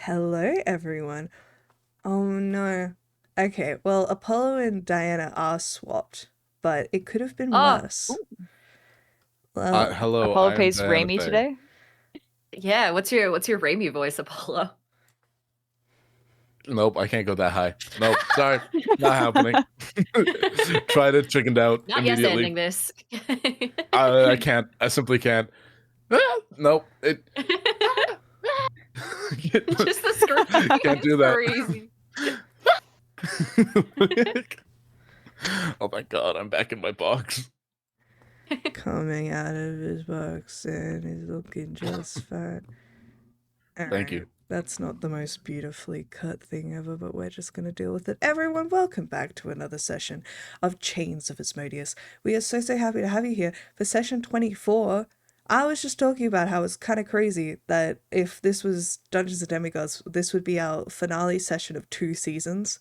Hello, everyone. Oh no. Okay, well, Apollo and Diana are swapped, but it could have been Oh, worse. ooh. Well, Hello, Apollo I am pays Diana Raimi Faye. today? Yeah, what's your Raimi voice, Apollo? Nope, I can't go that high. Nope, sorry, not happening. Tried it, chickened out Not yes immediately. ending this. I can't. I simply can't. Nope. Just the scream Can't is do that. crazy. Oh my god, I'm back in my box. coming out of his box and he's looking just fine. Thank Alright, you. that's not the most beautifully cut thing ever, but we're just gonna deal with it. Everyone, welcome back to another session of Chains of Asmodeus. We are so happy to have you here for session 24. I was just talking about how it's kind of crazy that if this was Dungeons and Demigods, this would be our finale session of 2 seasons.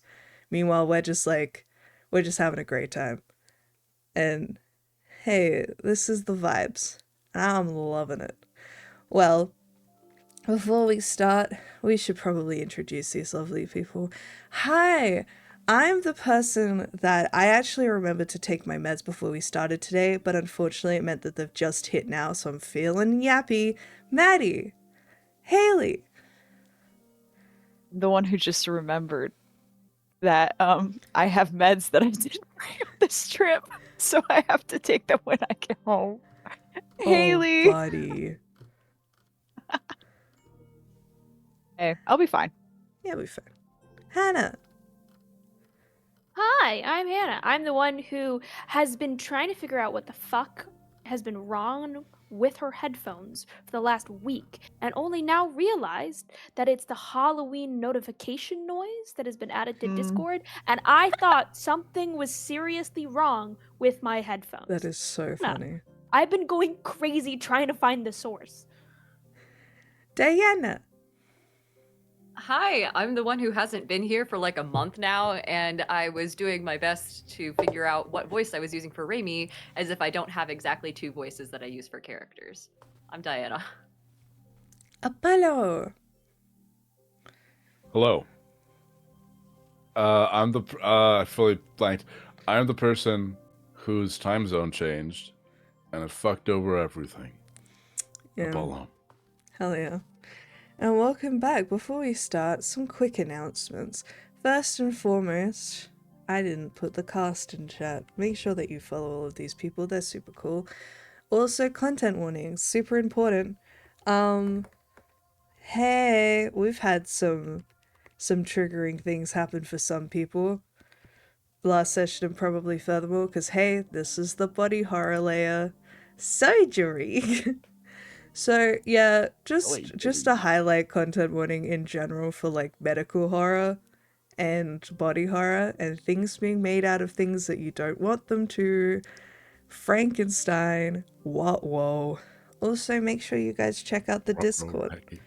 Meanwhile, we're just having a great time. And hey, this is the vibes. I'm loving it. Well, before we start, we should probably introduce these lovely people. Hi! I'm the person that I actually remembered to take my meds before we started today, but unfortunately it meant that they've just hit now, so I'm feeling yappy. Maddie! Haley! The one who just remembered that I have meds that I didn't bring on this trip, so I have to take them when I get home. Haley! Oh, buddy. Hey, I'll be fine. Yeah, we're fine. Hannah! Hi, I'm Hannah. I'm the one who has been trying to figure out what the fuck has been wrong with her headphones for the last week, and only now realized that it's the Halloween notification noise that has been added to Discord, and I thought something was seriously wrong with my headphones. That is so funny. I've been going crazy trying to find the source. Diana! Hi, I'm the one who hasn't been here for like a month now, and I was doing my best to figure out what voice I was using for Raimi, as if I don't have exactly two voices that I use for characters. I'm Diana. Apollo! Hello. I'm the I fully blanked. I'm the person whose time zone changed, and it fucked over everything. Yeah. Apollo. Hell yeah. And welcome back. Before we start, some quick announcements. First and foremost, I didn't put the cast in chat. Make sure that you follow all of these people, they're super cool. Also, content warnings, super important. Hey, we've had some triggering things happen for some people. Last session and probably furthermore, because hey, this is the body horror layer. Surgery! So yeah, just a highlight content warning in general for like medical horror and body horror and things being made out of things that you don't want them to. Frankenstein, what whoa. Also make sure you guys check out the Discord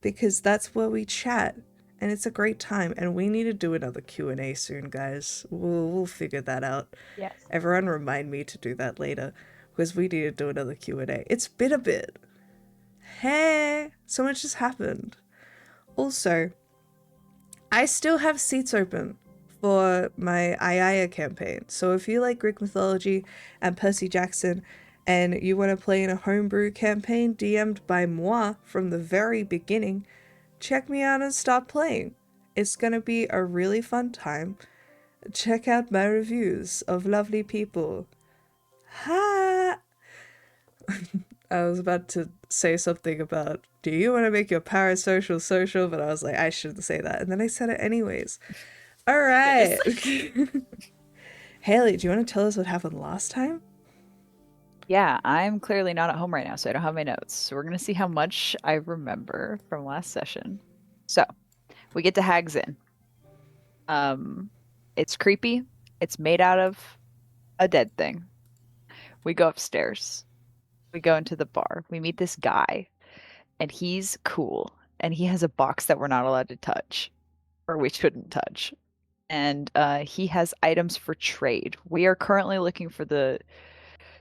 because that's where we chat and it's a great time and we need to do another Q&A soon, guys. We'll figure that out. Yes. Everyone remind me to do that later. Because we need to do another Q&A. It's been a bit. Hey, so much has happened. Also, I still have seats open for my Ayaya campaign. So if you like Greek mythology and Percy Jackson and you want to play in a homebrew campaign DM'd by moi from the very beginning, check me out and start playing. It's going to be a really fun time. Check out my reviews of lovely people. Ha! I was about to say something about, do you want to make your parasocial social? But I was like, I shouldn't say that. And then I said it anyways. All right. Haley, do you want to tell us what happened last time? Yeah, I'm clearly not at home right now, so I don't have my notes. So we're going to see how much I remember from last session. So, we get to Hag's Inn. It's creepy. It's made out of a dead thing. We go upstairs. We go into the bar. We meet this guy, and he's cool. And he has a box that we're not allowed to touch, or we shouldn't touch. And he has items for trade. We are currently looking for the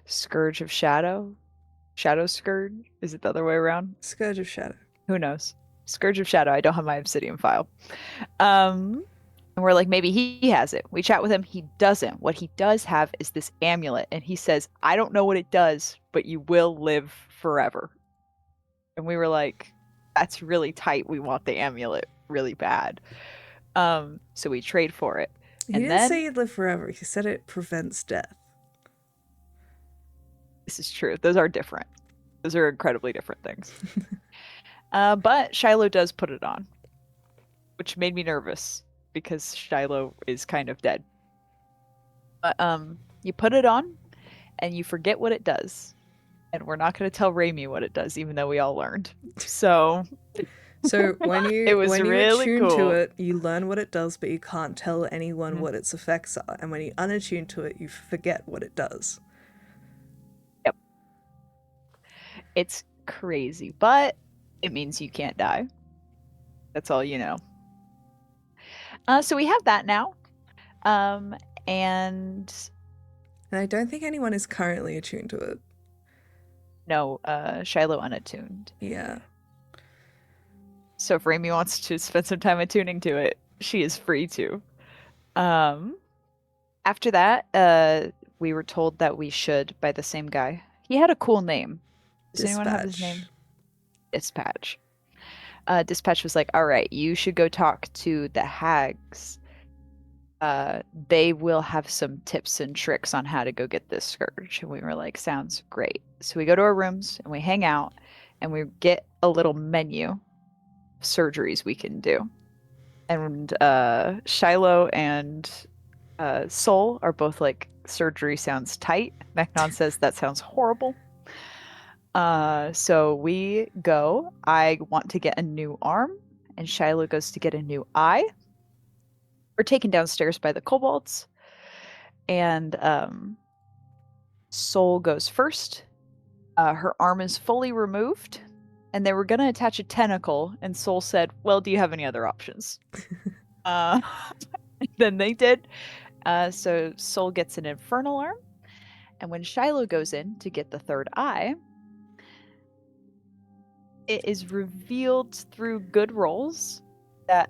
Scourge of Shadow. Shadow Scourge? Is it the other way around? Scourge of Shadow. Who knows? Scourge of Shadow. I don't have my obsidian file. And we're like, maybe he has it. We chat with him. He doesn't. What he does have is this amulet. And he says, I don't know what it does, but you will live forever. And we were like, that's really tight. We want the amulet really bad. So we trade for it. He And didn't then, say you'd live forever. He said it prevents death. this is true. Those are different. Those are incredibly different things. But Shiloh does put it on, which made me nervous because Shiloh is kind of dead. But you put it on and you forget what it does. And we're not going to tell Raimi what it does, even though we all learned. So when you It was when you really attune to cool. it, you learn what it does, but you can't tell anyone what its effects are. And when you unattune to it, you forget what it does. it's crazy, but it means you can't die. That's all you know. So we have that now. And And I don't think anyone is currently attuned to it. no, Shiloh unattuned. Yeah. So if Raimi wants to spend some time attuning to it, she is free to. After that, we were told that we should by the same guy. He had a cool name. Does anyone have his name? Dispatch. Dispatch was like, all right, you should go talk to the hags. They will have some tips and tricks on how to go get this scourge. And we were like, sounds great. So we go to our rooms and we hang out and we get a little menu of surgeries we can do. And Shiloh and Soul are both like, surgery sounds tight. Mechnon says that sounds horrible. So we go. I want to get a new arm, and Shiloh goes to get a new eye. We're taken downstairs by the kobolds, and Soul goes first. Her arm is fully removed, and they were going to attach a tentacle, and Soul said, well, do you have any other options? Then they did. So Soul gets an infernal arm, and when Shiloh goes in to get the third eye, it is revealed through good rolls that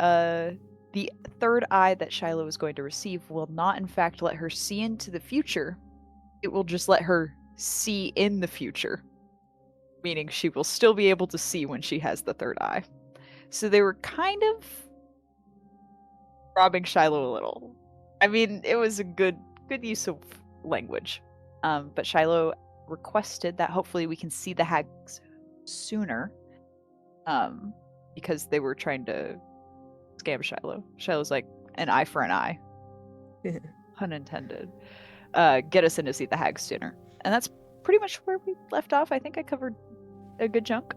the third eye that Shiloh is going to receive will not in fact let her see into the future. It will just let her see in the future. Meaning she will still be able to see when she has the third eye. So they were kind of robbing Shiloh a little. I mean, it was a good use of language. But Shiloh requested that hopefully we can see the hags sooner. Because they were trying to scam Shiloh. Shiloh's like, an eye for an eye. Unintended. Get us in to see the hags sooner. And that's pretty much where we left off. I think I covered a good chunk.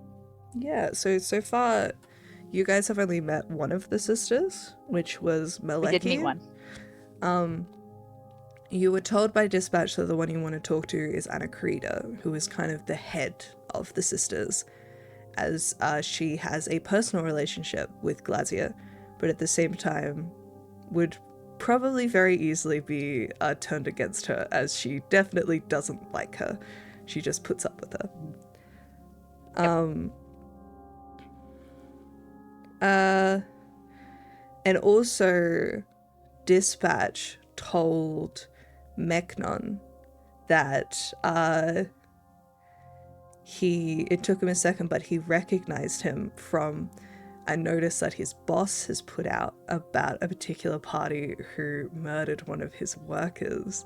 Yeah, so far, you guys have only met one of the sisters, which was Maleki. We did meet one. You were told by dispatch that the one you want to talk to is Anacrida, who is kind of the head of the sisters, as she has a personal relationship with Glazier, but at the same time would probably very easily be turned against her, as she definitely doesn't like her. She just puts up with her. And also dispatch told Mechnon that it took him a second, but he recognized him from a notice that his boss has put out about a particular party who murdered one of his workers.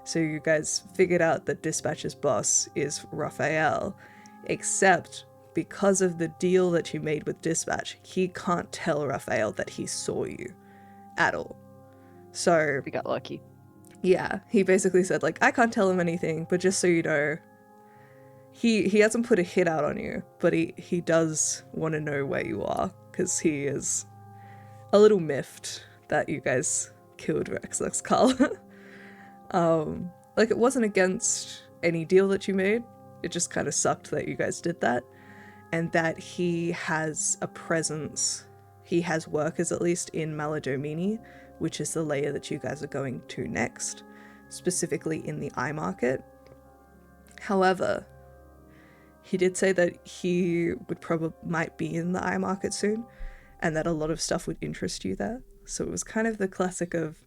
So you guys figured out that Dispatch's boss is Raphael, except because of the deal that you made with Dispatch, he can't tell Raphael that he saw you at all. So We got lucky. yeah, he basically said, like, I can't tell him anything, but just so you know, he hasn't put a hit out on you, but he does want to know where you are, because he is a little miffed that you guys killed Rexlex Carl. Like, it wasn't against any deal that you made, it just kind of sucked that you guys did that, and that he has a presence, he has workers at least in Maladomini, which is the layer that you guys are going to next, specifically in the eye market. However, he did say that he might be in the eye market soon, and that a lot of stuff would interest you there. So it was kind of the classic of,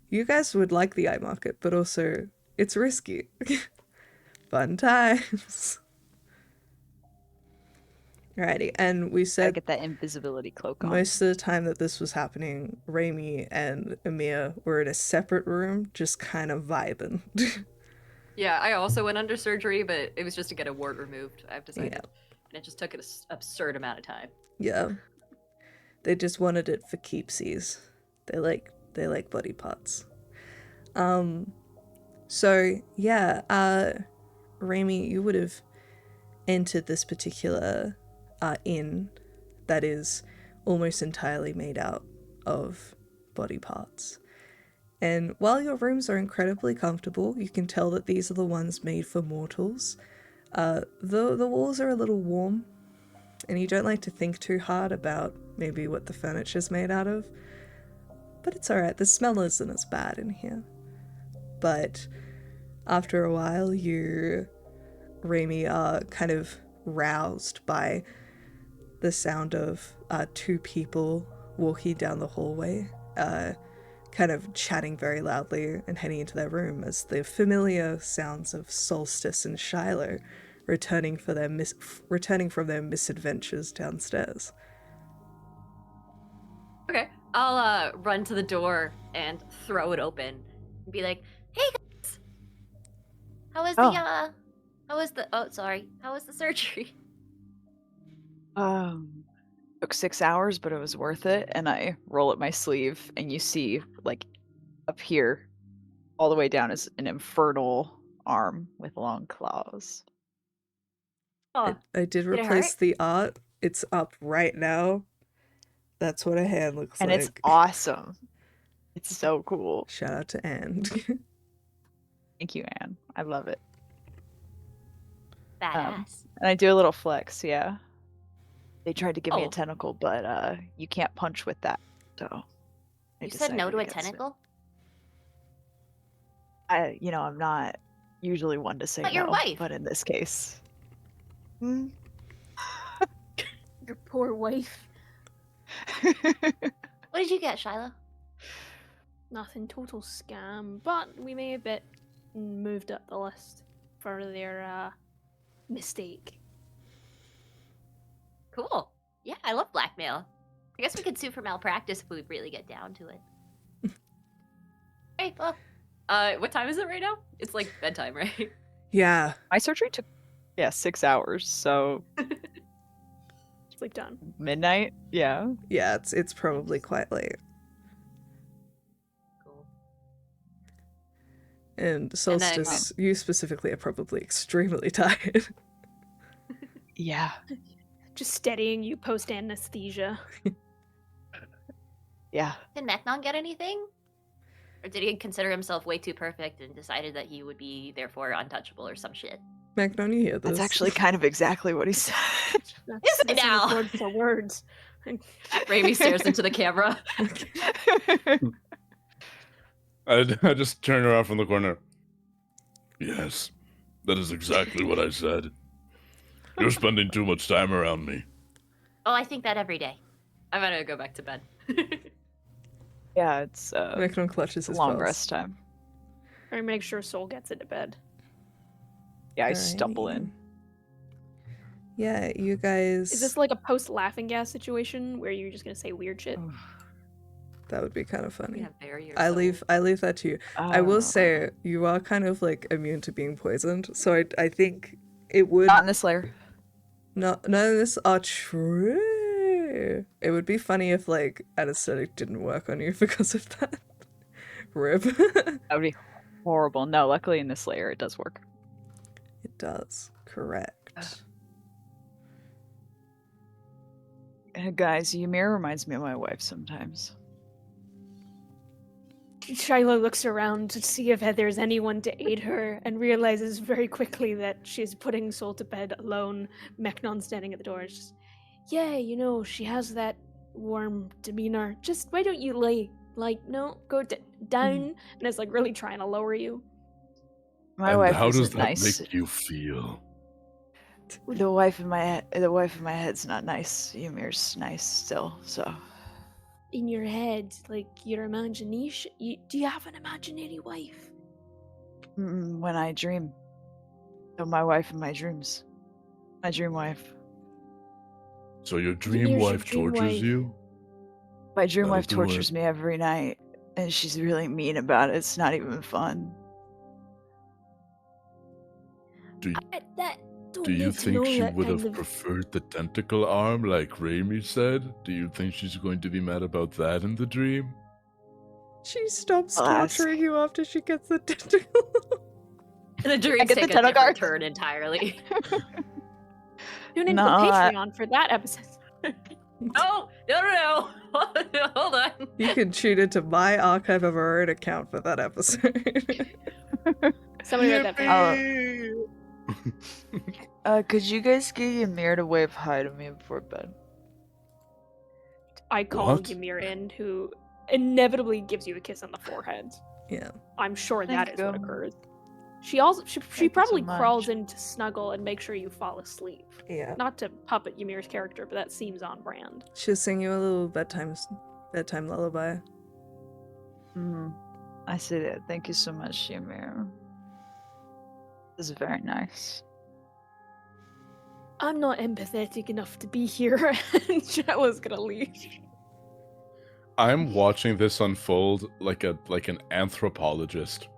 you guys would like the eye market, but also it's risky. Fun times. Alrighty, and we Gotta said get that invisibility cloak on. most of the time that this was happening, Raimi and Amir were in a separate room, just kind of vibing. Yeah, I also went under surgery, but it was just to get a wart removed, I've decided. Yeah. And it just took an absurd amount of time. Yeah. They just wanted it for keepsies. They like body parts. So yeah, Raimi, you would have entered this particular inn that is almost entirely made out of body parts. And while your rooms are incredibly comfortable, you can tell that these are the ones made for mortals. The walls are a little warm, and you don't like to think too hard about maybe what the furniture's made out of. But it's alright, the smell isn't as bad in here. But after a while, you, Raimi, are kind of roused by the sound of two people walking down the hallway, kind of chatting very loudly and heading into their room as the familiar sounds of Solstice and Shiloh returning from their misadventures downstairs. Okay, I'll run to the door and throw it open and be like, "Hey guys, how was the surgery?" Took 6 hours, but it was worth it. And I roll up my sleeve, and you see, like, up here, all the way down is an infernal arm with long claws. Oh, I did it replace hurt? the art. It's up right now. That's what a hand looks And like. it's awesome. It's so cool. Shout out to Anne. Thank you, Anne. I love it. Badass. And I do a little flex, yeah. They tried to give me a Oh. tentacle, but you can't punch with that. So I You said no decided to a against it. tentacle? I'm not usually one to say But no, your wife. but in this case. Your poor wife. What did you get, Shiloh? Nothing, total scam. But we may have bit moved up the list for their mistake. Cool. Yeah, I love blackmail. I guess we could sue for malpractice if we really get down to it. Hey, well, what time is it right now? It's like bedtime, right? Yeah. My surgery took 6 hours, so Sleep done. midnight. Yeah. Yeah, it's probably quite late. Cool. And Solstice, you specifically are probably extremely tired. Yeah. Just steadying you post anesthesia. Yeah. did Mechnon get anything? Or did he consider himself way too perfect and decided that he would be therefore untouchable or some shit? Magnon, you hear this? That's actually kind of exactly what he said. Is it now? Word for words. Raimi stares into the camera. I just turn around from the corner. Yes, that is exactly what I said. You're spending too much time around me. Oh, I think that every day. I'm gonna go back to bed. Yeah, it's Magnon clutches his long pulse. rest time. Or make sure Soul gets into bed. Yeah, I stumble Alrighty. in. Yeah, you guys. Is this like a post laughing gas situation where you're just gonna say weird shit? That would be kind of funny. Yeah, bury your I soul. leave that to you. I will Oh. say you are kind of like immune to being poisoned, so I think it would Not in this layer. none of this are true. It would be funny if like anesthetic didn't work on you because of that. Rip. That would be horrible. No, luckily in this layer it does work. It does. Correct. Guys, Ymir reminds me of my wife sometimes. Shiloh looks around to see if there's anyone to aid her and realizes very quickly that she's putting Soul to bed alone. Mechnon standing at the door. It's just, yeah, she has that warm demeanor. Just why don't you go down? And it's like really trying to lower you. My And wife how is does that nice. make you feel? The wife in my head's not nice. Ymir's nice still, so. In your head, like your imagination. Do you have an imaginary wife? When I dream. So my wife in my dreams. My dream wife. So your dream Here's your wife dream tortures wife. you? My dream That'll wife do tortures it. me every night, and she's really mean about it. It's not even fun. Do That don't Do you need to think know she that would kind have of. preferred the tentacle arm like Raimi said? Do you think she's going to be mad about that in the dream? She stops I'll ask. torturing you after she gets the tentacle. The dreams get the take a tentacle different guard. turn entirely. Tune into No, the I- Patreon for that episode. No. Hold on. You can tune into my archive of our own account for that episode. Somebody read that for me. Could you guys get Ymir to wave hi to me before bed? I call What? Ymir in, who inevitably gives you a kiss on the forehead. Yeah. I'm sure that Thank is what you. occurs. She also she Thank you so probably crawls much. in to snuggle and make sure you fall asleep. Yeah. Not to puppet Ymir's character, but that seems on brand. She'll sing you a little bedtime lullaby. I see that. Thank you so much, Ymir. This is very nice. I'm not empathetic enough to be here, and Jella's gonna leave. I'm watching this unfold like an anthropologist.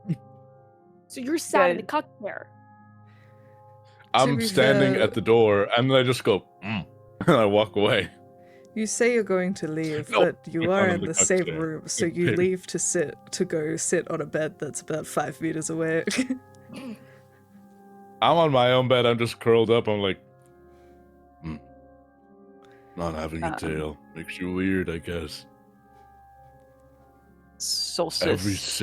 So you're sat in the Good. cuck chair. I'm be standing fair- at the door and then I just go, and I walk away. You say you're going to leave, No, but you are I'm in the the cuck same chair. room, so you leave to go sit on a bed that's about 5 meters away. I'm on my own bed, I'm just curled up, I'm like, not having a tail. Makes you weird, I guess. Solstice.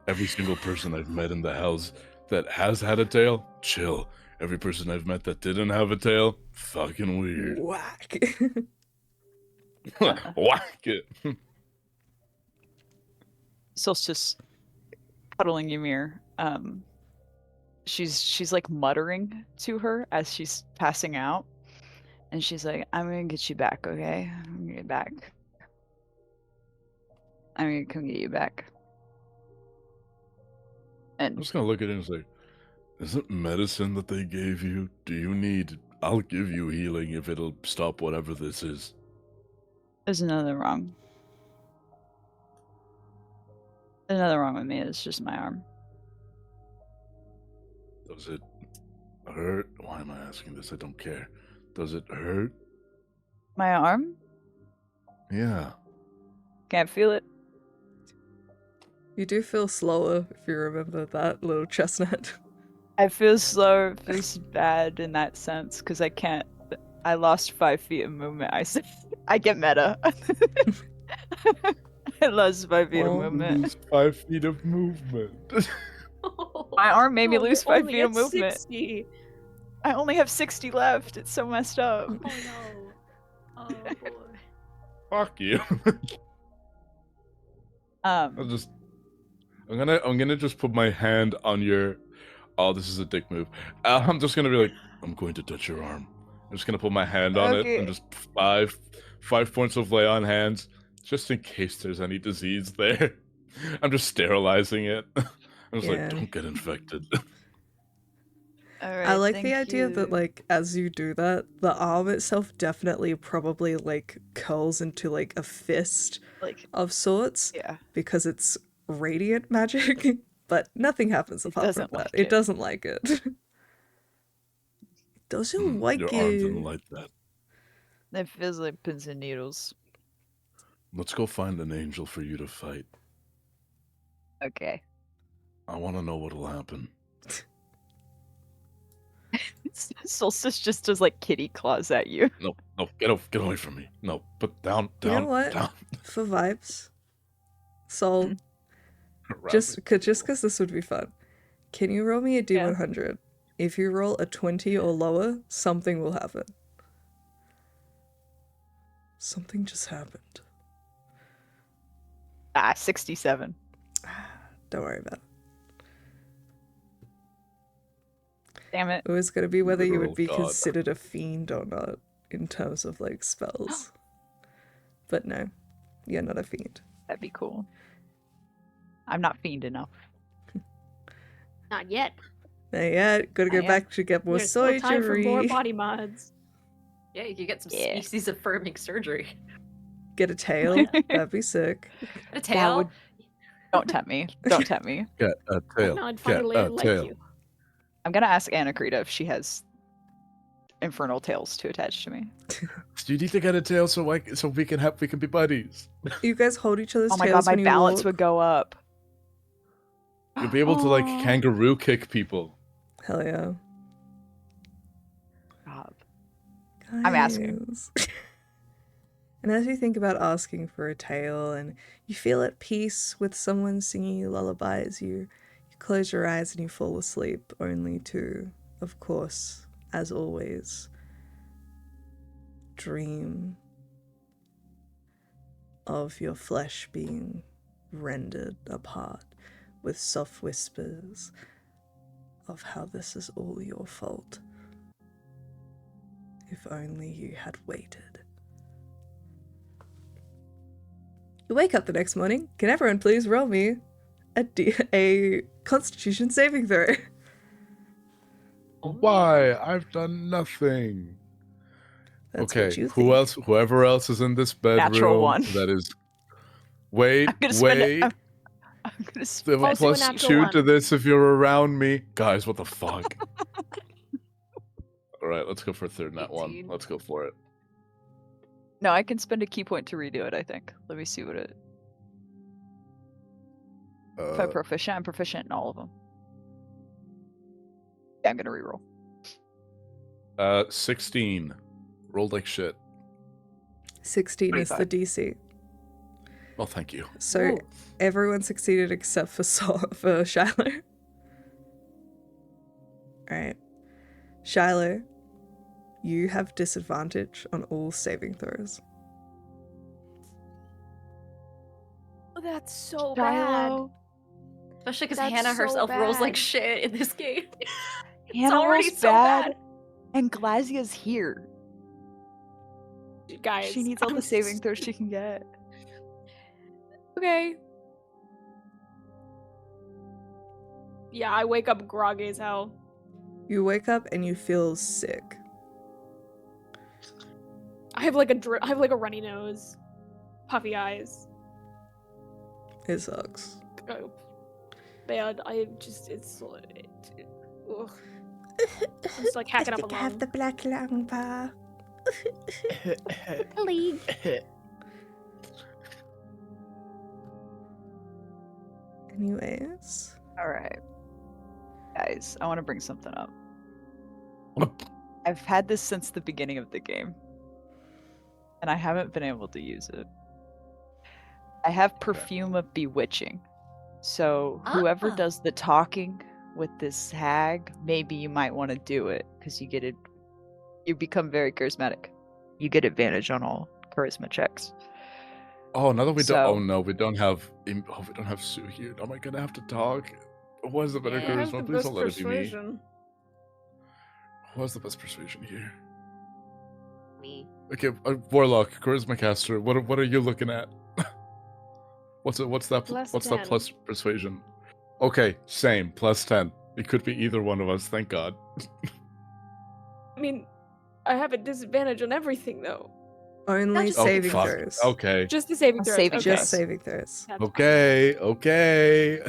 Every single person I've met in the house that has had a tail, chill. Every person I've met that didn't have a tail, fucking weird. Whack. Whack it. Solstice cuddling Ymir. She's like muttering to her as she's passing out. And she's like, I'm gonna get you back, okay? I'm gonna get you back. I'm gonna come get you back. I'm And just gonna look at it and say, is it medicine that they gave you? Do you need... I'll give you healing if it'll stop whatever this is. there's nothing wrong. There's nothing wrong with me, it's just my arm. Does it hurt? Why am I asking this? I don't care. Does it hurt? My arm? Yeah. Can't feel it. You do feel slower if you remember that little chestnut. I feel slow, it feels bad in that sense, because I lost 5 feet of movement. I get meta. I lost 5 feet of Oh. movement. Lose 5 feet of movement. My arm made me Oh, lose you're 5 only feet of at movement. 60. I only have 60 left. It's so messed up. Oh no. Oh boy. Fuck you. I'm gonna just put my hand on your... Oh, this is a dick move. I'm just gonna be like, I'm going to touch your arm. I'm just gonna put my hand on it Okay. and just 5 points of lay on hands, just in case there's any disease there. I'm just sterilizing it. I'm just Yeah. like, don't get infected. Alright, I like the thank idea that, you. like, as you do that, the arm itself definitely probably, like, curls into, like, a fist Like, of sorts yeah. because it's radiant magic, but nothing happens apart from doesn't that. like It it. doesn't like it. It doesn't like Your arm didn't it. like that. It feels like pins and needles. Let's go find an angel for you to fight. Okay. I want to know what'll happen. Solstice just does like kitty claws at you. No, get away from me. No, put down, You down, know what? down. For vibes. Soul, Wrap just it. because this would be fun. Can you roll me a D100? If you roll a 20 or lower, something will happen. Something just happened. 67. Don't worry about it. Damn it. It was going to be whether you would Literal be god. considered a fiend or not in terms of like spells. But no, you're not a fiend. That'd be cool. I'm not fiend enough. Not yet. Not yet. Gotta go Not yet. back to get more There's still time for more surgery. body mods. Yeah, you could get some Yeah. species affirming surgery. Get a tail. That'd be sick. A tail. would- Don't tempt me. Don't tempt me. Get a tail. No, I'd Get finally a like tail. you. I'm gonna ask Anakrita if she has infernal tails to attach to me. You need to get a tail so we can be buddies. You guys hold each other's Oh my god, tails my when you balance walk. would go up. You'll be able to like Aw. kangaroo kick people. Hell yeah. God. I'm asking. Guys. And as you think about asking for a tail and you feel at peace with someone singing you lullabies, you close your eyes and you fall asleep, only to, of course, as always, dream of your flesh being rendered apart with soft whispers of how this is all your fault. If only you had waited. You wake up the next morning. Can everyone please roll me a Constitution saving throw? Why? I've done nothing. That's okay, what you who think. else? Whoever else is in this bedroom. Natural one. That is. Wait, I'm gonna spend wait. it. I'm gonna They have a Also a plus natural 2 one. to this if you're around me. Guys, what the fuck? Alright, let's go for a third nat 1. 18. Let's go for it. No, I can spend a key point to redo it, I think. Let me see what it... If I'm proficient, I'm proficient in all of them. Yeah, I'm gonna reroll. 16. Rolled like shit. 16 is the DC. Well, thank you. So Whoa. everyone succeeded except for for Shiloh. Alright. Shiloh, you have disadvantage on all saving throws. Oh, that's so bad. Shiloh. Especially because That's Hannah so herself rolls like bad. shit in this game. It's Hannah already rolls so bad. And Glazia's here. Guys, She needs all I'm the saving just- throws she can get. Okay. Yeah, I wake up groggy as hell. You wake up and you feel sick. I have like a runny nose, puffy eyes. It sucks. Oh, bad. Ugh. I'm just like hacking up a lung. black lung, pa. League. Anyways. Alright. Guys, I want to bring something up. I've had this since the beginning of the game. And I haven't been able to use it. I have Perfume of Bewitching. So whoever Ah. does the talking with this hag, maybe you might want to do it. Because you get it. You become very charismatic. You get advantage on all charisma checks. Oh, now that we don't. So- Oh no, we don't have. We don't have Sue here. Am I gonna have to talk? Who has the better Yeah. charisma? Please don't let it be me. Who has the best persuasion here? Me. Okay, Warlock, charisma caster. What are you looking at? What's that? Plus What's that 10. plus persuasion? Okay, same. Plus 10. It could be either one of us. Thank God. I mean, I have a disadvantage on everything though. Only just- Oh, saving fuck. throws. Okay. Just the saving throws. Saving okay. Just saving throws. That's fine. Okay. Okay.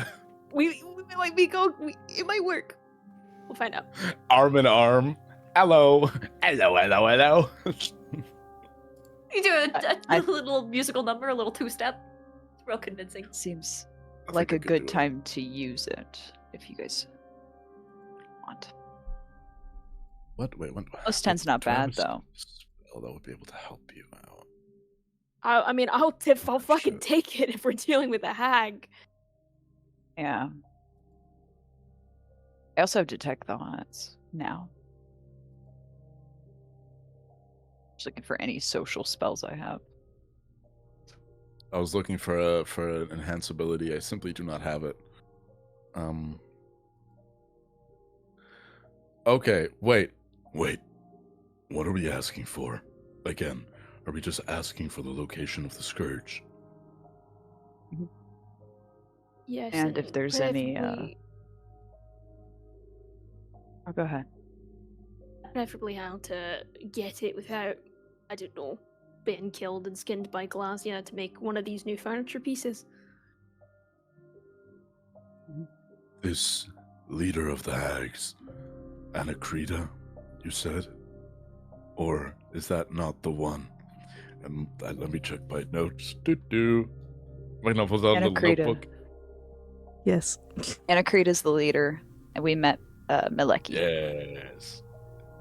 We might be go. It might work. We'll find out. Arm in arm. Hello. Hello. Hello. Hello. You do a I- little musical number, a little two-step. It's real convincing. Seems I like think a I could good do it. time to use it. If you guys want. What? Wait. What? Plus 10's not Do I have bad, a though. spell that would be able to help you out. I mean, I'll fucking Shit. take it if we're dealing with a hag. Yeah. I also have Detect Thoughts now. Just looking for any social spells I have. I was looking for an enhance ability. I simply do not have it. Okay, wait. What are we asking for? Again, are we just asking for the location of the scourge? Yes. And if there's any, preferably- Oh, go ahead. Preferably how to get it without, I don't know, being killed and skinned by Glasia to make one of these new furniture pieces. This leader of the hags, Anacrita, you said? Or is that not the one? And let me check my notes. Wait, no, pulls out a little Anacrita. notebook. Yes. Anacrita is the leader, and we met Mileki. Yes.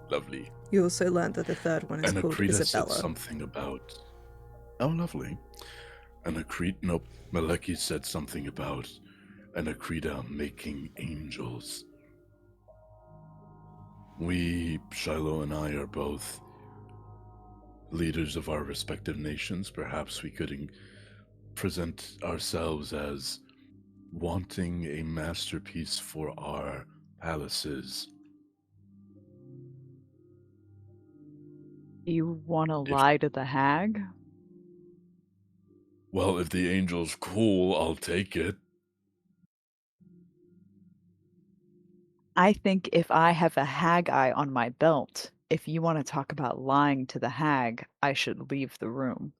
Lovely. You also learned that the third one is called Anacrita said Isabella. something about... Oh, lovely. Mileki said something about Anacrita making angels. We, Shiloh and I, are both leaders of our respective nations. Perhaps we could present ourselves as wanting a masterpiece for our palaces. You want to lie to the hag? Well, if the angel's cool, I'll take it. I think if I have a hag eye on my belt, if you want to talk about lying to the hag, I should leave the room.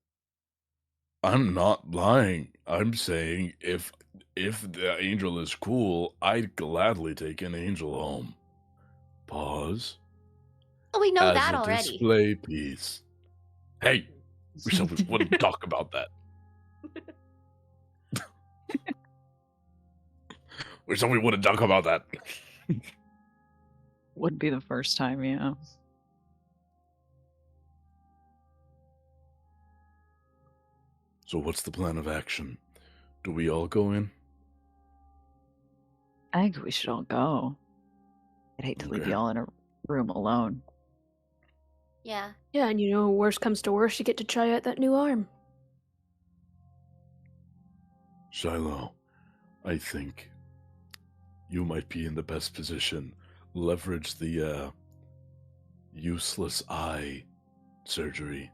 I'm not lying. I'm saying if the angel is cool, I'd gladly take an angel home. Pause. Oh, we know As that a already. display piece. Hey, we said we wouldn't talk about that. We said we wouldn't talk about that. Wouldn't be the first time, yeah. So what's the plan of action? Do we all go in? I think we should all go. I'd hate to leave Okay. y'all in a room alone. Yeah. Yeah, and worst comes to worst, you get to try out that new arm. Shiloh, I think you might be in the best position. Leverage the useless eye surgery.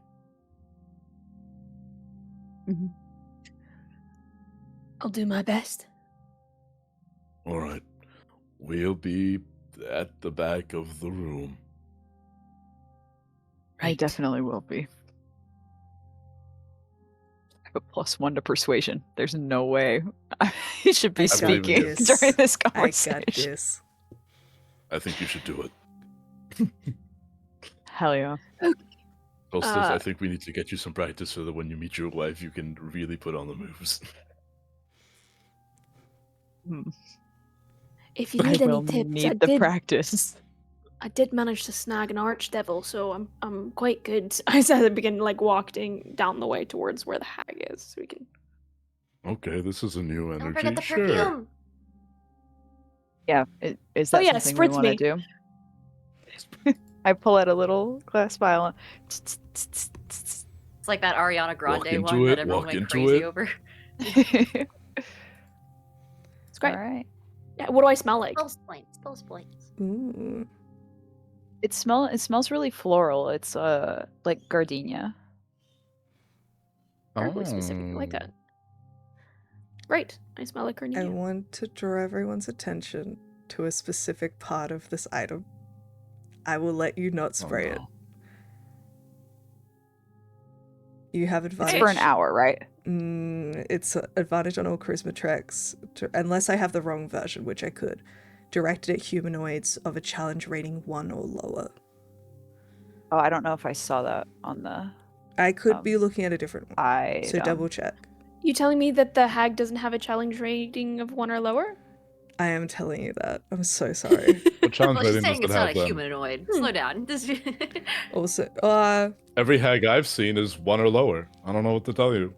I'll do my best. All right. We'll be at the back of the room. I definitely will be. I have a +1 to persuasion. There's no way he should be I got speaking this. during this I conversation. got this. I think you should do it. Hell yeah. Hostess, I think we need to get you some practice so that when you meet your wife, you can really put on the moves. If you I need will any tips, need the practice. I did manage to snag an archdevil, so I'm quite good. I said at the beginning, walking down the way towards where the hag is, so we can. Okay, this is a new energy. Don't forget the Sure. perfume. Yeah, is that yeah, something we spritz want to me. do? I pull out a little glass vial. It's like that Ariana Grande into one that it, everyone walk went into crazy it. over. It's great. All right. Yeah, what do I smell like? Those points. Those points. Ooh. It smells really floral. It's like gardenia. Terribly specific. I like that. Great. I smell like I gardenia. want to draw everyone's attention to a specific part of this item. I will let you not spray it. no. You have It's advantage. for an hour, right? It's advantage on all charisma checks, unless I have the wrong version, which I could. Directed at humanoids of a challenge rating 1 or lower. Oh, I don't know if I saw that on the I could be looking at a different one, item. so double check. You telling me that the hag doesn't have a challenge rating of 1 or lower? I am telling you that. I'm so sorry. What challenge Well, she's rating does saying it it's not have a then? humanoid. Slow down. Also, Every hag I've seen is 1 or lower. I don't know what to tell you.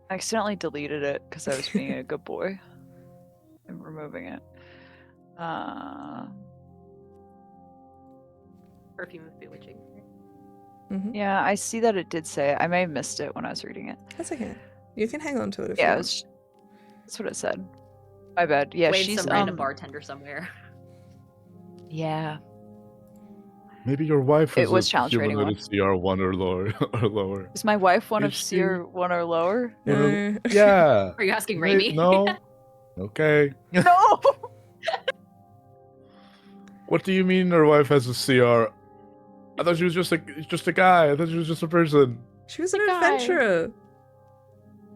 I accidentally deleted it because I was being a good boy and removing it. Perfume of bewitching. Yeah, I see that it did say it. I may have missed it when I was reading it. That's okay. You can hang on to it if you Yeah, want. that's what it said. My bad. Yeah, Wade she's some random bartender somewhere. Yeah. Maybe your wife It is was a challenge rating humanoid CR1 or lower. Or lower. Is my wife one of Is she- CR1 or lower? No. Yeah. Are you asking Wait, Raimi? no. Okay. No! What do you mean her wife has a CR? I thought she was just a guy. I thought she was just a person. She was an The guy. adventurer.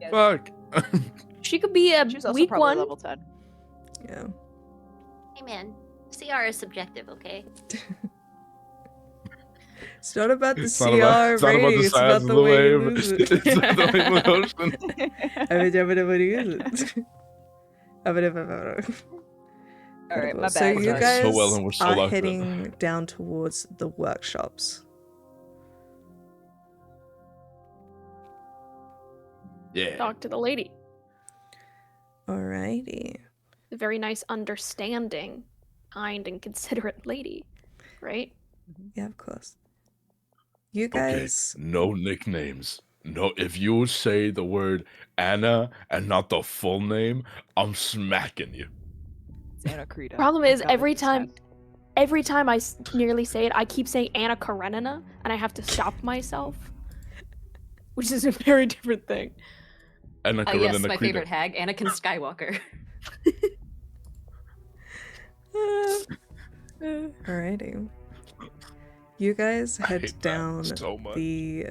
Fuck. She could be a She was also weak probably one. level 10. Yeah. Hey man, CR is subjective, okay? It's not about the It's CR not about- it's not about rating, the it's size about of the the way you wave. lose it. It's not the wave of the ocean. What is it? Alright, my So bad. you We're doing guys so well and we're so are locked in. heading down towards the workshops. Yeah. Talk to the lady. Alrighty. A very nice, understanding, kind, and considerate lady, right? Yeah, of course. You Okay. guys, No nicknames. No, if you say the word Anna and not the full name, I'm smacking you. It's Anna Krita. Problem I is, got it every this time I nearly say it, I keep saying Anna Karenina, and I have to stop myself, which is a very different thing. Anna Yes, Karenina my Krita. favorite hag, Anakin Skywalker. alrighty. You guys I head hate that down so much. the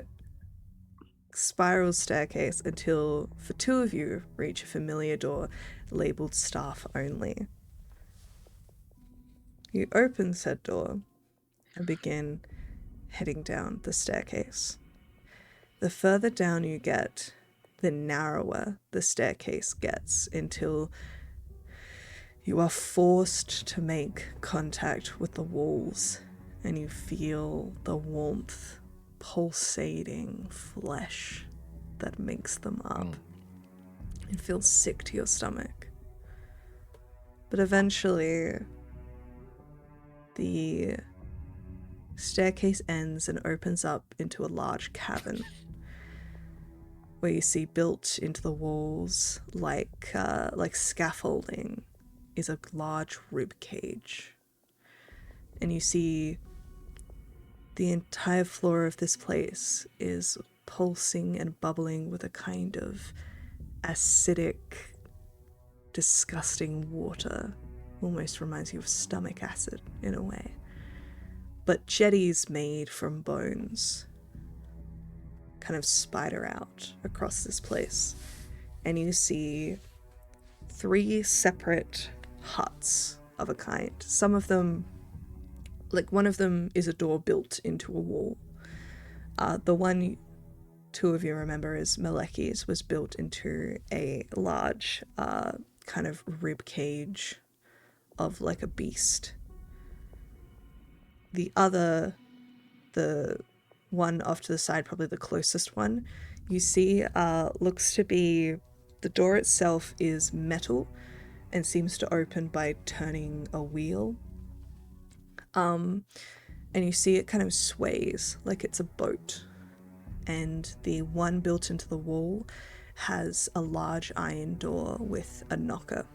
spiral staircase until, for two of you, reach a familiar door labeled staff only. You open said door and begin heading down the staircase. The further down you get, the narrower the staircase gets until you are forced to make contact with the walls and you feel the warmth pulsating flesh that makes them up. It feels sick to your stomach. But eventually, the staircase ends and opens up into a large cavern where you see built into the walls like scaffolding is a large rib cage. And you see the entire floor of this place is pulsing and bubbling with a kind of acidic, disgusting water. Almost reminds you of stomach acid in a way. But jetties made from bones kind of spider out across this place. And you see 3 separate huts of a kind. Some of them, like one of them is a door built into a wall. The one 2 of you remember is Maleki's was built into a large kind of rib cage of like a beast. The other, the one off to the side, probably the closest one, you see looks to be, the door itself is metal and seems to open by turning a wheel. And you see it kind of sways like it's a boat. And the one built into the wall has a large iron door with a knocker.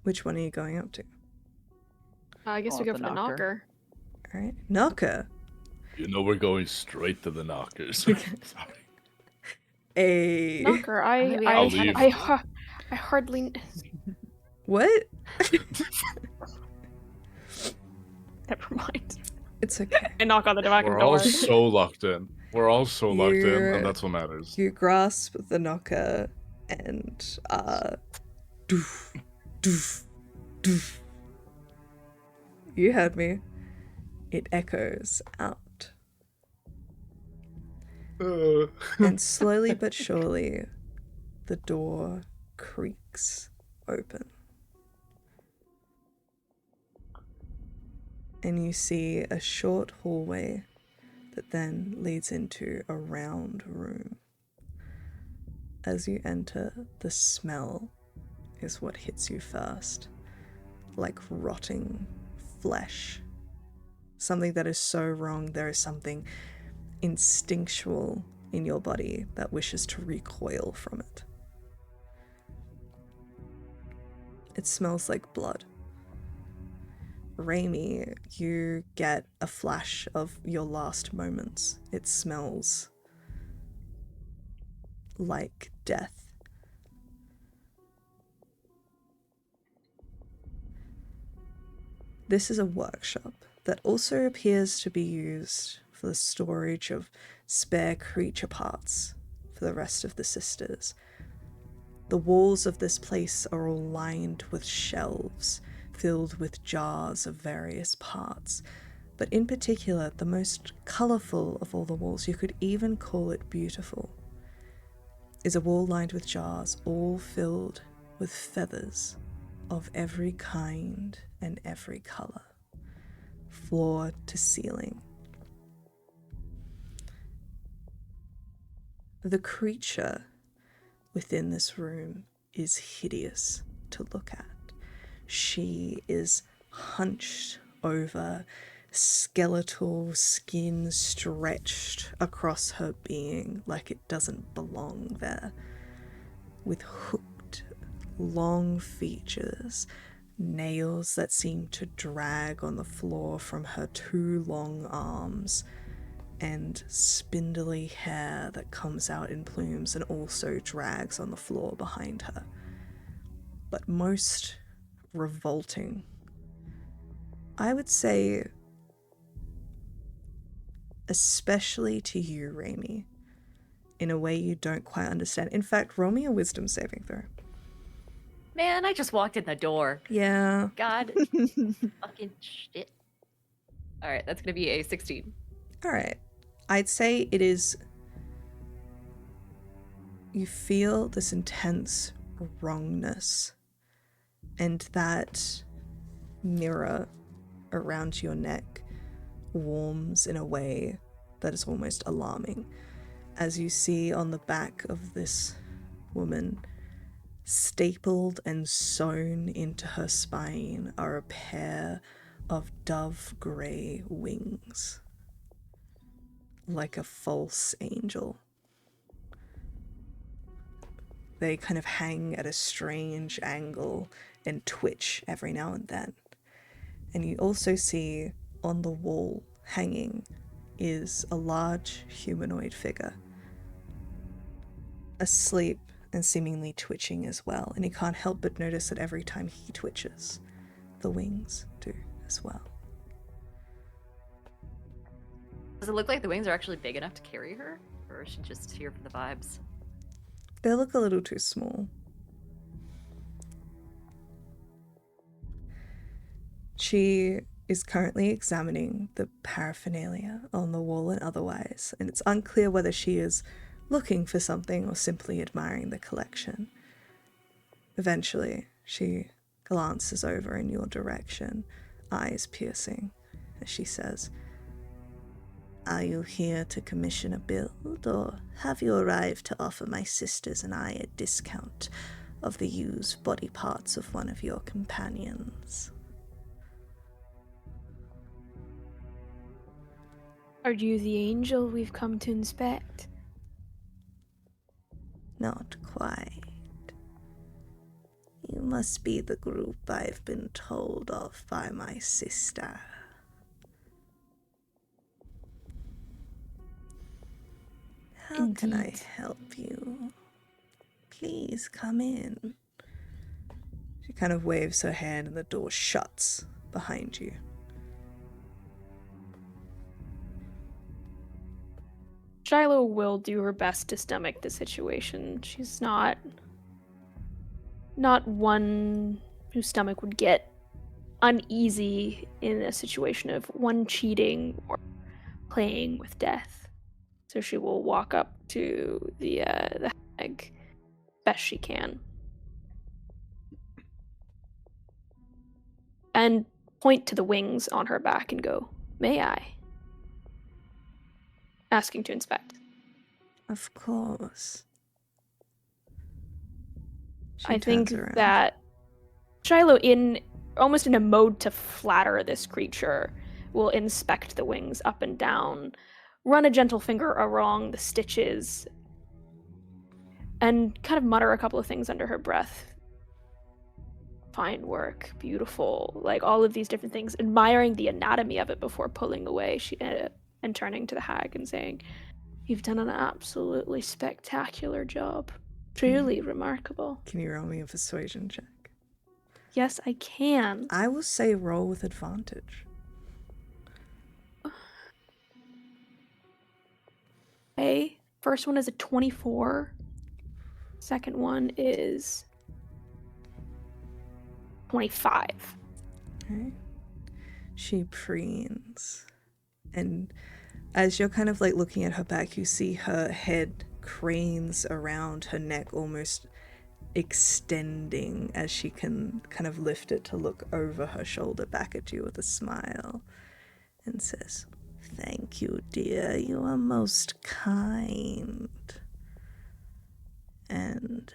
Which one are you going up to? I guess Oh, we go the for the knocker. knocker. All right, knocker. You know we're going straight to the knockers. Sorry. A Knocker. Maybe I'll leave. I hardly. what? Never mind. It's okay. I knock on the back We're door. all so locked in. We're all so locked in, You're- and that's what matters. You grasp the knocker and doof, doof, doof. You heard me. It echoes out. And slowly but surely, the door creaks open. And you see a short hallway that then leads into a round room. As you enter, the smell is what hits you first, like rotting flesh. Something that is so wrong, there is something instinctual in your body that wishes to recoil from it. It smells like blood. Raimi, you get a flash of your last moments. It smells like death. This is a workshop that also appears to be used for the storage of spare creature parts for the rest of the sisters. The walls of this place are all lined with shelves filled with jars of various parts, but in particular, the most colourful of all the walls, you could even call it beautiful, is a wall lined with jars all filled with feathers of every kind and every colour, floor to ceiling. The creature within this room is hideous to look at. She is hunched over, skeletal skin stretched across her being like it doesn't belong there, with hooked, long features, nails that seem to drag on the floor from her 2 long arms, and spindly hair that comes out in plumes and also drags on the floor behind her. But most revolting, I would say, especially to you, Raimi, in a way you don't quite understand. In fact, roll me a wisdom saving throw. Man, I just walked in the door. Yeah. God fucking shit. All right, that's going to be a 16. All right. I'd say it is... You feel this intense wrongness, and that mirror around your neck warms in a way that is almost alarming, as you see on the back of this woman, stapled and sewn into her spine, are a pair of dove grey wings, like a false angel. They kind of hang at a strange angle and twitch every now and then. And you also see on the wall hanging is a large humanoid figure, asleep and seemingly twitching as well. And you can't help but notice that every time he twitches, the wings do as well. Does it look like the wings are actually big enough to carry her? Or is she just here for the vibes? They look a little too small. She is currently examining the paraphernalia on the wall and otherwise, and it's unclear whether she is looking for something or simply admiring the collection. Eventually, she glances over in your direction, eyes piercing, as she says, "Are you here to commission a build, or have you arrived to offer my sisters and I a discount of the used body parts of one of your companions?" Are you the angel we've come to inspect? Not quite. You must be the group I've been told of by my sister. How can I Indeed. help you? Please come in. She kind of waves her hand and the door shuts behind you. Shiloh will do her best to stomach the situation. She's not one whose stomach would get uneasy in a situation of one cheating or playing with death. So she will walk up to the hag best she can and point to the wings on her back and go, "May I?" Asking to inspect. Of course. She I think turns around. that Shiloh, almost in a mode to flatter this creature, will inspect the wings up and down, run a gentle finger along the stitches and kind of mutter a couple of things under her breath. Fine work, beautiful, like all of these different things, admiring the anatomy of it before pulling away and turning to the hag and saying, "You've done an absolutely spectacular job. Truly remarkable." Can you roll me a persuasion check? Yes, I can. I will say roll with advantage. Okay, first one is a 24. Second one is 25. Okay. She preens. And as you're kind of like looking at her back, you see her head cranes around her neck, almost extending as she can kind of lift it to look over her shoulder back at you with a smile, and says, "Thank you, dear. You are most kind. And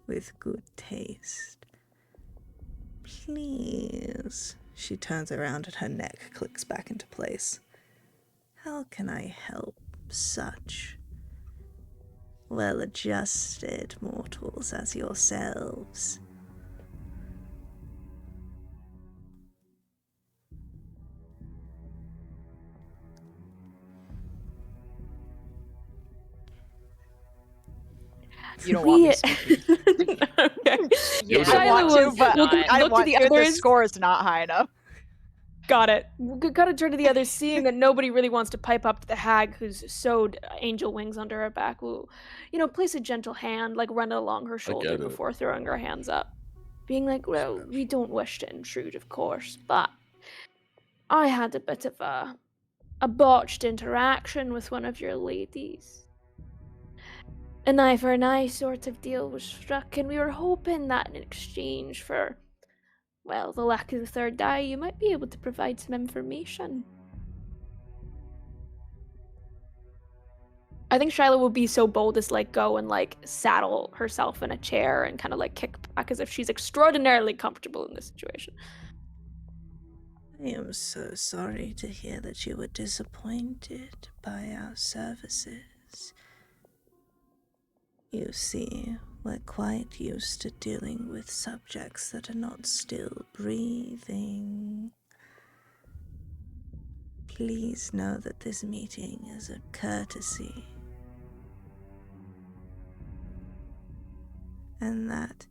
with good taste. Please." She turns around and her neck clicks back into place. "How can I help such well-adjusted mortals as yourselves?" You don't want me speaking. Okay. Yeah, I want to, but We'll I look want to the to. The others. score is not high enough. Got it. We gotta turn to the others, seeing that nobody really wants to pipe up to the hag who's sewed angel wings under her back. We'll, place a gentle hand, like run it along her shoulder it. before throwing her hands up. Being like, "Well, we don't wish to intrude, of course, but I had a bit of a botched interaction with one of your ladies. An eye for an eye sort of deal was struck, and we were hoping that in exchange for, well, the lack of the third eye, you might be able to provide some information." I think Shiloh will be so bold as to go and saddle herself in a chair and kind of kick back as if she's extraordinarily comfortable in this situation. "I am so sorry to hear that you were disappointed by our services. You see, we're quite used to dealing with subjects that are not still breathing. Please know that this meeting is a courtesy, and that,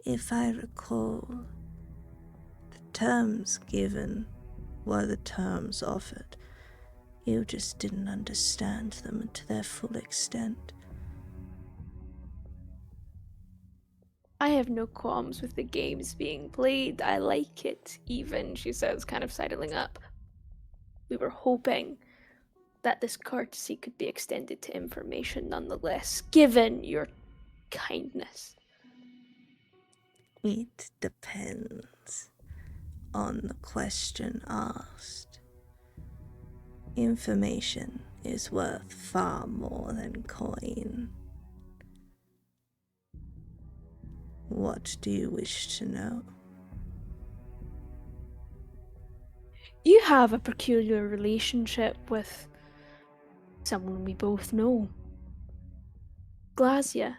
if I recall, the terms given were the terms offered. You just didn't understand them to their full extent." I have no qualms with the games being played. I like it, even, she says, kind of sidling up. We were hoping that this courtesy could be extended to information nonetheless, given your kindness. It depends on the question asked. Information is worth far more than coin. What do you wish to know? You have a peculiar relationship with someone we both know. Glasia.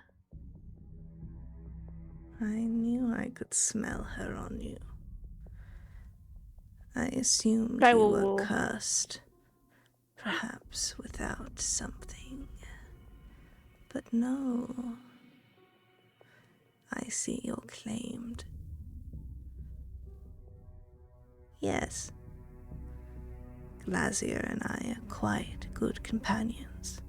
I knew I could smell her on you. I assumed you were cursed, perhaps without something. But no. I see you're claimed. Yes. Glasia and I are quite good companions.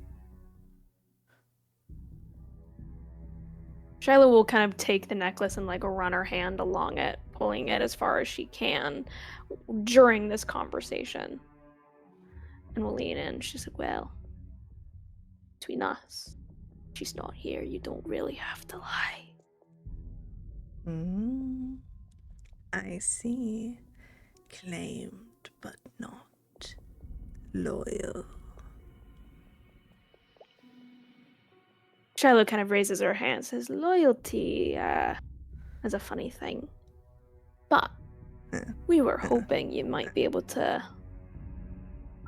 Shiloh will kind of take the necklace and run her hand along it, pulling it as far as she can during this conversation. And will lean in. She's like, "Well, between us, she's not here. You don't really have to lie." I see. Claimed, but not loyal. Shiloh kind of raises her hand and says, "Loyalty is a funny thing. But we were hoping you might be able to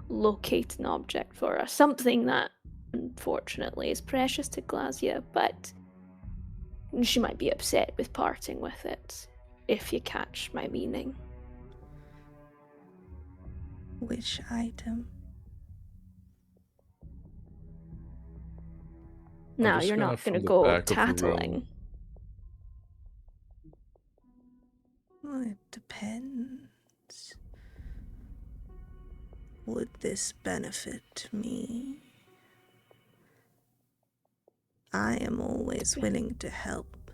locate an object for us. Something that, unfortunately, is precious to Glasia, but she might be upset with parting with it, if you catch my meaning. Which item? Now, just you're gonna not going to from the go back of the tattling. room. Well, it depends. Would this benefit me? I am always willing to help,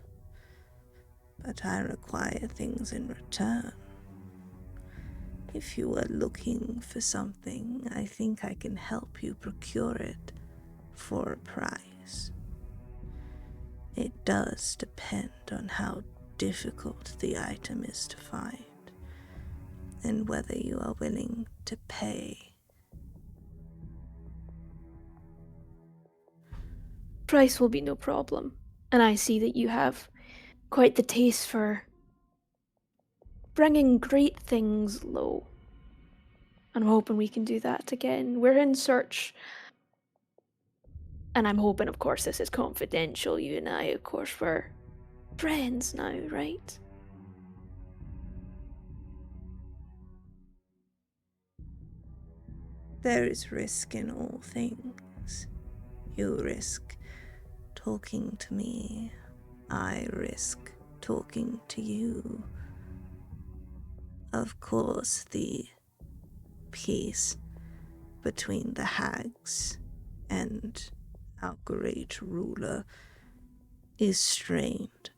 but I require things in return. If you are looking for something, I think I can help you procure it for a price. It does depend on how difficult the item is to find, and whether you are willing to pay. Price will be no problem, and I see that you have quite the taste for bringing great things low. I'm hoping we can do that again. We're in search, and I'm hoping, of course, this is confidential. You and I, of course, we're friends now, right? There is risk in all things. You risk talking to me. I risk talking to you. Of course, the peace between the hags and our great ruler is strained.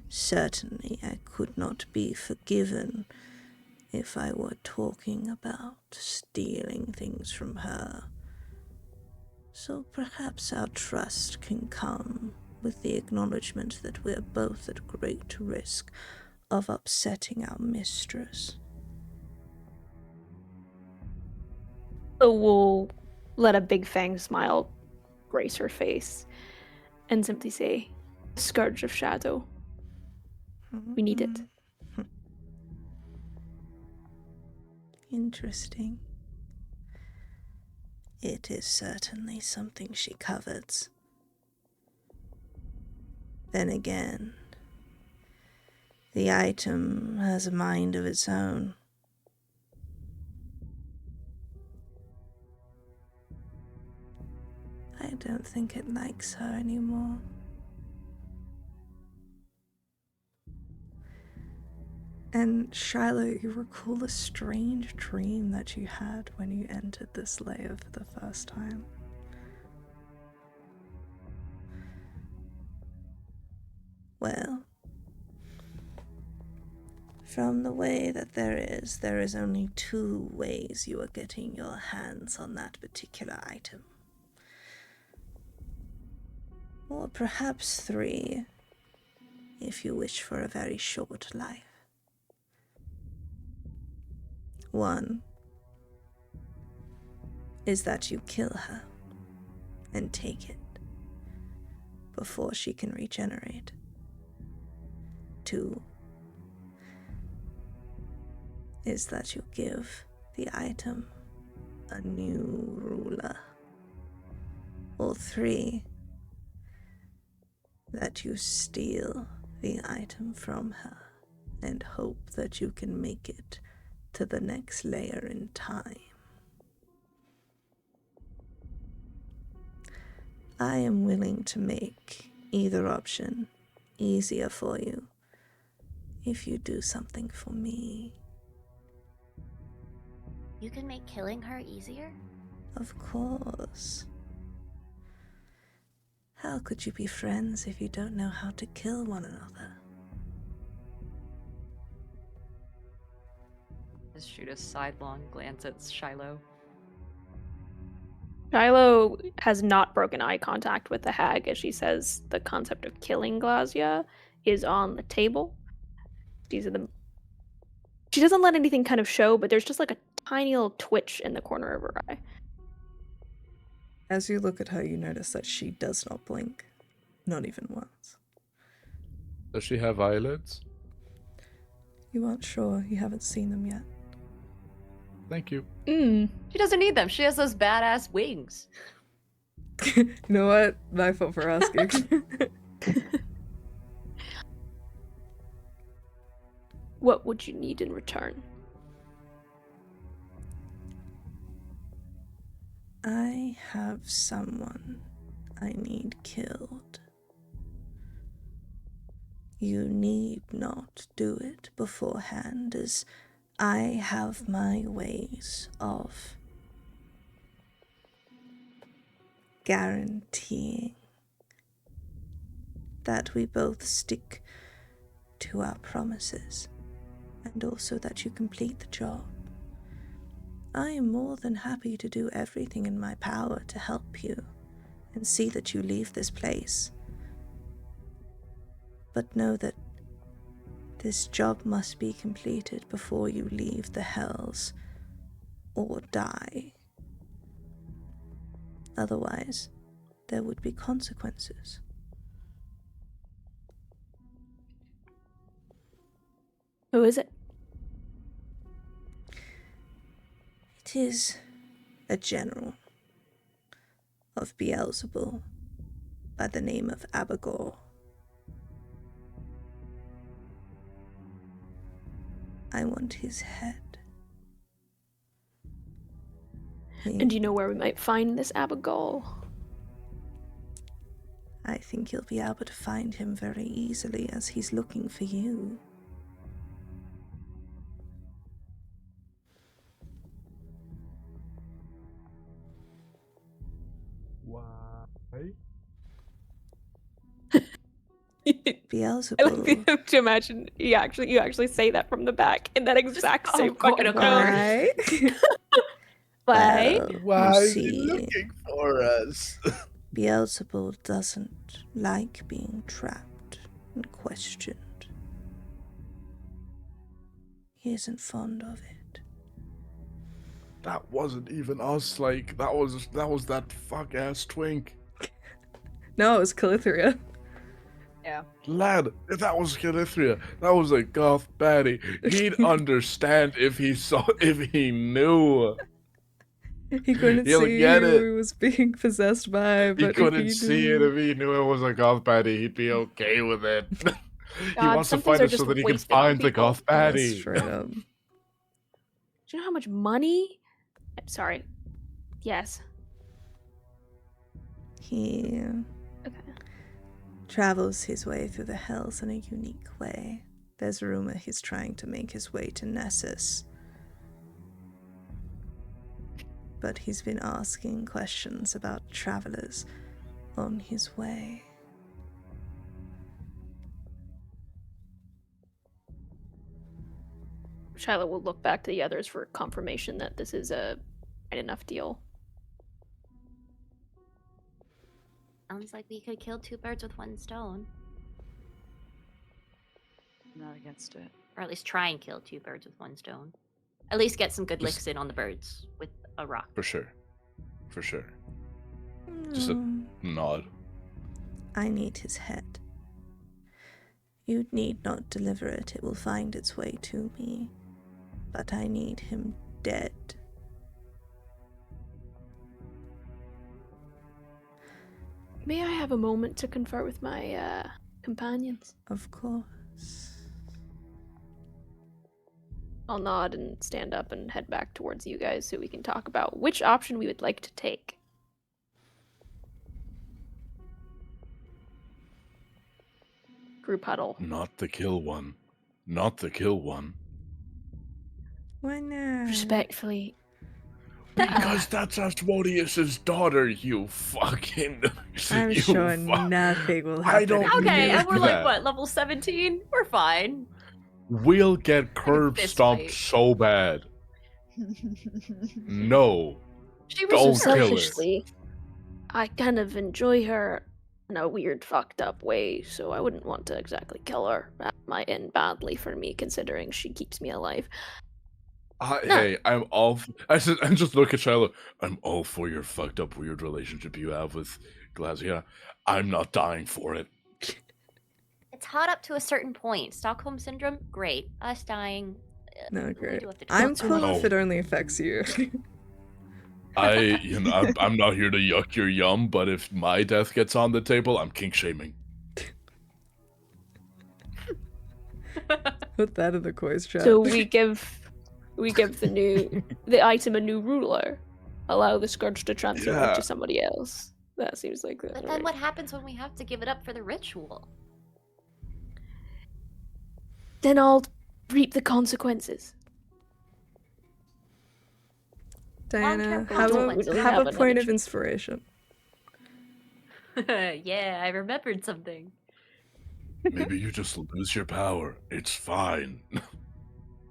Certainly, I could not be forgiven if I were talking about stealing things from her. So perhaps our trust can come with the acknowledgement that we're both at great risk of upsetting our mistress. So we'll let a big fang smile grace her face and simply say, Scourge of Shadow. We need it. Interesting. It is certainly something she covets. Then again, the item has a mind of its own. I don't think it likes her anymore. And Shiloh, you recall a strange dream that you had when you entered this lair for the first time. Well, from the way that there is only 2 ways you are getting your hands on that particular item. Or perhaps 3, if you wish for a very short life. 1 is that you kill her and take it before she can regenerate. 2 is that you give the item a new ruler. Or 3, that you steal the item from her and hope that you can make it to the next layer in time. I am willing to make either option easier for you if you do something for me. You can make killing her easier? Of course. How could you be friends if you don't know how to kill one another? Just shoot a sidelong glance at Shiloh. Shiloh has not broken eye contact with the hag as she says the concept of killing Glasia is on the table. She doesn't let anything kind of show, but there's just like a tiny little twitch in the corner of her eye. As you look at her, you notice that she does not blink. Not even once. Does she have eyelids? You aren't sure. You haven't seen them yet. Thank you. Mm. She doesn't need them. She has those badass wings. You know what? My fault for asking. What would you need in return? I have someone I need killed. You need not do it beforehand, as I have my ways of guaranteeing that we both stick to our promises, and also that you complete the job. I am more than happy to do everything in my power to help you and see that you leave this place. But know that this job must be completed before you leave the hells or die. Otherwise, there would be consequences. Who is it? It is a general of Beelzebul by the name of Abagor. I want his head. And do you know where we might find this Abigail? I think you'll be able to find him very easily, as he's looking for you. Why? I Beelzebul. like to imagine you actually say that from the back in that exact same fucking tone. Why? Why? Why you is he see, looking for us? Beelzebul doesn't like being trapped and questioned. He isn't fond of it. That wasn't even us. Like that was that fuck ass twink. No, it was Calithria. Yeah. Lad, if that was Calithria, that was a goth baddie. He'd understand if he knew. He couldn't He'll see get who it. he was being possessed by, He but couldn't if he see knew... it if he knew it was a goth baddie. He'd be okay with it. He God, wants to some things find are it so just that he can wasted on find the people. goth That's baddie. straight up. Do you know how much money? I'm sorry. Yes. He Okay. travels his way through the hells in a unique way. There's a rumor he's trying to make his way to Nessus. But he's been asking questions about travelers on his way. Shiloh will look back to the others for confirmation that this is a right enough deal. Sounds like we could kill two birds with one stone. I'm not against it. Or at least try and kill two birds with one stone. At least get some good Just- licks in on the birds with a rock. For sure. Just a nod. I need his head. You need not deliver it. It will find its way to me. But I need him dead. May I have a moment to confer with my companions? Of course. I'll nod and stand up and head back towards you guys so we can talk about which option we would like to take. Group huddle. Not the kill one. Not the kill one. Why not? Respectfully, Because that's Asmodeus' daughter, you fucking... I'm you sure fu- nothing will I happen. don't if you Okay, need and we're do like, that. what, level 17? We're fine. We'll get curb fist stomped fight. so bad. No. She was Don't just kill her. selfishly, I kind of enjoy her in a weird, fucked up way, so I wouldn't want to exactly kill her. That might end badly for me, considering she keeps me alive. Hey, I'm all... I just look at Shiloh. I'm all for your fucked up weird relationship you have with Glazia. I'm not dying for it. It's hot up to a certain point. Stockholm Syndrome, great. Us dying, No, we great. do have to I'm talk cool Oh. if it only affects you. I'm not here to yuck your yum, but if my death gets on the table, I'm kink shaming. Put that in the quiz chat. So we give the item a new ruler. Allow the scourge to transfer Yeah. onto somebody else. That seems like that. But then what happens when we have to give it up for the ritual? Then I'll reap the consequences. Diana, Long-term have consequences. a, We don't have have a another point of choice. inspiration. Yeah, I remembered something. Maybe you just lose your power. It's fine.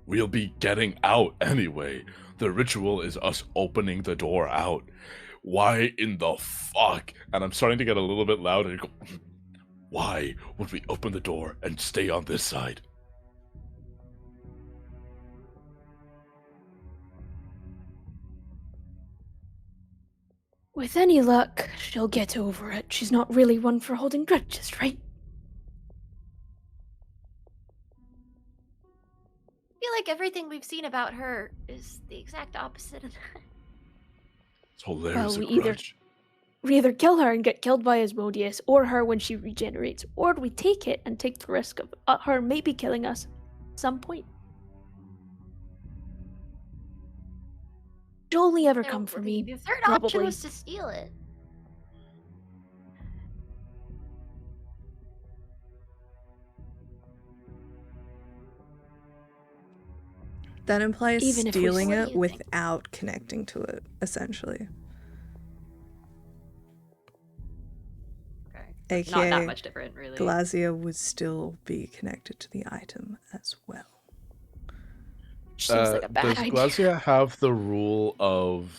We'll be getting out anyway. The ritual is us opening the door out. Why in the fuck? And I'm starting to get a little bit louder and go, why would we open the door and stay on this side? With any luck, she'll get over it. She's not really one for holding grudges, right? I feel like everything we've seen about her is the exact opposite of that. So there's Well, a we either- grudge. We either kill her and get killed by Asmodeus, or her when she regenerates, or we take it and take the risk of her maybe killing us at some point. She'll only ever come for me. The third probably. option was to steal it. That implies Even if we stealing steal it it, you think? without connecting to it, essentially. Okay. Not AKA, that much different, really. Glazia would still be connected to the item as well. Which seems like a bad does idea. Glazia have the rule of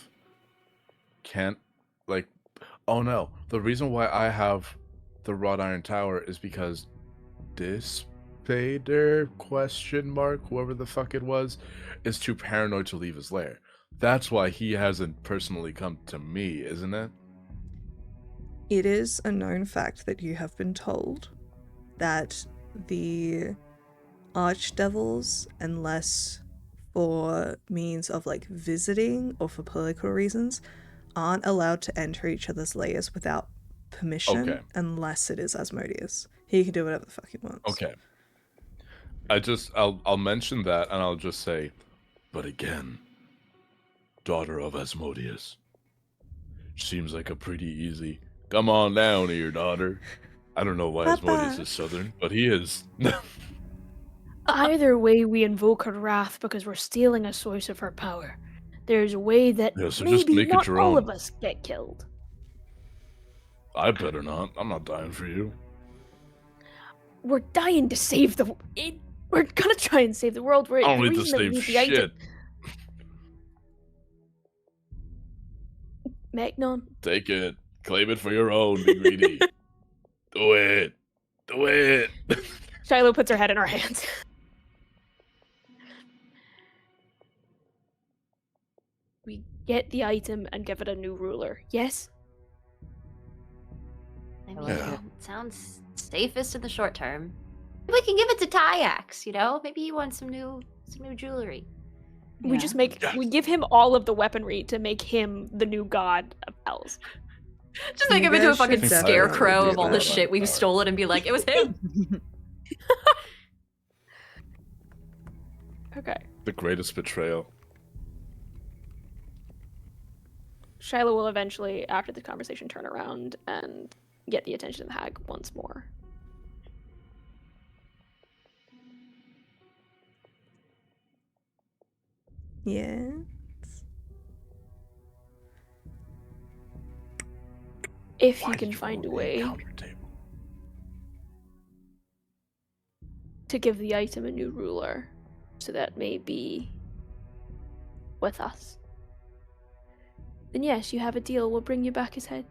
can't, like, oh no, the reason why I have the wrought iron tower is because Dispader, question mark, whoever the fuck it was, is too paranoid to leave his lair. That's why he hasn't personally come to me, isn't it? It is a known fact that you have been told that the archdevils, unless for means of like visiting or for political reasons, aren't allowed to enter each other's lairs without permission Okay. unless it is Asmodeus. He can do whatever the fuck he wants. Okay. I'll mention that and I'll just say, but again, daughter of Asmodeus. Seems like a pretty easy. Come on down here, daughter. I don't know why Papa. Asmodeus is southern, but he is. Either way, we invoke her wrath because we're stealing a source of her power. There's a way that Yeah, so just maybe make it not your all own. of us get killed. I better not. I'm not dying for you. We're dying to save the. We're gonna try and save the world. We're I don't the need to reason that we save need the item. shit. Magnon, Take it. Claim it for your own. Be greedy. Do it. Do it. Shiloh puts her head in her hands. We get the item and give it a new ruler. Yes? I mean, Yeah. sounds safest in the short term. We can give it to Tyax, you know? Maybe he wants some new jewelry. We just make Yes. we give him all of the weaponry to make him the new god of Hells. Just make him You into a guys should fucking definitely scarecrow do of all that. the shit we've stolen and be like, it was him. Okay. The greatest betrayal. Shiloh will eventually, after the conversation, turn around and get the attention of the hag once more. Yeah. If Why you can did find a roll the way encounter table? to give the item a new ruler, so that may be with us, then yes, you have a deal. We'll bring you back his head.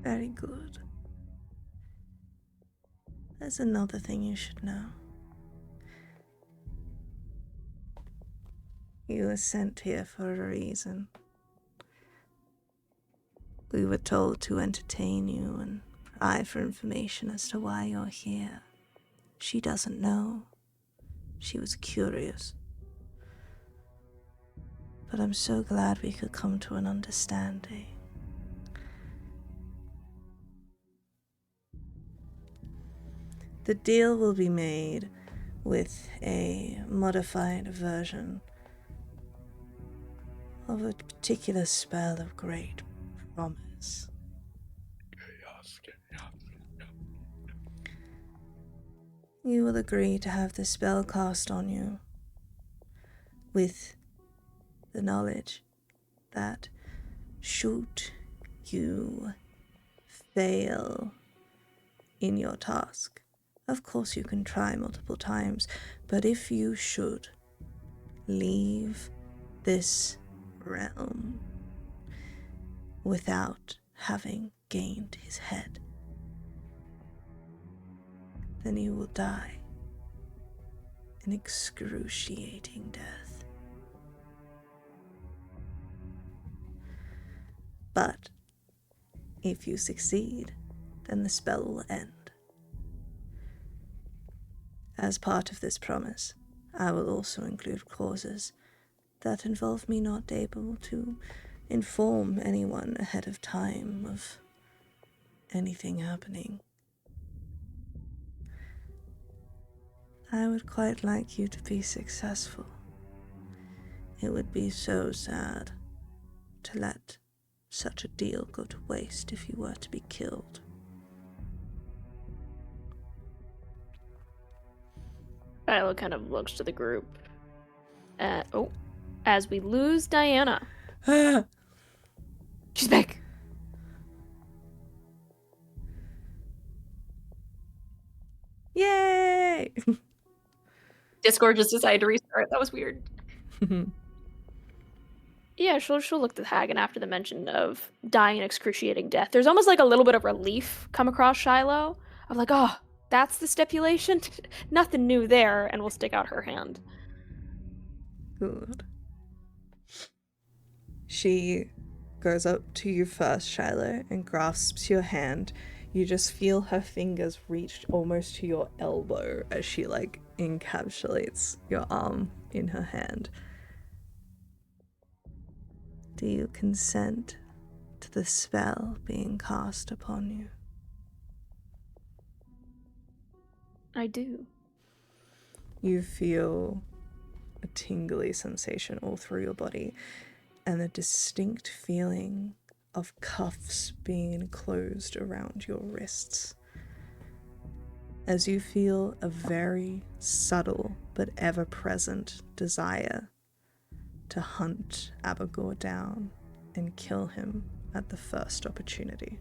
Very good. There's another thing you should know. You were sent here for a reason. We were told to entertain you and pry for information as to why you're here. She doesn't know. She was curious. But I'm so glad we could come to an understanding. The deal will be made with a modified version of a particular spell of great promise. You will agree to have the spell cast on you with the knowledge that should you fail in your task, of course you can try multiple times, but if you should leave this realm without having gained his head, then you will die an excruciating death. But if you succeed, then the spell will end. As part of this promise, I will also include clauses that involve me not able to inform anyone ahead of time of anything happening. I would quite like you to be successful. It would be so sad to let such a deal go to waste if you were to be killed. Isla kind of looks to the group. As we lose Diana. She's back. Yay! Discord just decided to restart. That was weird. Yeah, she'll look to Hagen after the mention of dying an excruciating death. There's almost like a little bit of relief come across Shiloh. Of like, oh, that's the stipulation? Nothing new there, and we'll stick out her hand. Good. She goes up to you first, Shiloh, and grasps your hand. You just feel her fingers reach almost to your elbow as she, like, encapsulates your arm in her hand. Do you consent to the spell being cast upon you? I do. You feel a tingly sensation all through your body and a distinct feeling of cuffs being enclosed around your wrists. As you feel a very subtle but ever-present desire to hunt Abagor down and kill him at the first opportunity.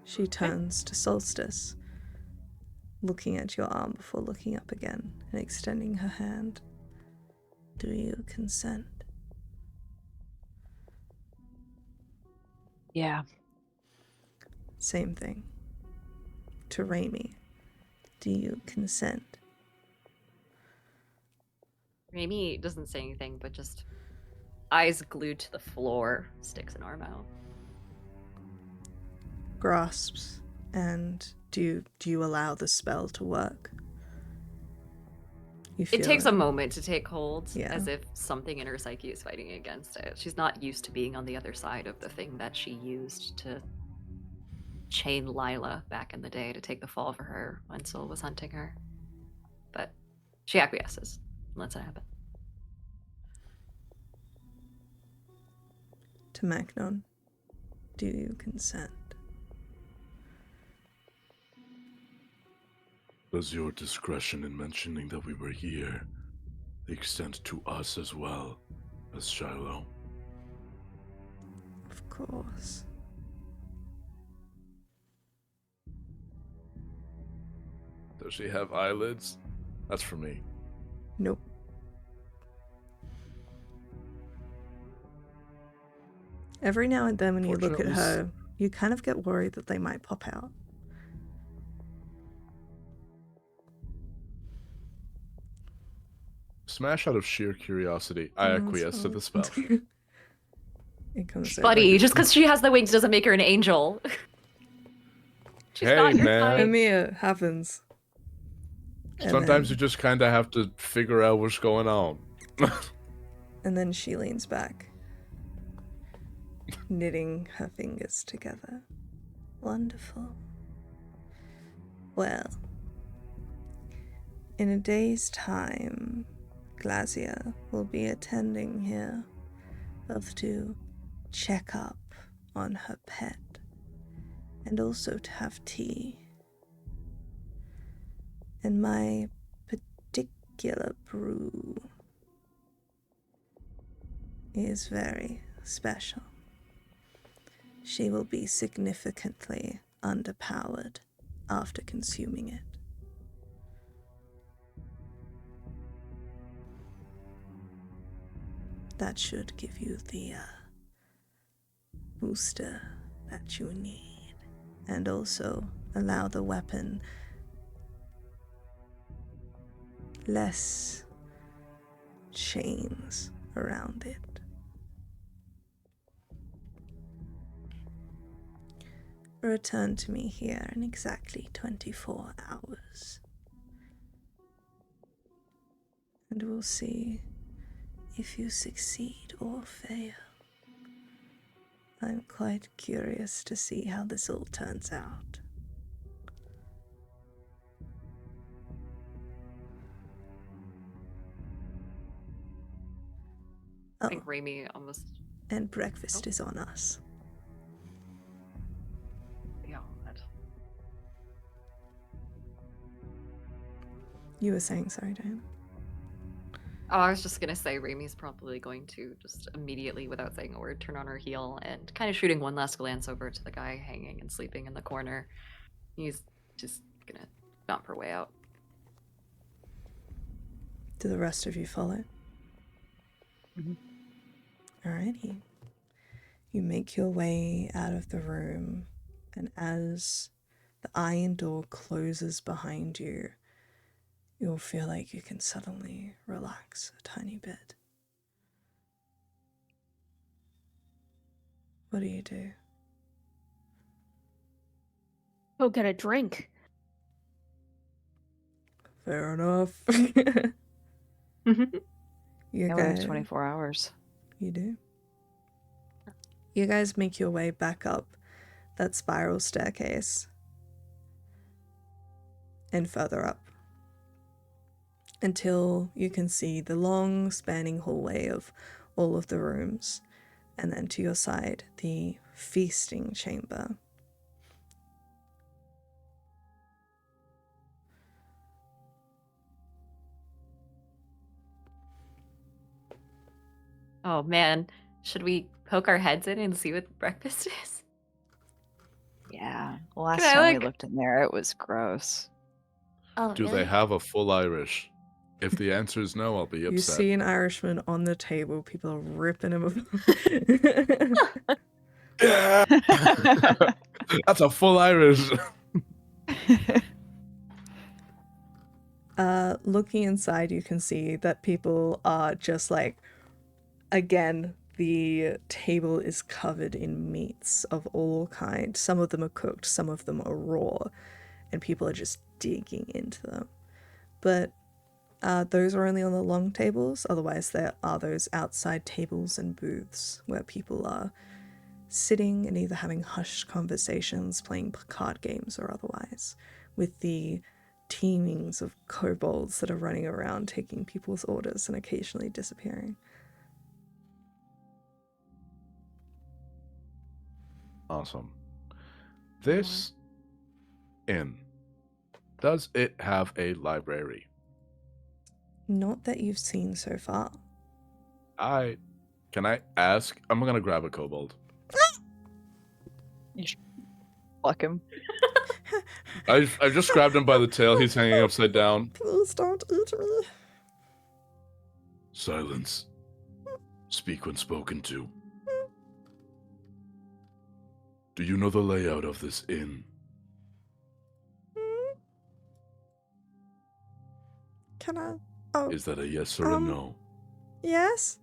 She turns to Solstice, looking at your arm before looking up again and extending her hand. Do you consent? Yeah. Same thing. To Raimi. Do you consent? Raimi doesn't say anything, but just eyes glued to the floor, sticks an arm out. Grasps. And do you allow the spell to work? You feel It takes a moment to take hold, Yeah. as if something in her psyche is fighting against it. She's not used to being on the other side of the thing that she used to chain Lila back in the day to take the fall for her when Sol was hunting her. But she acquiesces and lets it happen. To Macnon. Do you consent? Does your discretion in mentioning that we were here extend to us as well as Shiloh? Of course. Does she have eyelids? That's for me. Nope. Every now and then when you look at her, you kind of get worried that they might pop out. Smash out of sheer curiosity. I acquiesce to the spell. It comes Buddy, just because she has the wings doesn't make her an angel. She's Hey, not your man. type. Amir happens. And Sometimes then, you just kind of have to figure out what's going on. and then she leans back, knitting her fingers together. Wonderful. Well, in a day's time, Glacia will be attending here, both to check up on her pet and also to have tea. And my particular brew is very special. She will be significantly underpowered after consuming it. That should give you the booster that you need, and also allow the weapon less chains around it. Return to me here in exactly 24 hours. And we'll see if you succeed or fail. I'm quite curious to see how this all turns out. I Oh, think Raimi almost. and breakfast is on us. Yeah, that. You were saying, sorry, Diana? Oh, I was just gonna say Raimi's probably going to just immediately, without saying a word, turn on her heel and kind of shooting one last glance over to the guy hanging and sleeping in the corner. He's just gonna stomp her way out. Do the rest of you follow? Mhm. Alrighty. You make your way out of the room, and as the iron door closes behind you, you'll feel like you can suddenly relax a tiny bit. What do you do? Go get a drink. Fair enough. You Yeah, we have guys, 24 hours. you do. You guys make your way back up that spiral staircase and further up until you can see the long spanning hallway of all of the rooms, and then to your side the feasting chamber. Oh man, should we poke our heads in and see what breakfast is? Yeah. Last Can I, time we like- looked in there, it was gross. Oh, Do really? they have a full Irish? If the answer is no, I'll be You upset. see an Irishman on the table, people are ripping him apart. Yeah! That's a full Irish. Looking inside, you can see that people are just like, again, the table is covered in meats of all kinds. Some of them are cooked, some of them are raw, and people are just digging into them. But those are only on the long tables. Otherwise, there are those outside tables and booths where people are sitting and either having hushed conversations, playing card games or otherwise, with the teemings of kobolds that are running around taking people's orders and occasionally disappearing. Awesome. This inn, does it have a library? Not that you've seen so far. Can I ask? I'm gonna grab a kobold. Pluck him. I've just grabbed him by the tail. He's hanging upside down. Please don't eat me. Silence. Speak when spoken to. Do you know the layout of this inn? Can I? Oh, Is that a yes or a no? yes.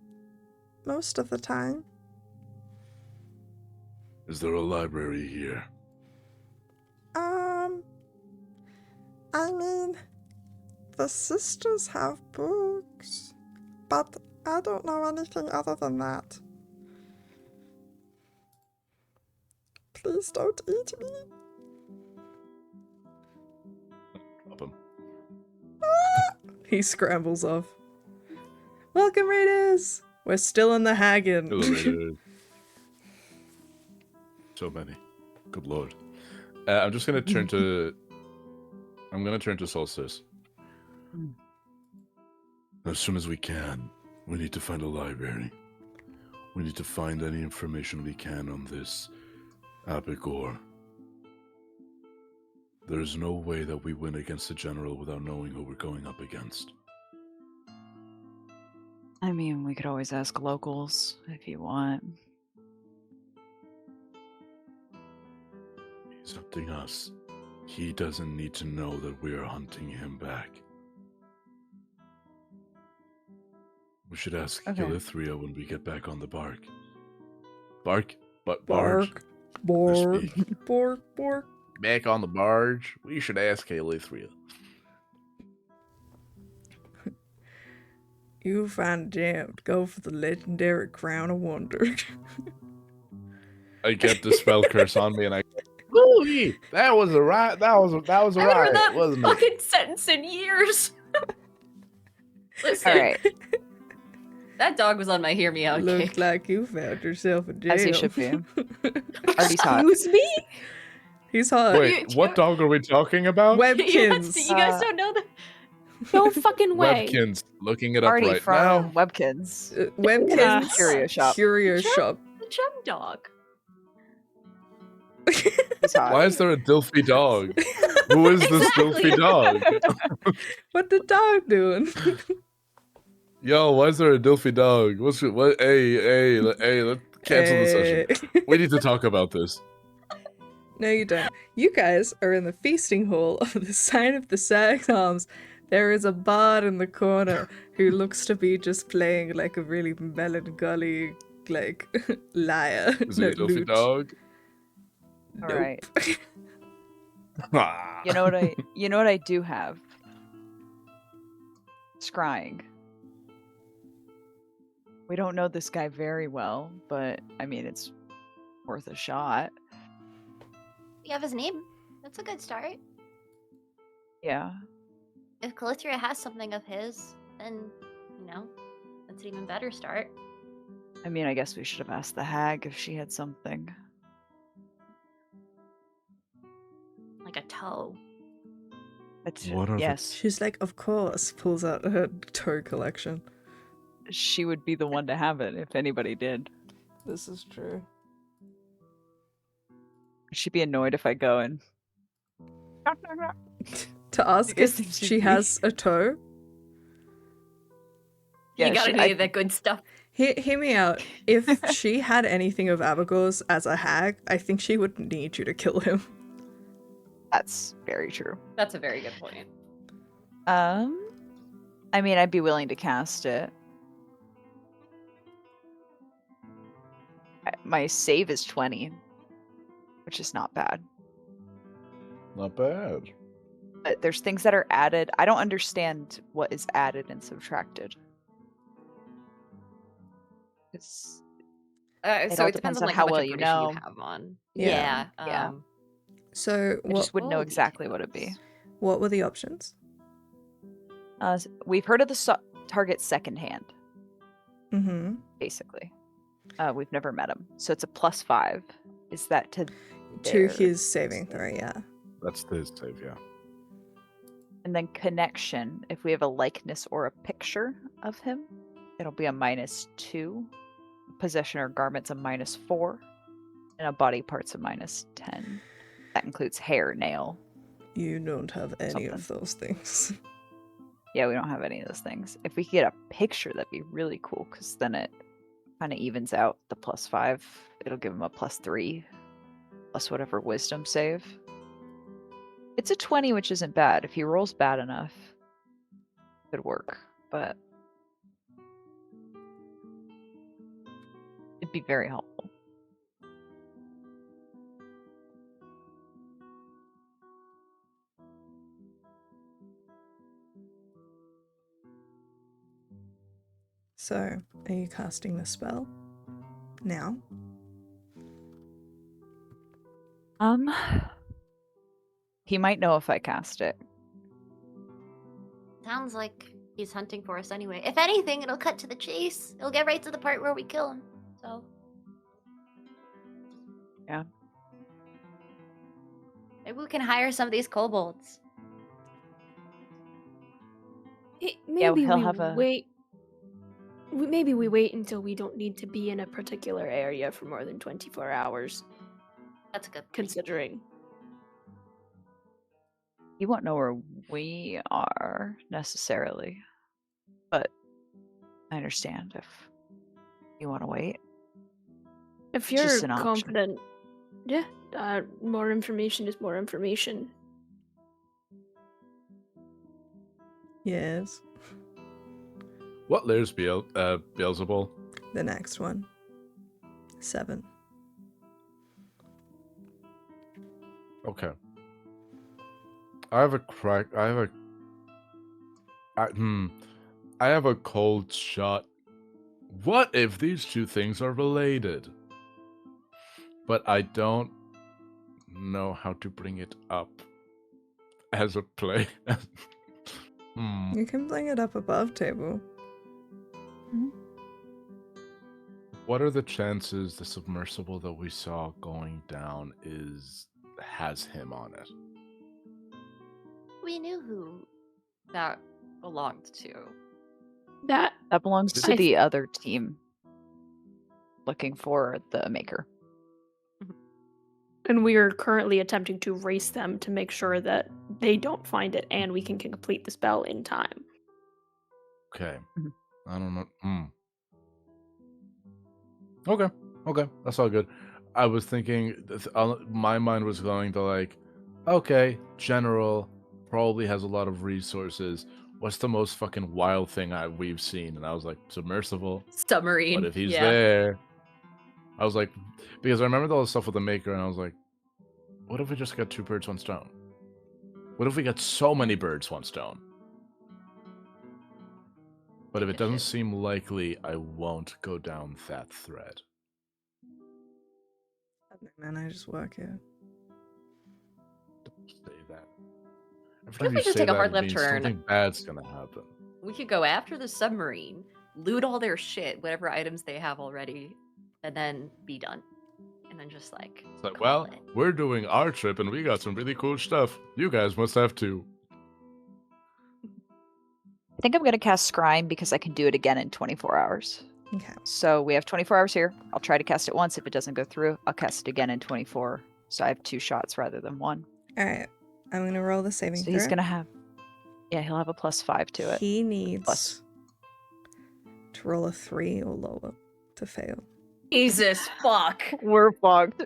Most of the time. Is there a library here? The sisters have books, but I don't know anything other than that. Please don't eat me. Drop him. He scrambles off. Welcome, Raiders! We're still in the Haggin. Hello, Raiders. So many. Good lord. I'm just gonna turn to. I'm gonna turn to Solstice. As soon as we can, we need to find a library. We need to find any information we can on this Abigor. There is no way that we win against the general without knowing who we're going up against. I mean, we could always ask locals if you want. He's hunting us. He doesn't need to know that we are hunting him back. We should ask Okay. Gilithria when we get back on the bark. Bark? But Bark, bark, speak. bark, bark. Back on the barge, we should ask Elithria. You find jammed. Go for the legendary crown of wonder. I get the spell curse on me and I Ooh, that was a right. That was a I haven't heard right, that wasn't it? fucking sentence in years. Listen, All right, that dog was on my hear me out Looked kick. like you found yourself a jail. as he should be. Artie's hot. Excuse me? He's hot. Wait, what dog are we talking about? Webkins. You guys don't know that? No fucking way. Webkins. Looking it up Artie right from now. Webkins. Webkins. Curio shop. Curio Chum- shop. The chum dog. He's hot. Why is there a Dilfy dog? Who is this Exactly. Dilfy dog? What the dog doing? Yo, why is there a Dilfy dog? What? Hey, let's cancel the session. We need to talk about this. No, you don't. You guys are in the feasting hall of the sign of the Sax Arms. There is a bard in the corner who looks to be just playing like a really melancholy, like, lyre. Is it a Dilfy lute. dog? All Nope. right. Ah. You know what I do have? Scrying. We don't know this guy very well, but I mean it's worth a shot. You have his name. That's a good start. Yeah. If Calithria has something of his, then, you know, that's an even better start. I mean, I guess we should have asked the hag if she had something. Like a toe. But What are the- yes, She's like, of course, pulls out her toe collection. she would be the one to have it if anybody did. This is true. She'd be annoyed if I go and To ask guess if it should she be. has a toe. Yeah, you gotta she- need I- that good stuff. Hear me out. If she had anything of Abigor's as a hag, I think she would need you to kill him. That's very true. That's a very good point. I mean, I'd be willing to cast it. My save is 20, which is not bad. Not bad. But there's things that are added. I don't understand what is added and subtracted. It's So all it depends depends on on like how how much well you information know. you have on. Yeah. Yeah. So I just wouldn't know Oh, exactly what it'd be. details. what were the options? We've heard of the target second hand, Mm-hmm. basically. We've never met him, so it's a +5. Is that to To their his saving throw, yeah. That's the save, yeah. And then connection, if we have a likeness or a picture of him, it'll be a -2. Possession or garments a -4. And a body part's a -10. That includes hair, nail. You don't have any of Something. those things. Yeah, we don't have any of those things. If we could get a picture, that'd be really cool, because then it kind of evens out the +5. It'll give him a +3, plus whatever wisdom save. It's a 20, which isn't bad. If he rolls bad enough, it could work, but it'd be very helpful. So, are you casting the spell now? He might know if I cast it. Sounds like he's hunting for us anyway. If anything, it'll cut to the chase. It'll get right to the part where we kill him. So. Yeah. Maybe we can hire some of these kobolds. Maybe he'll we have a- wait. Maybe we wait until we don't need to be in a particular area for more than 24 hours, That's good. considering. He won't know where we are necessarily, but I understand if you want to wait. If It's just you're an option. confident, yeah, more information is more information. Yes. What layer's Beelzebul? The next one. 7. Okay. I have a cold shot. What if these two things are related? But I don't know how to bring it up as a play. You can bring it up above table. What are the chances the submersible that we saw going down has him on it? We knew who. That belonged to. That That belongs to I the other team looking for the maker. And we are currently attempting to race them to make sure that they don't find it and we can complete the spell in time. Okay. Mhm. I don't know. Okay, that's all good. I was thinking, my mind was going to like, okay, General probably has a lot of resources. What's the most fucking wild thing we've seen? And I was like, submersible. Submarine. But if he's yeah. there, I was like, because I remembered all the stuff with the maker, and I was like, what if we just got 2 birds, 1 stone? What if we got so many birds, 1 stone? But if it doesn't seem likely, I won't go down that thread. Man, I just work here. Don't say that. Every What if time we you just say take a that, hard it left means turn? something bad's gonna happen. We could go after the submarine, loot all their shit, whatever items they have already, and then be done. And then just like. It's like, call well, it. we're doing our trip and we got some really cool stuff. You guys must have too. I think I'm going to cast Scrying because I can do it again in 24 hours. Okay. So we have 24 hours here. I'll try to cast it once. If it doesn't go through, I'll cast it again in 24. So I have 2 shots rather than 1. Alright. I'm going to roll the saving So throw. he's going to have... Yeah, he'll have a +5 to it. He needs Plus. to roll a 3 or lower to fail. Jesus fuck. We're fogged.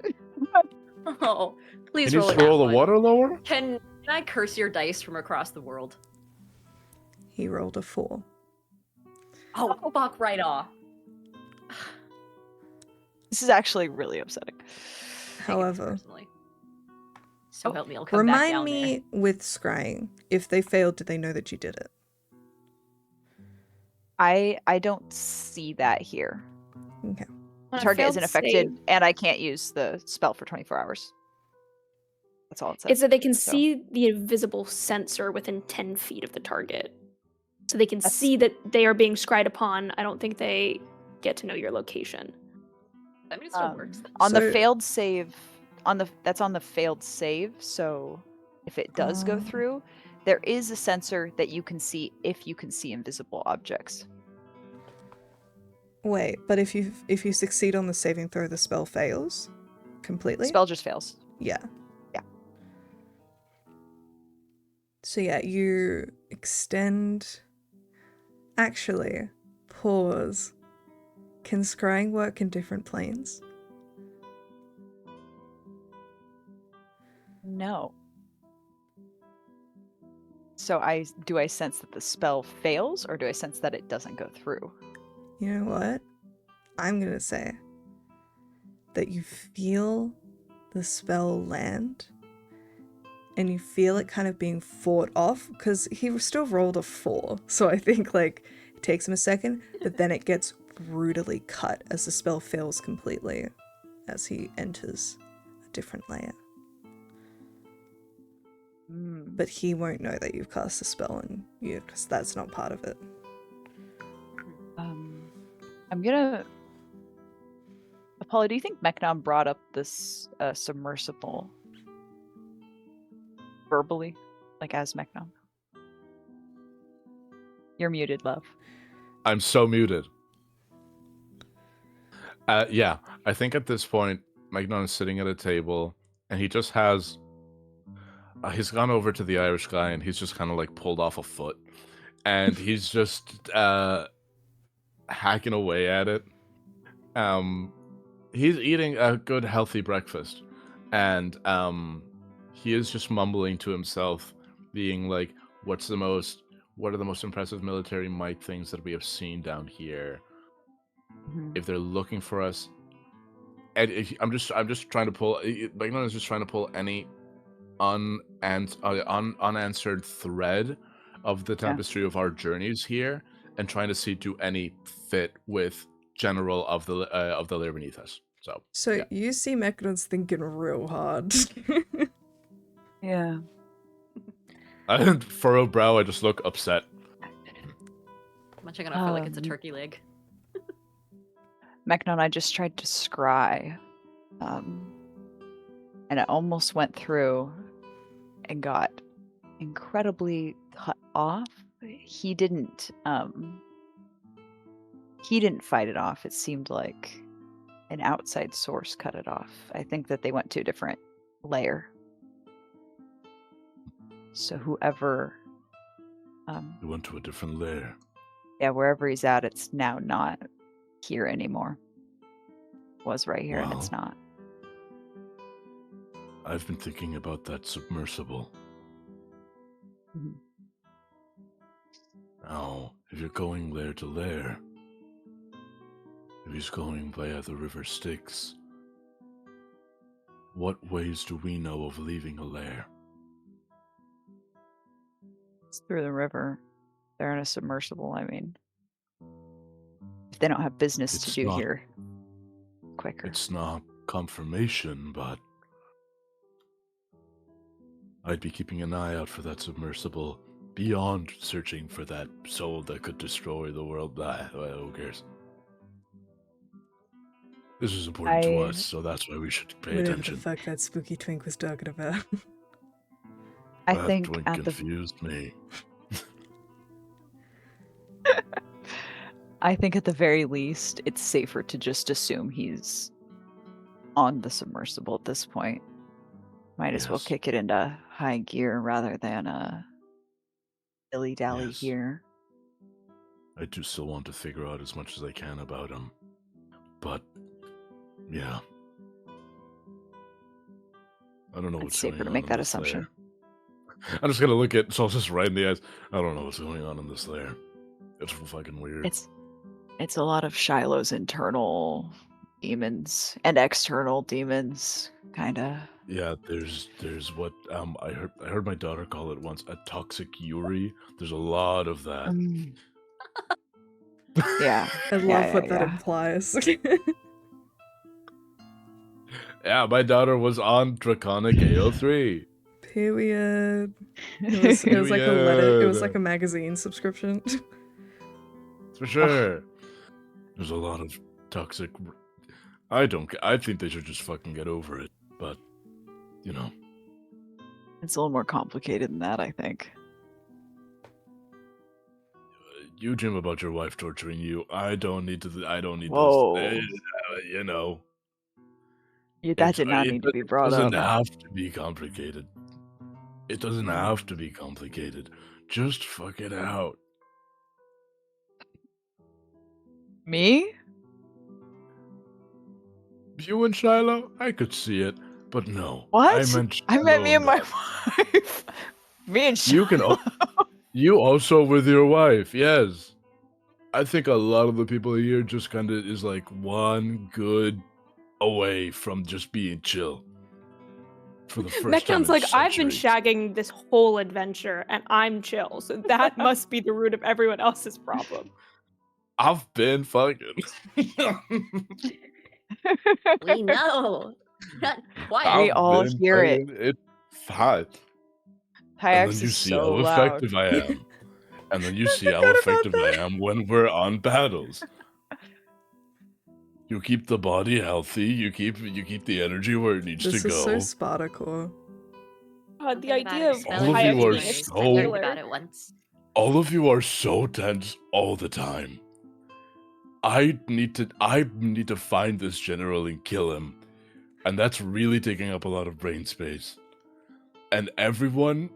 Oh, please Can roll you a nat roll the one. water lower? Can I curse your dice from across the world? He rolled a 4. Oh, fuck right off. This is actually really upsetting. Take it However, personally. So help me, I'll come back remind down me with scrying, if they failed, did they know that you did it? I don't see that here. Okay. On a Target failed isn't affected, save, and I can't use the spell for 24 hours. That's all it says. it's that they can So- see the invisible sensor within 10 feet of the target. So they can That's- see that they are being scryed upon. I don't think they get to know your location. there. I mean, it still works. Then. On the So- failed save, that's on the failed save. So if it does go Oh. through, there is a sensor that you can see if you can see invisible objects. Wait, but if you succeed on the saving throw, the spell fails completely? Spell just fails. Yeah. Yeah. So yeah, you extend... Actually, pause. Can scrying work in different planes? No. So do I sense that the spell fails, or do I sense that it doesn't go through? You know what? I'm gonna say that you feel the spell land and you feel it kind of being fought off because he still rolled a 4. So I think like It takes him a second, but then it gets brutally cut as the spell fails completely as he enters a different layer. But he won't know that you've cast a spell on you because that's not part of it. I'm gonna. Apollo, do you think Mechnon brought up this submersible verbally, like as Mechnon? You're muted, love. I'm so muted. Yeah, I think at this point, Magnon is sitting at a table, and he just has... he's gone over to the Irish guy, and he's just kind of like pulled off a foot. And he's just hacking away at it. He's eating a good, healthy breakfast. And he is just mumbling to himself, being like, what are the most impressive military might things that we have seen down here? If they're looking for us, and I'm just trying to pull. Magnon is just trying to pull any unanswered thread of the tapestry of our journeys here, and trying to see do any fit with general of the layer beneath us. So yeah. You see Mechanon's thinking real hard. Yeah. I didn't furrow brow. I just look upset. Munching on a foot like it's a turkey leg. Mechnon, I just tried to scry, and it almost went through and got incredibly cut off. He didn't fight it off. It seemed like an outside source cut it off. I think that they went to a different layer. So whoever... We went to a different layer. Yeah, wherever he's at, it's now not here anymore. Was right here, and it's not. I've been thinking about that submersible. Now, if you're going layer to layer, if he's going via the river Styx, what ways do we know of leaving a lair? It's through the river. They're in a submersible, I mean. If they don't have business to do here quicker. It's not confirmation, but I'd be keeping an eye out for that submersible beyond searching for that soul that could destroy the world. Who cares? This is important to us, so that's why we should pay attention. What the fuck that spooky twink was talking about? I That think twink at the confused me. I think at the very least, it's safer to just assume he's on the submersible at this point. Might as well Yes. kick it into high gear rather than dilly-dally Yes. here. I do still want to figure out as much as I can about him. But, yeah. I don't know It's what's safer going to on make in that this assumption. lair. I'm just gonna look at Solstice right in the eyes. I don't know what's going on in this lair. It's fucking weird. It's a lot of Shiloh's internal demons and external demons, kinda. Yeah, there's what I heard my daughter call it once, a toxic Yuri. There's a lot of that. Yeah. I love what that implies. Yeah, my daughter was on Draconic AO3. Period. It was like a letter. It was like Period. a magazine subscription. For sure. There's a lot of toxic. I think they should just fucking get over it. But, you know. It's a little more complicated than that, I think. You dream about your wife torturing you. I don't need Whoa. this. You know. That did not need to be brought It doesn't up. have to be complicated. It doesn't have to be complicated. Just fuck it out. Me? You and Shiloh? I could see it, but no. What? I meant me and my Shiloh. wife. Me and You can. Shiloh. You also with your wife, yes. I think a lot of the people here just kind of is like one good away from just being chill. for the first time Mechon's in like, I've been centuries. shagging this whole adventure and I'm chill, so that must be the root of everyone else's problem. I've been fucking. We know. Not quiet. We I've all been hear it. playing it fine. And Hyax then you is see so how loud. effective I am. And then you see how forgot about effective I that. am when we're on battles. You keep the body healthy. You keep the energy where it needs This to is go. so Spartacore. The idea of All of Hyax you are being a so- I learned sailor. about it once. All of you are so tense all the time. I need to find this general and kill him. And that's really taking up a lot of brain space. And everyone,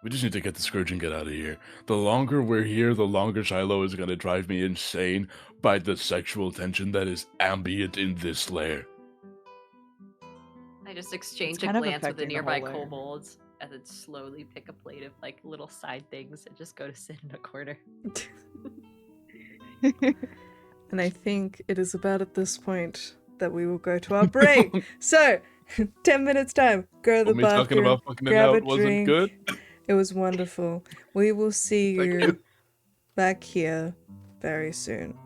we just need to get the Scourge and get out of here. The longer we're here, the longer Shiloh is going to drive me insane by the sexual tension that is ambient in this lair. I just exchange a kind of glance with the affecting the nearby whole lair. kobolds and then slowly pick a plate of like little side things and just go to sit in a corner. And I think it is about at this point that we will go to our break. So, 10 minutes time. Go to the Me talking bathroom, about fucking it grab a out wasn't drink. good. It was wonderful. We will see Thank you you. back here very soon.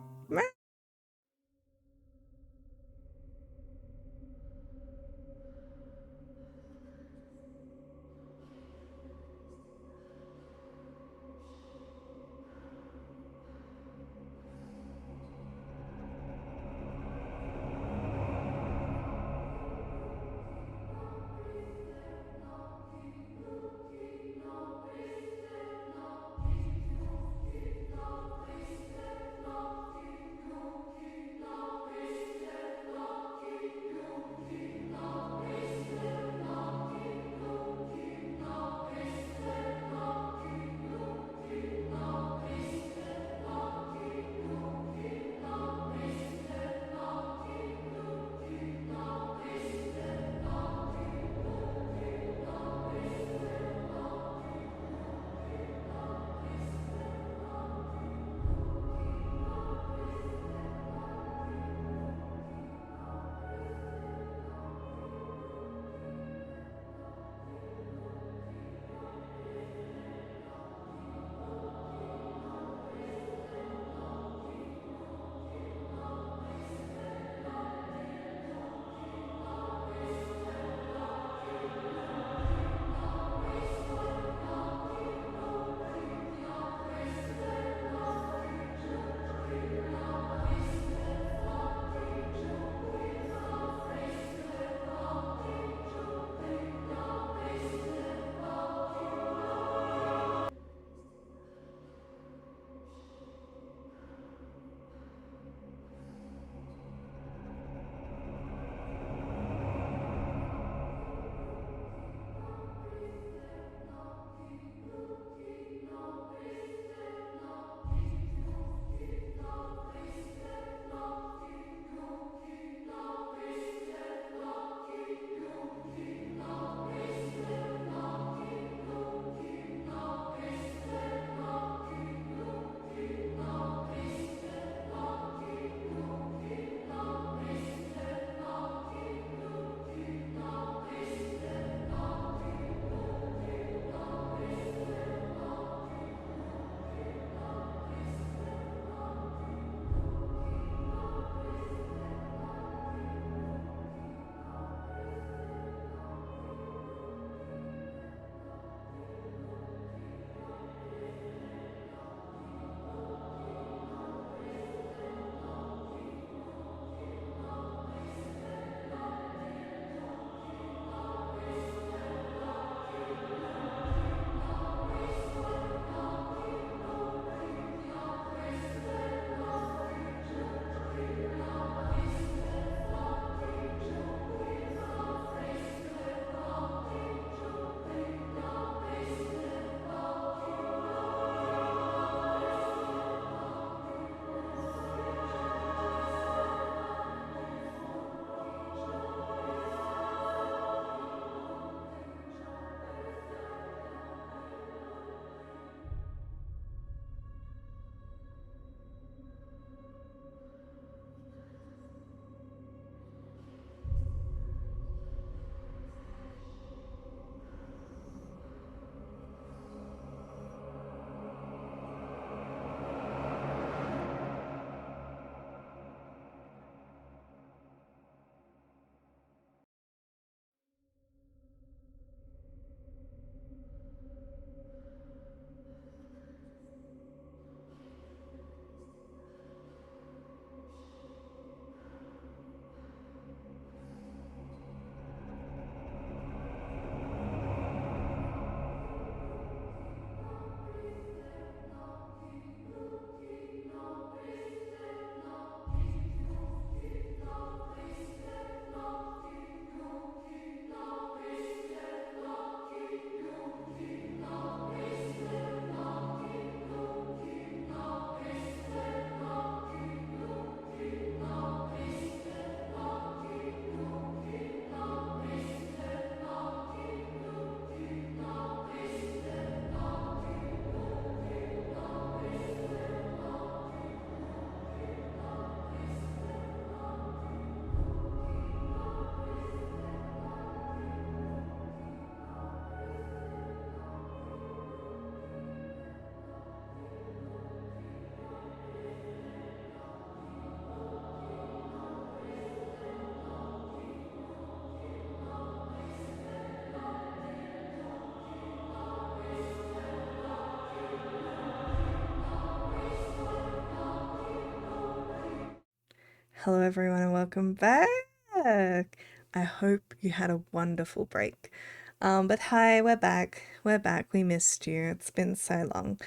Hello, everyone, and welcome back. I hope you had a wonderful break. But hi, we're back. We're back. We missed you. It's been so long.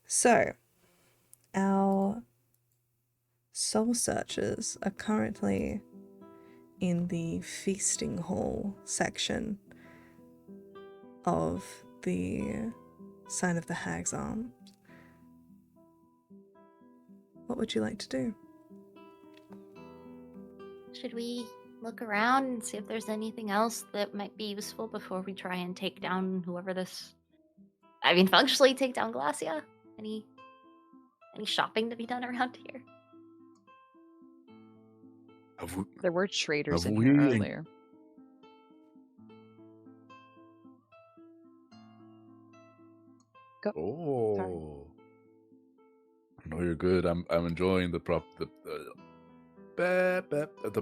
So, our soul searchers are currently in the feasting hall section of the Sign of the Hag's Arm. What would you like to do? Should we look around and see if there's anything else that might be useful before we try and take down whoever this... I mean, functionally take down Glacia? Any shopping to be done around here? There were traders Have in here we- earlier. Go. Oh. No, you're good. I'm enjoying the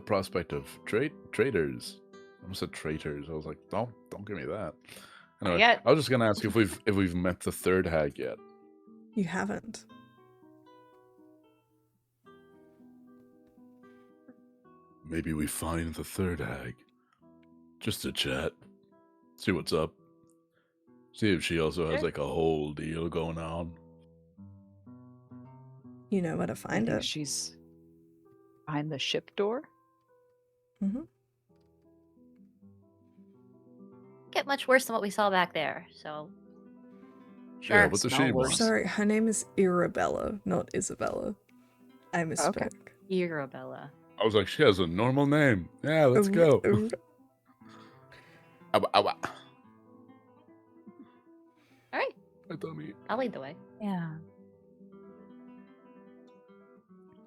prospect of traders. I almost said traitors. I was like, don't give me that. Anyway, yet. I was just gonna ask if we've met the third hag yet. You haven't. Maybe we find the third hag. Just to chat. See what's up. See if she also has Sure. like a whole deal going on. You know where to I find think it. she's behind the ship door. Mm-hmm. Get much worse than what we saw back there, so... Sure. Yeah, what does smell she worse. want? Sorry, her name is Irabella, not Isabella. I misspoke. Arabella. I was like, she has a normal name. Yeah, let's go. Ow. Alright, My tummy. I'll lead the way. Yeah.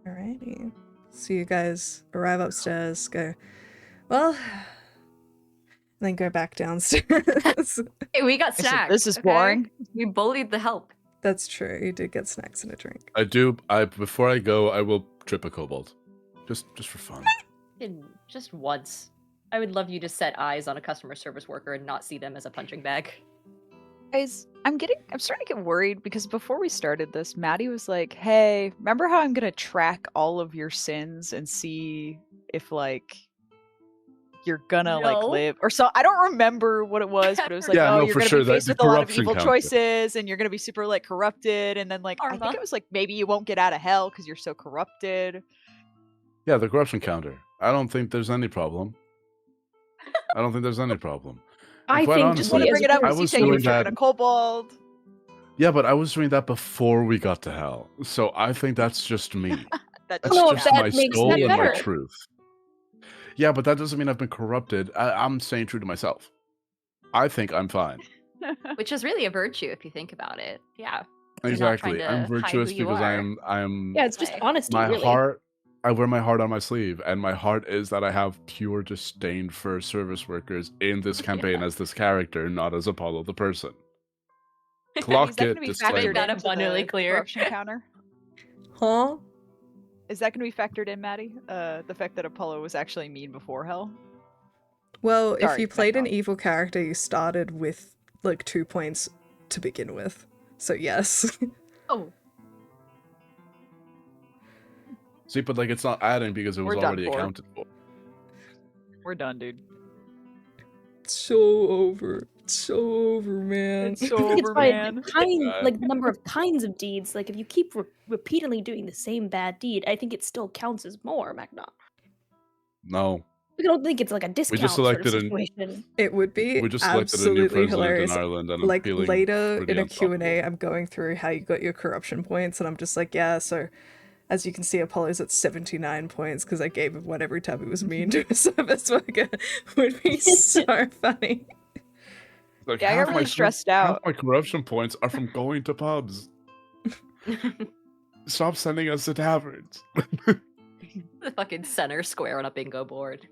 Alrighty. So you guys arrive upstairs, go, well, and then go back downstairs. Hey, we got I said, snacks. this is okay? boring. We bullied the help. That's true. You did get snacks and a drink. I do. Before I go, I will trip a kobold, just for fun. Just once. I would love you to set eyes on a customer service worker and not see them as a punching bag. Guys, I'm starting to get worried because before we started this, Maddie was like, hey, remember how I'm gonna track all of your sins and see if like you're gonna like No. live or so I don't remember what it was, but it was like, Yeah, oh, no, you're for gonna sure, be the faced with a lot of corruption evil counter. choices and you're gonna be super like corrupted, and then like I think Karma. it was like maybe you won't get out of hell because you're so corrupted. Yeah, the corruption counter. I don't think there's any problem. I Quite think honestly, Just want to bring it up I because you was said you were doing tripping that- a kobold. Yeah, but I was doing that before we got to hell. So I think that's just me. That That's know if just that my makes soul it and my better. truth. Yeah, but that doesn't mean I've been corrupted. I'm staying true to myself. I think I'm fine. Which is really a virtue if you think about it. Yeah. You're not Exactly. trying I'm to hide virtuous who you because are. I'm Yeah, it's just Way. honesty, my really. heart. I wear my heart on my sleeve, and my heart is that I have pure disdain for service workers in this campaign as this character, not as Apollo the person. Is Clock that it, going to be disclaimer. factored That into abundantly the clear. corruption counter? Huh? Is that going to be factored in, Maddie? The fact that Apollo was actually mean before hell? Well, if Sorry, you played an Magnon. evil character, you started with like 2 points to begin with. So yes. Oh, See, but like it's not adding because it was We're done already for. accounted for. We're done, dude. It's so over. It's so over, man. It's I think it's over, by man. like the number of kinds of deeds. Like if you keep repeatedly doing the same bad deed, I think it still counts as more, Magnon. No, I don't think it's like a discount sort of selected an- situation. It would be we just selected a new absolutely president hilarious. in Ireland, and I'm Like feeling later pretty in a Q&A, unstoppable. I'm going through how you got your corruption points, and I'm just like, yeah, so as you can see, Apollo's at 79 points because I gave him one every time he was mean to a service worker. Would be so funny. Like, Yeah, I got half my really ser- stressed Half out. my corruption points are from going to pubs. Stop sending us to taverns. the fucking center square on a bingo board.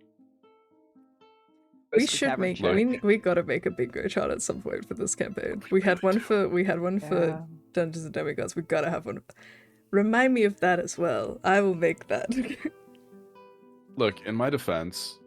We It's the should tavern make check. we gotta make a bingo chart at some point for this campaign. We had one for Yeah. Dungeons and Demigods. We gotta have one. Remind me of that as well. I will make that. Look, in my defense,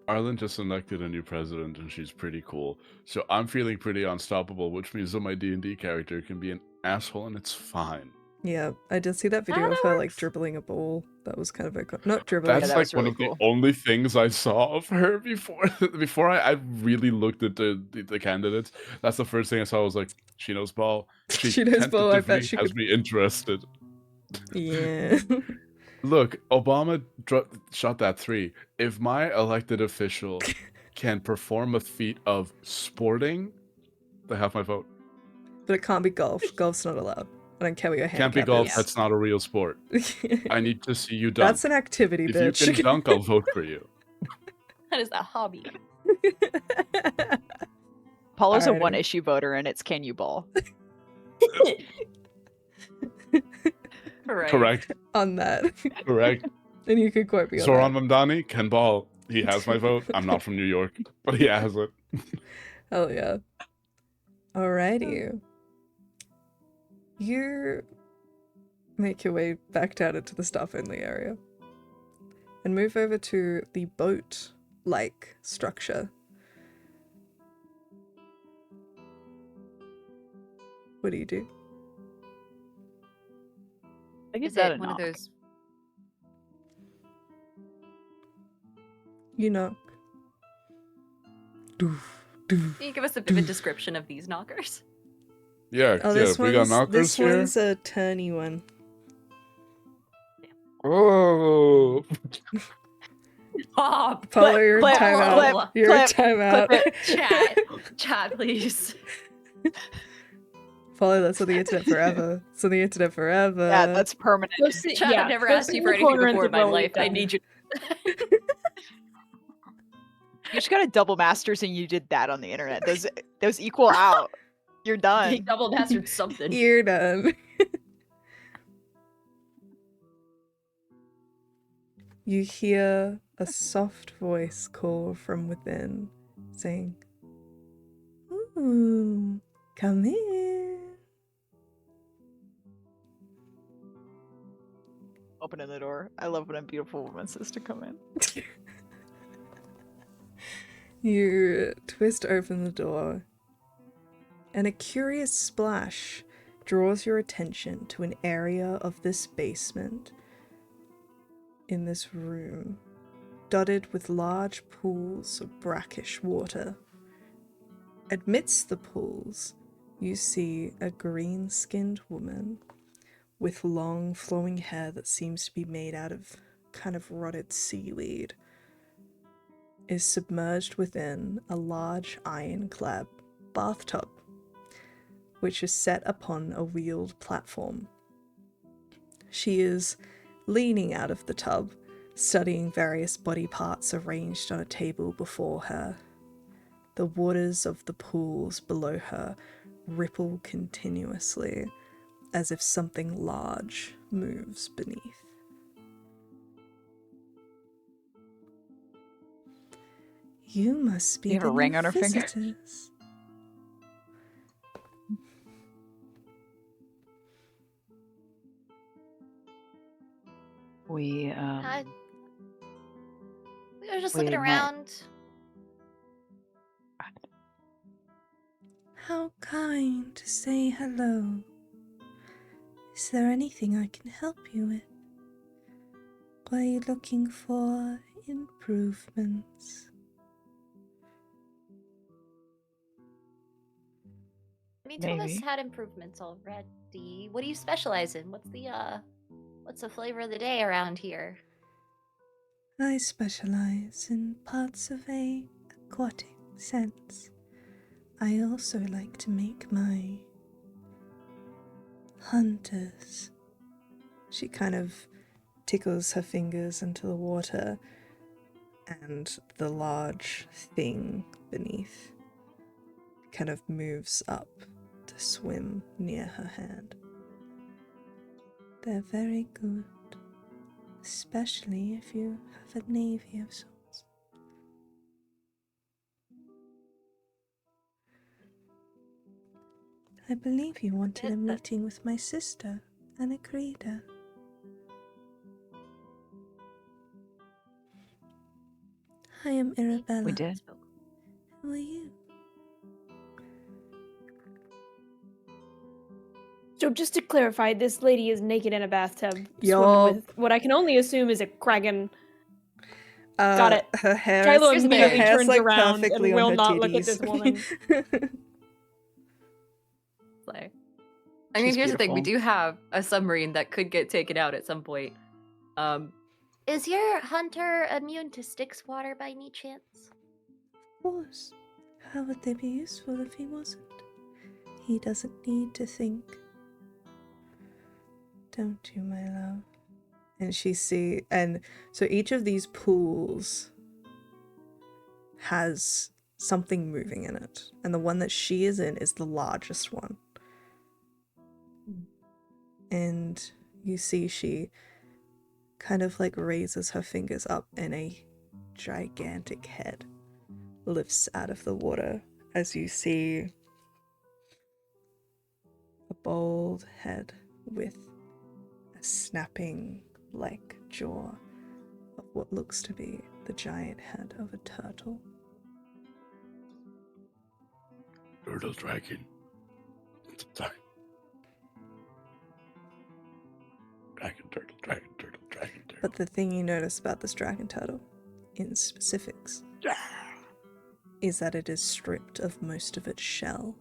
Ireland just elected a new president, and she's pretty cool. So I'm feeling pretty unstoppable, which means that my D&D character can be an asshole, and it's fine. Yeah, I did see that video How of that her like works? dribbling a ball. That was kind of not dribbling. That's that like was one really of cool. the only things I saw of her before I really looked at the candidates. That's the first thing I saw. I was like, she knows ball. She She knows ball. I bet tentatively she has could. me interested. Yeah. Look, Obama shot that 3. If my elected official can perform a feat of sporting, they have my vote. But it can't be golf. Golf's not allowed. I don't care what your Can't be handicap golf. is. That's not a real sport. I need to see you dunk. That's an activity, If you bitch. can dunk, I'll vote for you. That is a hobby. Paulo's a Alrighty. one-issue voter, and it's can you ball? Right. Correct. On that. Correct. And you could quote me on Zoran that. Mamdani can ball. He has my vote. I'm not from New York, but he has it. Hell yeah. Alrighty. You make your way back down into the staff-only area and move over to the boat-like structure. What do you do? I give Is that it a one of knock. those? You knock. Doof, doof. Can you give us a bit of a description of these knockers? Yeah, Oh, yeah. this We got one's knockers here. a turny one. Oh, Oh, Paulo, you're in clip, timeout. clip, You're in clip, timeout. clip chat, please. Paulo, that's on the internet forever. It's on the internet forever. Yeah, that's permanent. Chat, I've never go asked sit you in for the anything corner and before in my roll life. I down. need you. You just got a double masters and you did that on the internet. Those equal out. You're He done. double mastered something. You're done. You hear a soft voice call from within, saying, "Ooh, come in." Opening the door. I love when a beautiful woman says to come in. You twist open the door, and a curious splash draws your attention to an area of this basement in this room, dotted with large pools of brackish water. Amidst the pools, you see a green-skinned woman with long flowing hair that seems to be made out of kind of rotted seaweed, is submerged within a large ironclad bathtub, which is set upon a wheeled platform. She is leaning out of the tub, studying various body parts arranged on a table before her. The waters of the pools below her ripple continuously, as if something large moves beneath. You must be You have the a ring new on her finger? visitors. We I was just we looking met. around. How kind to say hello. Is there anything I can help you with? Or are you looking for improvements? I mean, two of us Maybe. had improvements already. What do you specialize in? What's the flavor of the day around here? I specialize in parts of a aquatic sense. I also like to make my hunters. She kind of tickles her fingers into the water, and the large thing beneath kind of moves up to swim near her hand. They're very good, especially if you have a navy of sorts. I believe you wanted a meeting with my sister, Anagrida. I am Arabella. We did. Who are you? So just to clarify, this lady is naked in a bathtub, Yup. swimming with what I can only assume is a kraken. Got it. Her hair Shiloh is, Here's the her immediately thing. hair's turns like around and perfectly on will her not look at titties. this woman. Play. I mean, She's here's the thing: we beautiful. do have a submarine that could get taken out at some point. Is your hunter immune to Styx water by any chance? Of course. How would they be useful if he wasn't? He doesn't need to think. Don't you, my love? And so each of these pools has something moving in it. And the one that she is in is the largest one. And you see she kind of like raises her fingers up and a gigantic head lifts out of the water as you see a bald head with a snapping like jaw of what looks to be the giant head of a turtle. Turtle dragon. Sorry. Dragon, turtle. But the thing you notice about this dragon turtle, in specifics, is that it is stripped of most of its shell,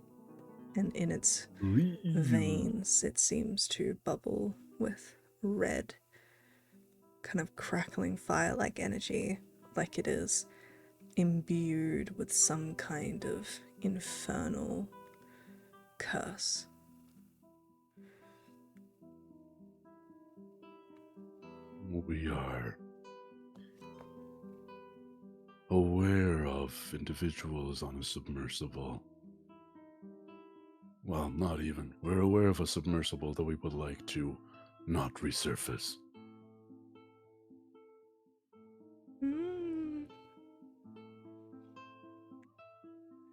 and in its veins it seems to bubble with red, kind of crackling fire-like energy, like it is imbued with some kind of infernal curse. We are aware of individuals on a submersible. Well, not even. We're aware of a submersible that we would like to not resurface.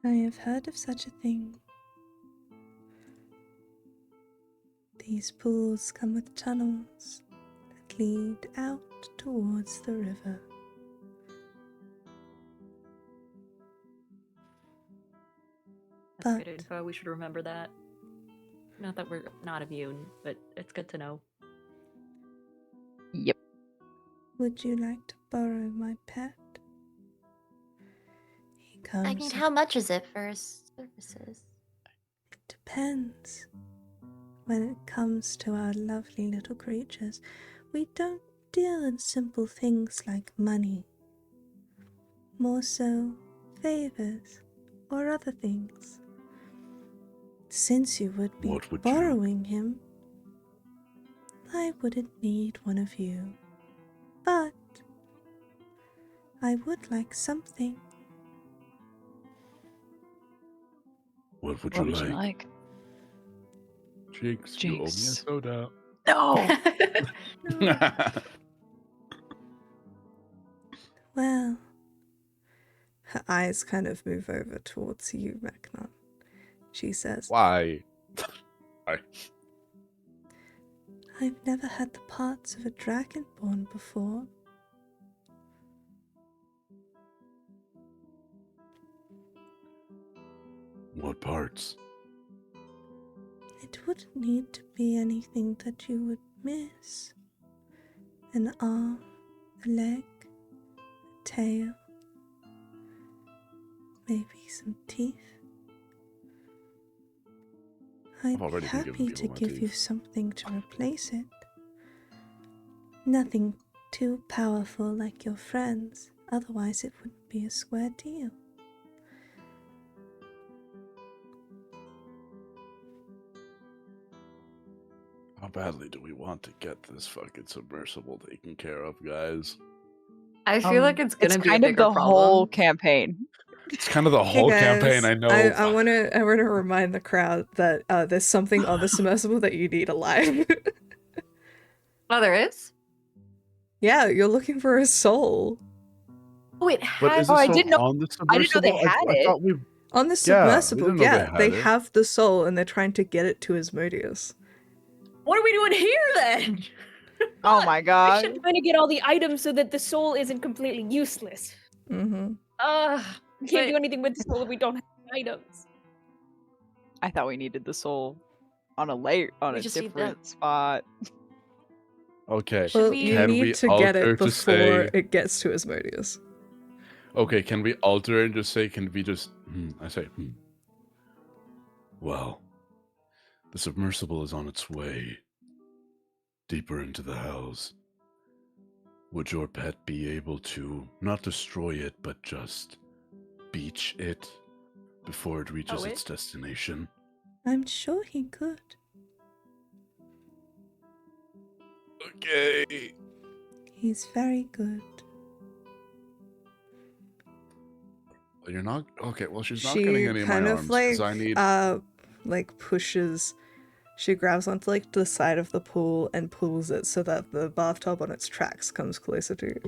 I have heard of such a thing. These pools come with tunnels that lead out towards the river. That's But- good info. We should remember that. Not that we're not immune, but it's good to know. Yep. Would you like to borrow my pet? He comes. I mean, how much is it for his services? It depends. When it comes to our lovely little creatures, we don't deal in simple things like money. More so, favors or other things. Since you would be What would you- borrowing him, I wouldn't need one of you. But I would like something. What would What you would you like? like? Jinx, you owe me a Jinx. soda. No. Well, her eyes kind of move over towards you, Mechnon. She says, Why? I've never had the parts of a dragonborn before. What parts? It wouldn't need to be anything that you would miss. An arm, a leg, a tail, maybe some teeth. I'd be already been giving happy to people my give you teeth. something to replace it. Nothing too powerful like your friends, otherwise it wouldn't be a square deal. How badly do we want to get this fucking submersible taken care of, guys? I feel like it's gonna be kind a of bigger the problem. whole campaign. It's kind of the Hey whole guys, campaign, I know. I want to remind the crowd that there's something on the submersible that you need alive. Oh, there is? Yeah, you're looking for a soul. Oh, it But has. is Oh, this I didn't know- on the I didn't know they submersible? had I it. thought we... On the Yeah, we submersible, didn't know yeah, they they had it. have the soul and they're trying to get it to Asmodeus. What are we doing here then? Oh my I god. should try to get all the items so that the soul isn't completely useless. Mm-hmm. We can't But- do anything with the soul if we don't have items. I thought we needed the soul. on a We just need different spot. Okay. Should Well, we- you Can need we to get alter it to before say- it gets to Asmodeus. Okay, can we alter and just say, can we just... I say, Well, the submersible is on its way deeper into the house. Would your pet be able to not destroy it, but just beach it before it reaches Oh, its destination? I'm sure he could. Okay. He's very good. Well, you're not... Okay, well, she's not She getting any of my kind arms, of because I need... like pushes. She grabs onto like the side of the pool and pulls it so that the bathtub on its tracks comes closer to you.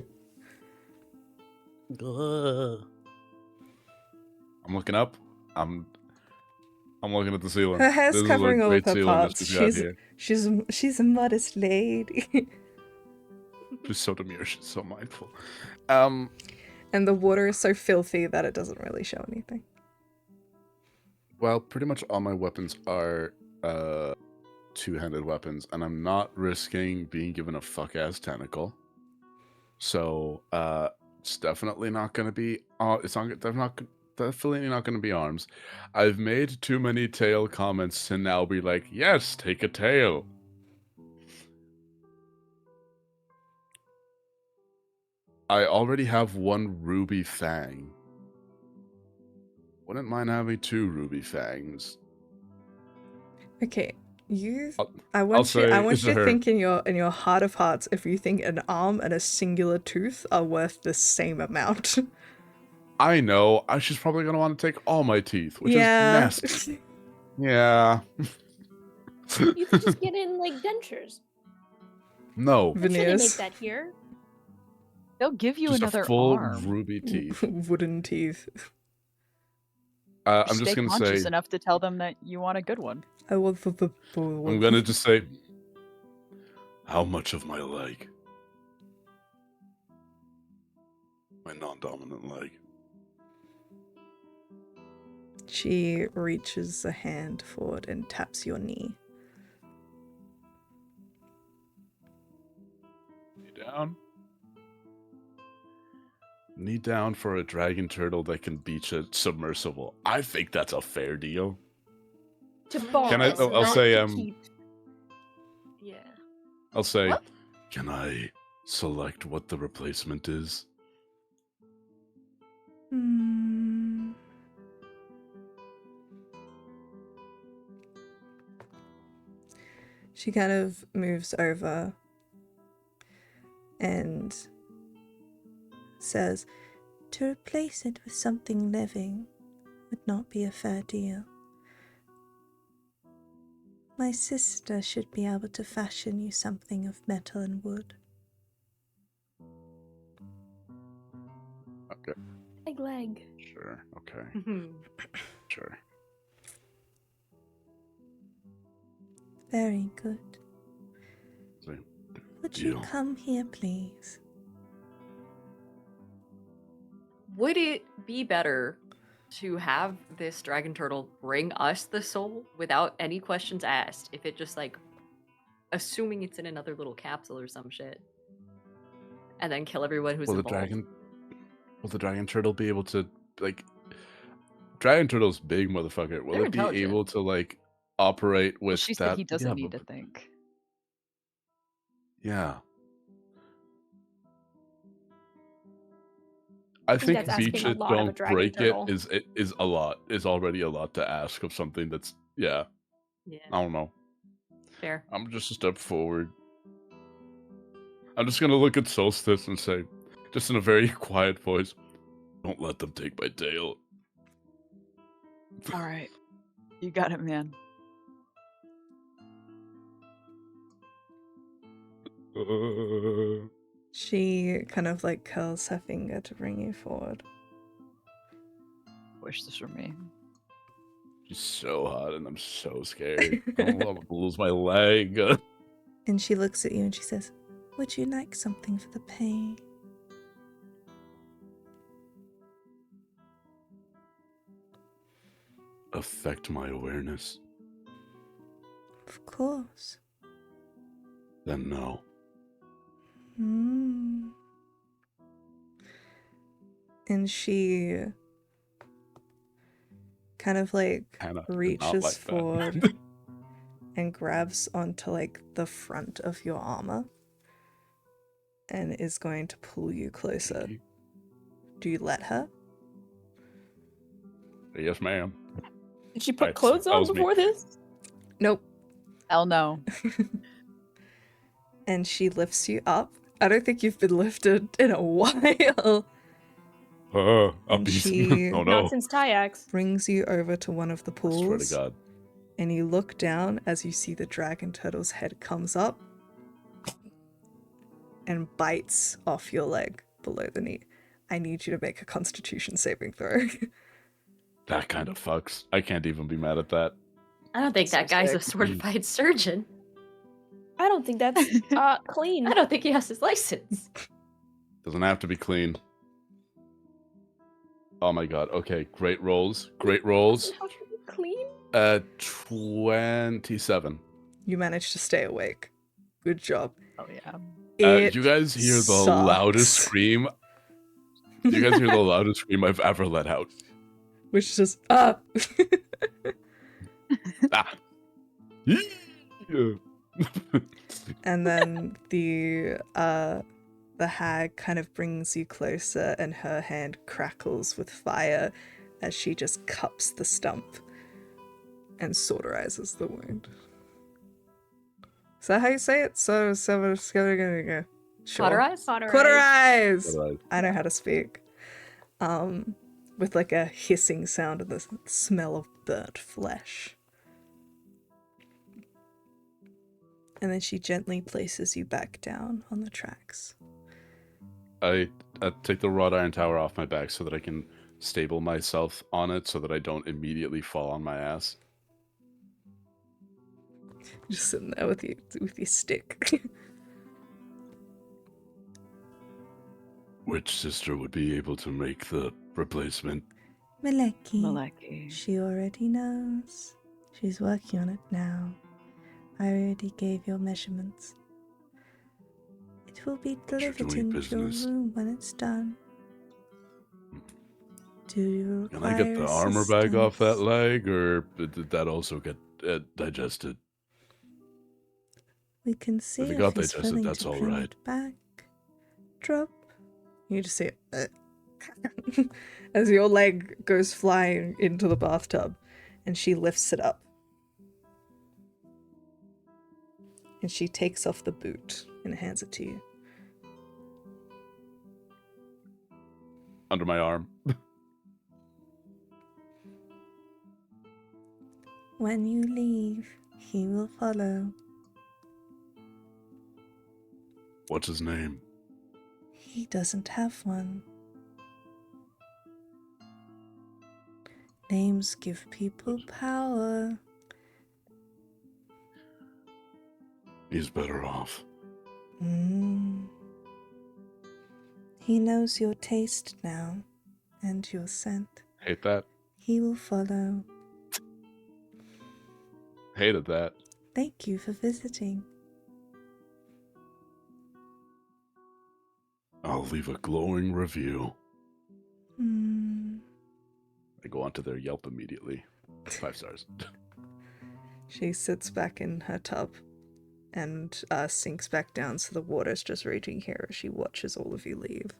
I'm looking up. I'm looking at the ceiling. Her hair's This is a covering all of great her ceiling parts. this we've got here. She's a modest lady. She's so demure. She's so mindful. And the water is so filthy that it doesn't really show anything. Well, pretty much all my weapons are two-handed weapons, and I'm not risking being given a fuck-ass tentacle. So, it's definitely not going to be... definitely not going to be arms. I've made too many tail comments to now be like, yes, take a tail. I already have one ruby fang. Wouldn't mind having 2 ruby fangs. Okay, I I'll want you say to to her- think in your heart of hearts if you think an arm and a singular tooth are worth the same amount. I know. She's probably going to want to take all my teeth, which is nasty. Yeah. You could just get in like dentures. No. I'm sure they make Veneers. that here. They'll give you Just another a full arm. ruby teeth. Wooden teeth. I'm just Stay going to conscious say... enough to tell them that you want a good one. I want the I'm going to just say... How much of my leg? My non-dominant leg. She reaches a hand forward and taps your knee. Knee down. Knee down for a dragon turtle that can beach a submersible. I think that's a fair deal. To borrow. Can I- not I'll say, to keep. Yeah. I'll say, What? can I select what the replacement is? Hmm. She kind of moves over and says, to replace it with something living would not be a fair deal. My sister should be able to fashion you something of metal and wood. Okay, Leg. sure, okay, sure. Very good. See, Would you deal. come here, please? Would it be better to have this dragon turtle bring us the soul without any questions asked? If it just like, assuming it's in another little capsule or some shit, and then kill everyone who's Will the involved. dragon turtle be able to, like... Dragon turtle's big, motherfucker. Will They're it be intelligent. able to, like, operate with She that? said he doesn't Yeah, need to but- think. Yeah. I think think that's asking beach a it, lot of a don't dragon break turtle. it is a lot. Is already a lot to ask of something that's, yeah, Yeah, I don't know. fair. I'm just a step forward. I'm just gonna look at Solstice and say, just in a very quiet voice, don't let them take my tail. All right. You got it, man. She kind of like curls her finger to bring you forward. Wish this were me. She's so hot and I'm so scared. I'm gonna lose my leg. And she looks at you and she says, would you like something for the pay? Affect my awareness. Of course. Then no. Mm. And she kind of like Hannah did not reaches like that. forward and grabs onto like the front of your armor and is going to pull you closer. Do you let her? Yes, ma'am. Did she put Right, clothes that on was me. before this? Nope. Hell no. And she lifts you up. I don't think you've been lifted in a while. Up And easy. she- Oh no. Not since Tyax. Brings you over to one of the I swear to pools. God. And you look down as you see the dragon turtle's head comes up and bites off your leg below the knee. I need you to make a constitution saving throw. That kind of fucks. I can't even be mad at that. I don't think So that guy's a sick. certified surgeon. I don't think that's clean. I don't think he has his license. Doesn't have to be clean. Oh my god. Okay, great rolls. Great rolls. How should be clean? 27. You managed to stay awake. Good job. Oh yeah. It You guys hear the sucks. loudest scream? You guys hear the loudest scream I've ever let out? Which is just, ah! Ah. Yeah. And then the hag kind of brings you closer and her hand crackles with fire as she just cups the stump and cauterizes the wound. Is that how you say it? Sure. Cauterize? Cauterize! Alright. I know how to speak. With like a hissing sound and the smell of burnt flesh. And then she gently places you back down on the tracks. I take the wrought iron tower off my back so that I can stable myself on it so that I don't immediately fall on my ass. Just sitting there with your stick. Which sister would be able to make the replacement? Maleki. She already knows. She's working on it now. I already gave your measurements. It will be delivered doing into business. your room when it's done. Do you Can require I get the armor back off that assistance? leg, or did that also get digested? We can see If it if got he's digested, willing that's to all bring right. it back. Drop. You just see it as your leg goes flying into the bathtub, and she lifts it up. And she takes off the boot and hands it to you. Under my arm. When you leave, he will follow. What's his name? He doesn't have one. Names give people power. He's better off. He knows your taste now, and your scent. Hate that. He will follow. Hated that. Thank you for visiting. I'll leave a glowing review. I go onto their Yelp immediately. 5 stars. She sits back in her tub and sinks back down so the water's just raging here as she watches all of you leave.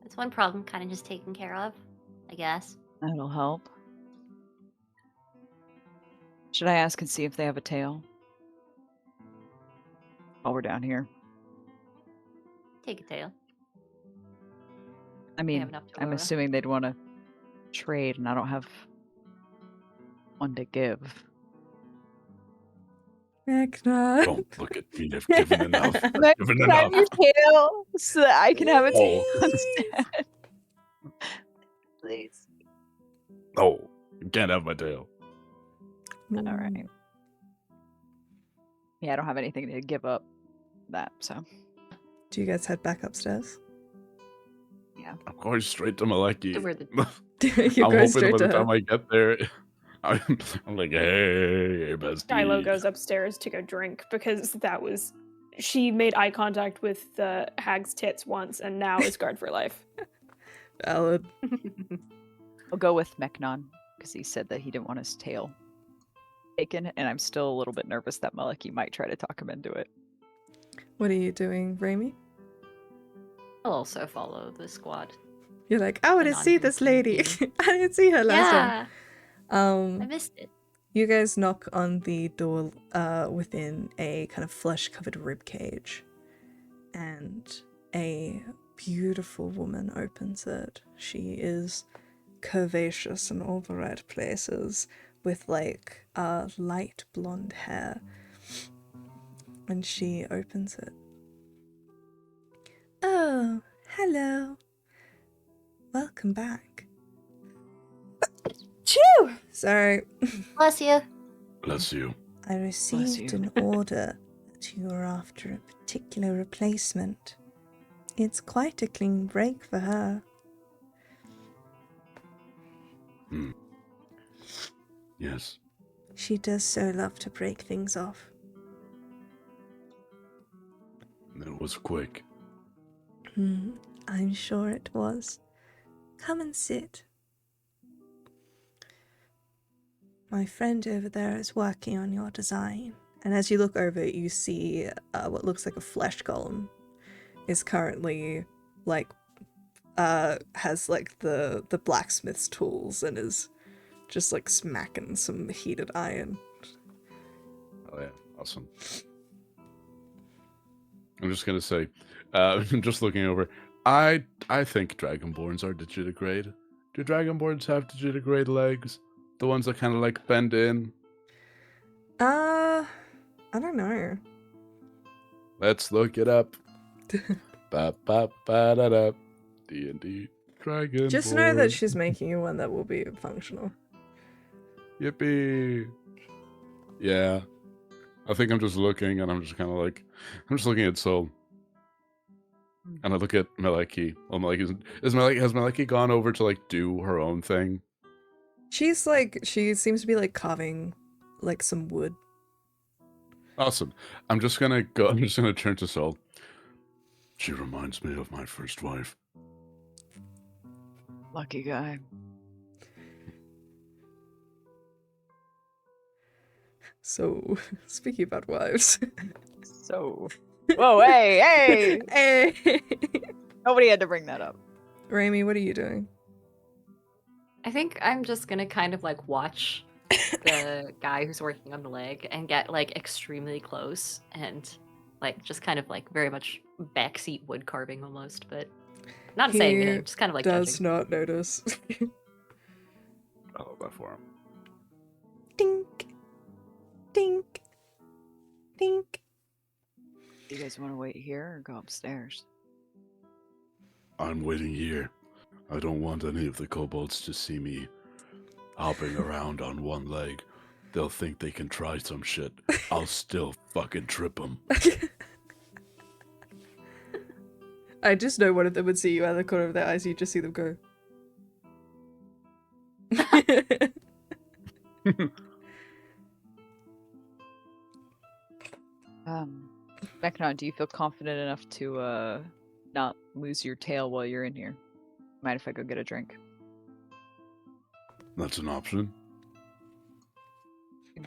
That's one problem kind of just taken care of, I guess. That'll help. Should I ask and see if they have a tail? While we're down here. Take a tail. I have mean, enough to I'm work with. assuming they'd want to trade, and I don't have one to give. Eknar. Don't look at me. I've given enough. Can I Given have your enough. tail so that I can have a tail Oh. instead? Please. Oh, you can't have my tail. All right. Yeah, I don't have anything to give up that, so. Do you guys head back upstairs? Yeah. I'm going straight to Maleki. To where the You I'm go hoping straight by to the her. time I get there, I'm like, hey, bestie. Shiloh goes upstairs to go drink because she made eye contact with the hag's tits once and now is scarred for life. Valid. I'll go with Mechnon because he said that he didn't want his tail taken, and I'm still a little bit nervous that Maliki might try to talk him into it. What are you doing, Raimi? I'll also follow the squad. You're like, I want to see this lady. I didn't see her last time. Yeah, I missed it. You guys knock on the door within a kind of flesh-covered rib cage, and a beautiful woman opens it. She is curvaceous in all the right places, with like light blonde hair, and she opens it. Oh, hello. Welcome back. Chew! Sorry. Bless you. Bless you. I received you. an order that you were after a particular replacement. It's quite a clean break for her. Yes. She does so love to break things off. It was quick. I'm sure it was. Come and sit. My friend over there is working on your design. And as you look over it, you see what looks like a flesh golem is currently like has like the blacksmith's tools and is just like smacking some heated iron. Oh yeah, awesome. I'm just gonna say, I'm just looking over. I think Dragonborns are digitigrade. Do Dragonborns have digitigrade legs? The ones that kind of like bend in? I don't know. Let's look it up. Ba ba ba da da. D&D Dragonborn. Just know that she's making you one that will be functional. Yippee. Yeah. I think I'm just looking and I'm just kind of like, I'm just looking at Soul. And I look at Maliki. Well, Maliki has Maliki gone over to like do her own thing? She's like, she seems to be like carving like some wood. Awesome. I'm just gonna turn to Soul. She reminds me of my first wife. Lucky guy. So, speaking about wives. So. Whoa, hey! Hey! Nobody had to bring that up. Raimi, what are you doing? I think I'm just gonna kind of like watch the guy who's working on the leg and get like extremely close and like just kind of like very much backseat wood carving almost, but not saying He anything, just kind of like does judging. not notice. I love that for him. Dink. Dink. Dink. Do you guys want to wait here or go upstairs? I'm waiting here. I don't want any of the kobolds to see me hopping around on one leg. They'll think they can try some shit. I'll still fucking trip them. I just know one of them would see you out of the corner of their eyes, you just see them go. Mechnon, do you feel confident enough to not lose your tail while you're in here? Mind if I go get a drink? That's an option.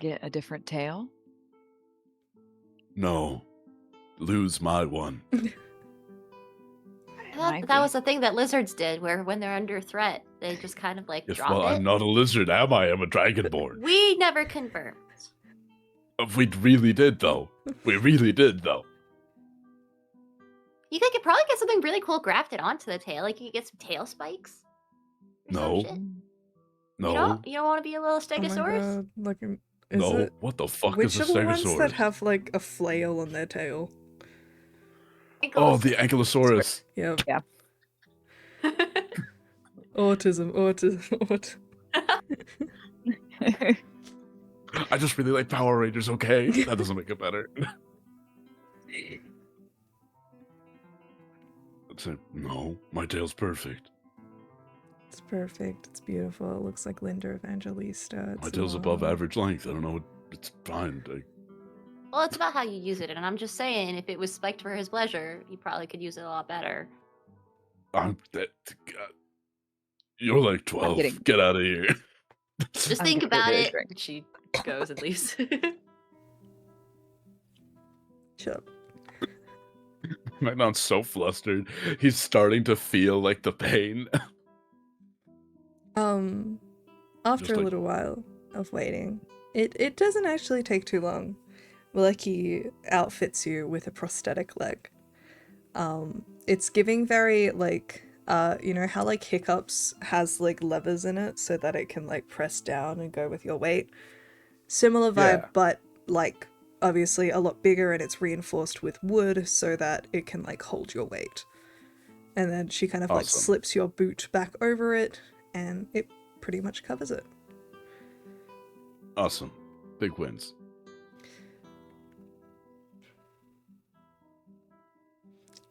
Get a different tail? No. Lose my one. I thought that was the thing that lizards did, where when they're under threat, they just kind of like Yes, drop well, it. I'm not a lizard, am I? I'm a dragonborn. We never confirmed. We really did, though. We really did, though. You could probably get something really cool grafted onto the tail. Like you could get some tail spikes. or some No. shit. No. You don't want to be a little Oh my stegosaurus? god, like, is No. it... What the fuck Which is are a the ones stegosaurus? that have like a flail on their tail? Oh, the ankylosaurus. Yep. Yeah. Autism. I just really like Power Rangers, okay? That doesn't make it better. No, my tail's perfect. It's perfect. It's beautiful. It looks like Linda Evangelista. It's My tail's above long. average length. I don't know. It's fine. Well, it's about how you use it, and I'm just saying, if it was spiked for his pleasure, he probably could use it a lot better. God, you're like 12. kidding. Get out of here. Just I'm think gonna about give it. a drink. She goes and leaves. Shut up. Magnon's so flustered. He's starting to feel like the pain. After Just a like- little while of waiting, it doesn't actually take too long. Lucky outfits you with a prosthetic leg. It's giving very like you know how like Hiccups has like levers in it so that it can like press down and go with your weight. Similar vibe, Yeah. but like obviously a lot bigger, and it's reinforced with wood so that it can like hold your weight. And then she kind of like Awesome. slips your boot back over it, and it pretty much covers it. Awesome. Big wins.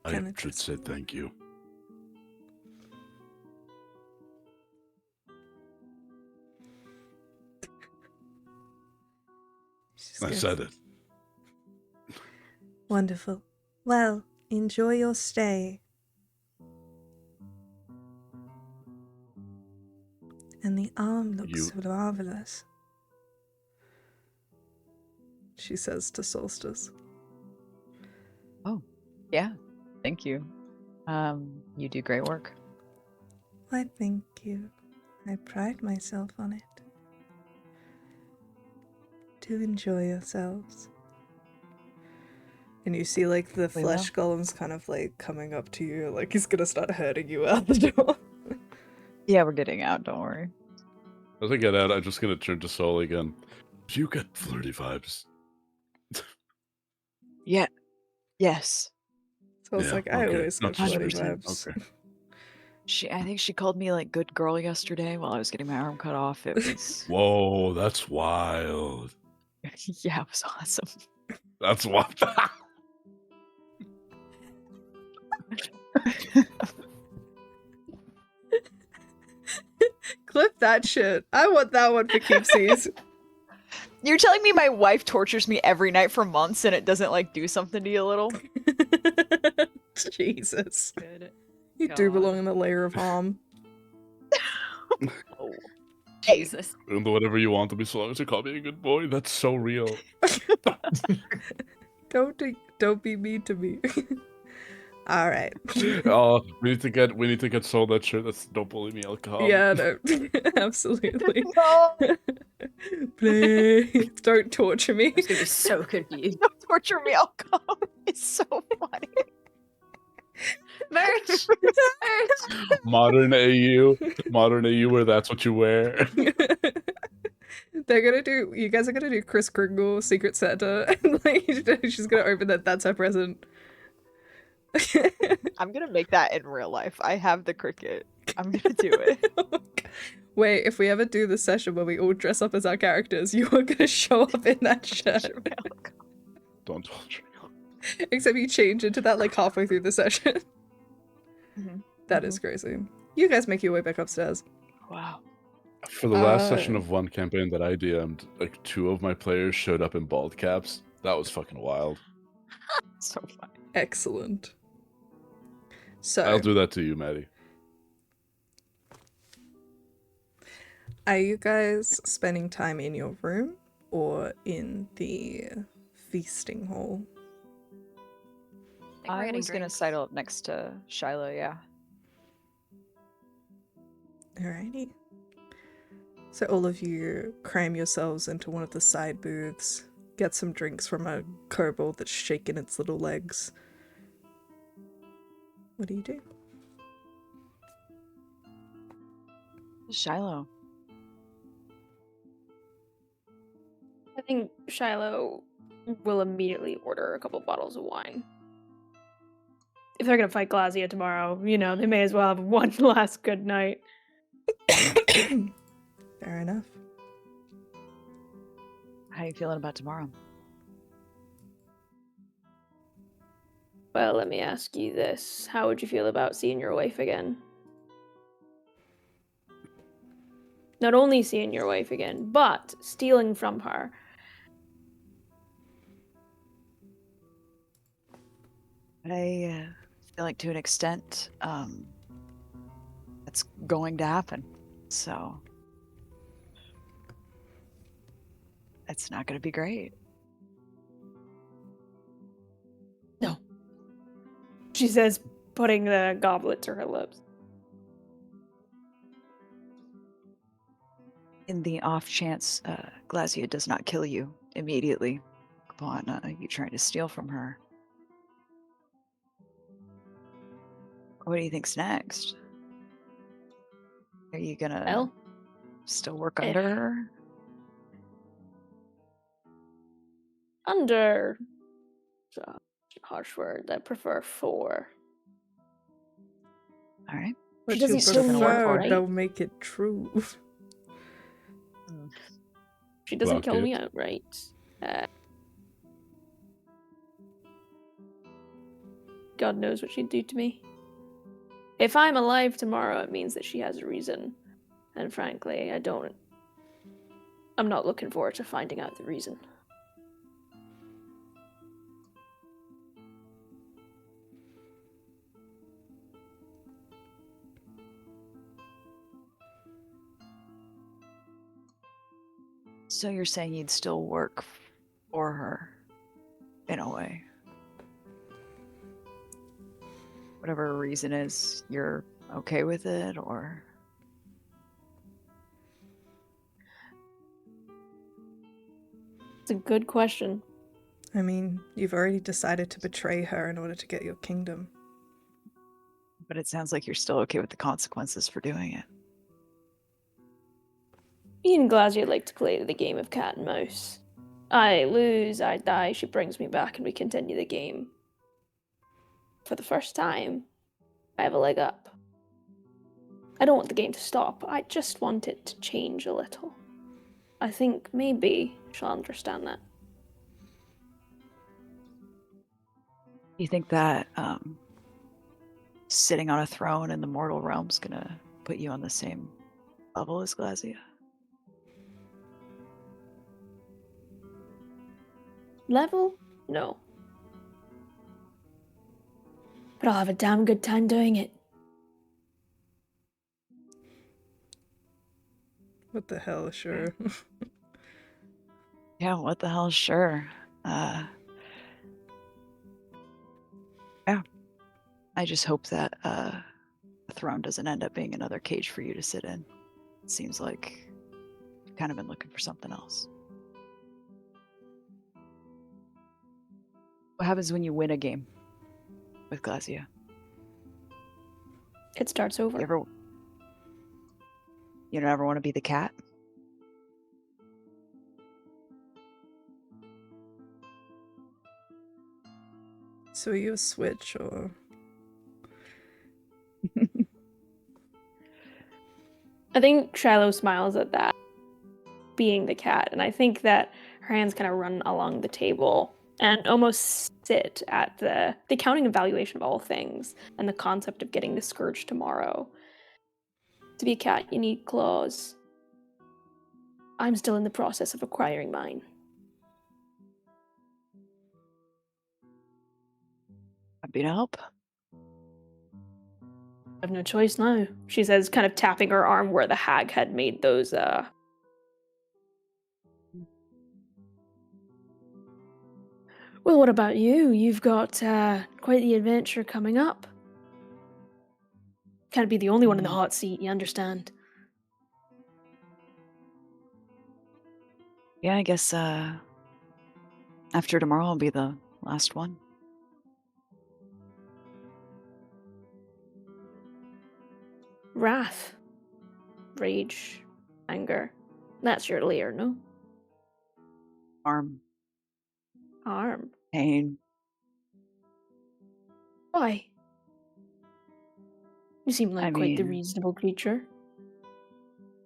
I Kinda should just- say thank you. She's I gonna- said it. Wonderful. Well, enjoy your stay. And the arm looks marvelous, she says to Solstice. Yeah, thank you. You do great work. Why, thank you. I pride myself on it. Do enjoy yourselves. And you see like the We flesh golem's kind of like coming up to you, like he's gonna start hurting you out the door. Yeah, we're getting out. Don't worry. As I get out, I'm just gonna turn to Soul again. Do you get flirty vibes? Yeah. Yes. So it's Yeah, like, I okay. always Not get flirty 100%. vibes. Okay. I think she called me like good girl yesterday while I was getting my arm cut off. It was Whoa, that's wild. yeah, it was awesome. That's wild. Clip that shit. I want that one for keepsies. You're telling me my wife tortures me every night for months and it doesn't like do something to you a little? Jesus. Good. You do God. belong in the layer of harm. Oh. Jesus. Do whatever you want to be, so long as you call me a good boy. That's so real. Don't be mean to me. All right. Oh, we need to get Soul that shirt. That's don't bully me. I'll come. Yeah, no, absolutely. No, Please don't torture me. I'm just gonna be so confused. don't torture me, I'll come. It's so funny. Merch! Modern AU, where that's what you wear. You guys are gonna do Kris Kringle Secret Santa, and like she's gonna open that. That's her present. I'm gonna make that in real life. I have the cricket. I'm gonna do it. Wait, if we ever do the session where we all dress up as our characters, you are gonna show up in that shirt. Don't torture me. Except you change into that like halfway through the session. Mhm. That is crazy. You guys make your way back upstairs. Wow. For the last session of one campaign that I DM'd, like 2 of my players showed up in bald caps. That was fucking wild. So funny. Excellent. So, I'll do that to you, Maddie. are you guys spending time in your room or in the feasting hall? Think we're I getting was gonna drinks. sidle up next to Shiloh, yeah. Alrighty. So all of you cram yourselves into one of the side booths, get some drinks from a kobold that's shaking its little legs. What do you do? Shiloh. I think Shiloh will immediately order a couple bottles of wine. If they're gonna fight Glazia tomorrow, you know, they may as well have one last good night. Fair enough. How you feeling about tomorrow? Well, let me ask you this. How would you feel about seeing your wife again? Not only seeing your wife again, but stealing from her. I feel like to an extent, that's going to happen. So it's not going to be great. No. She says, putting the goblet to her lips. In the off chance Glacia does not kill you immediately upon you trying to steal from her, what do you think's next? Are you gonna Well, still work if- under her? Under. Harsh word. I prefer for. All right. But She you doesn't still gonna work prefer, for it. don't make it true. She doesn't Block kill me it. outright. God knows what she'd do to me. If I'm alive tomorrow, it means that she has a reason. And frankly, I'm not looking forward to finding out the reason. So you're saying you'd still work for her, in a way? Whatever her reason is, you're okay with it, or? It's a good question. I mean, you've already decided to betray her in order to get your kingdom. But it sounds like you're still okay with the consequences for doing it. Me and Glacia like to play the game of cat and mouse. I lose, I die, she brings me back, and we continue the game. For the first time, I have a leg up. I don't want the game to stop, I just want it to change a little. I think maybe she'll understand that. You think that sitting on a throne in the mortal realm's gonna put you on the same level as Glacia? Level? No. But I'll have a damn good time doing it. What the hell, sure. Yeah, what the hell, sure. Yeah. I just hope that the throne doesn't end up being another cage for you to sit in. It seems like you've kind of been looking for something else. What happens when you win a game with Glacia? It starts over. You don't ever want to be the cat? So are you a switch, or? I think Shiloh smiles at that, being the cat, and I think that her hands kind of run along the table and almost sit at the accounting and valuation of all things and the concept of getting the scourge tomorrow. To be a cat, you need claws. I'm still in the process of acquiring mine. Happy to help. I have no choice now, she says, kind of tapping her arm where the hag had made those, Well, what about you? You've got quite the adventure coming up. Can't be the only one in the hot seat, you understand? Yeah, I guess after tomorrow I'll be the last one. Wrath, rage, anger. That's your lair, no? Arm, Harm. pain. Why? You seem like I quite the mean- reasonable creature.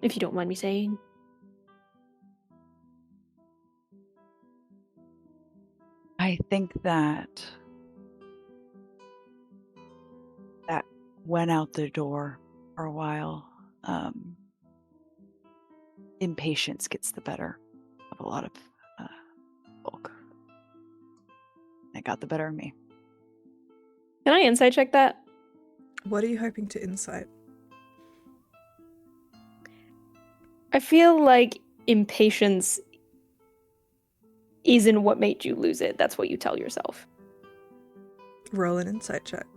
If you don't mind me saying. I think that went out the door for a while. impatience gets the better of a lot of folk. It got the better of me. Can I insight check that? What are you hoping to insight? I feel like impatience isn't what made you lose it. That's what you tell yourself. Roll an insight check.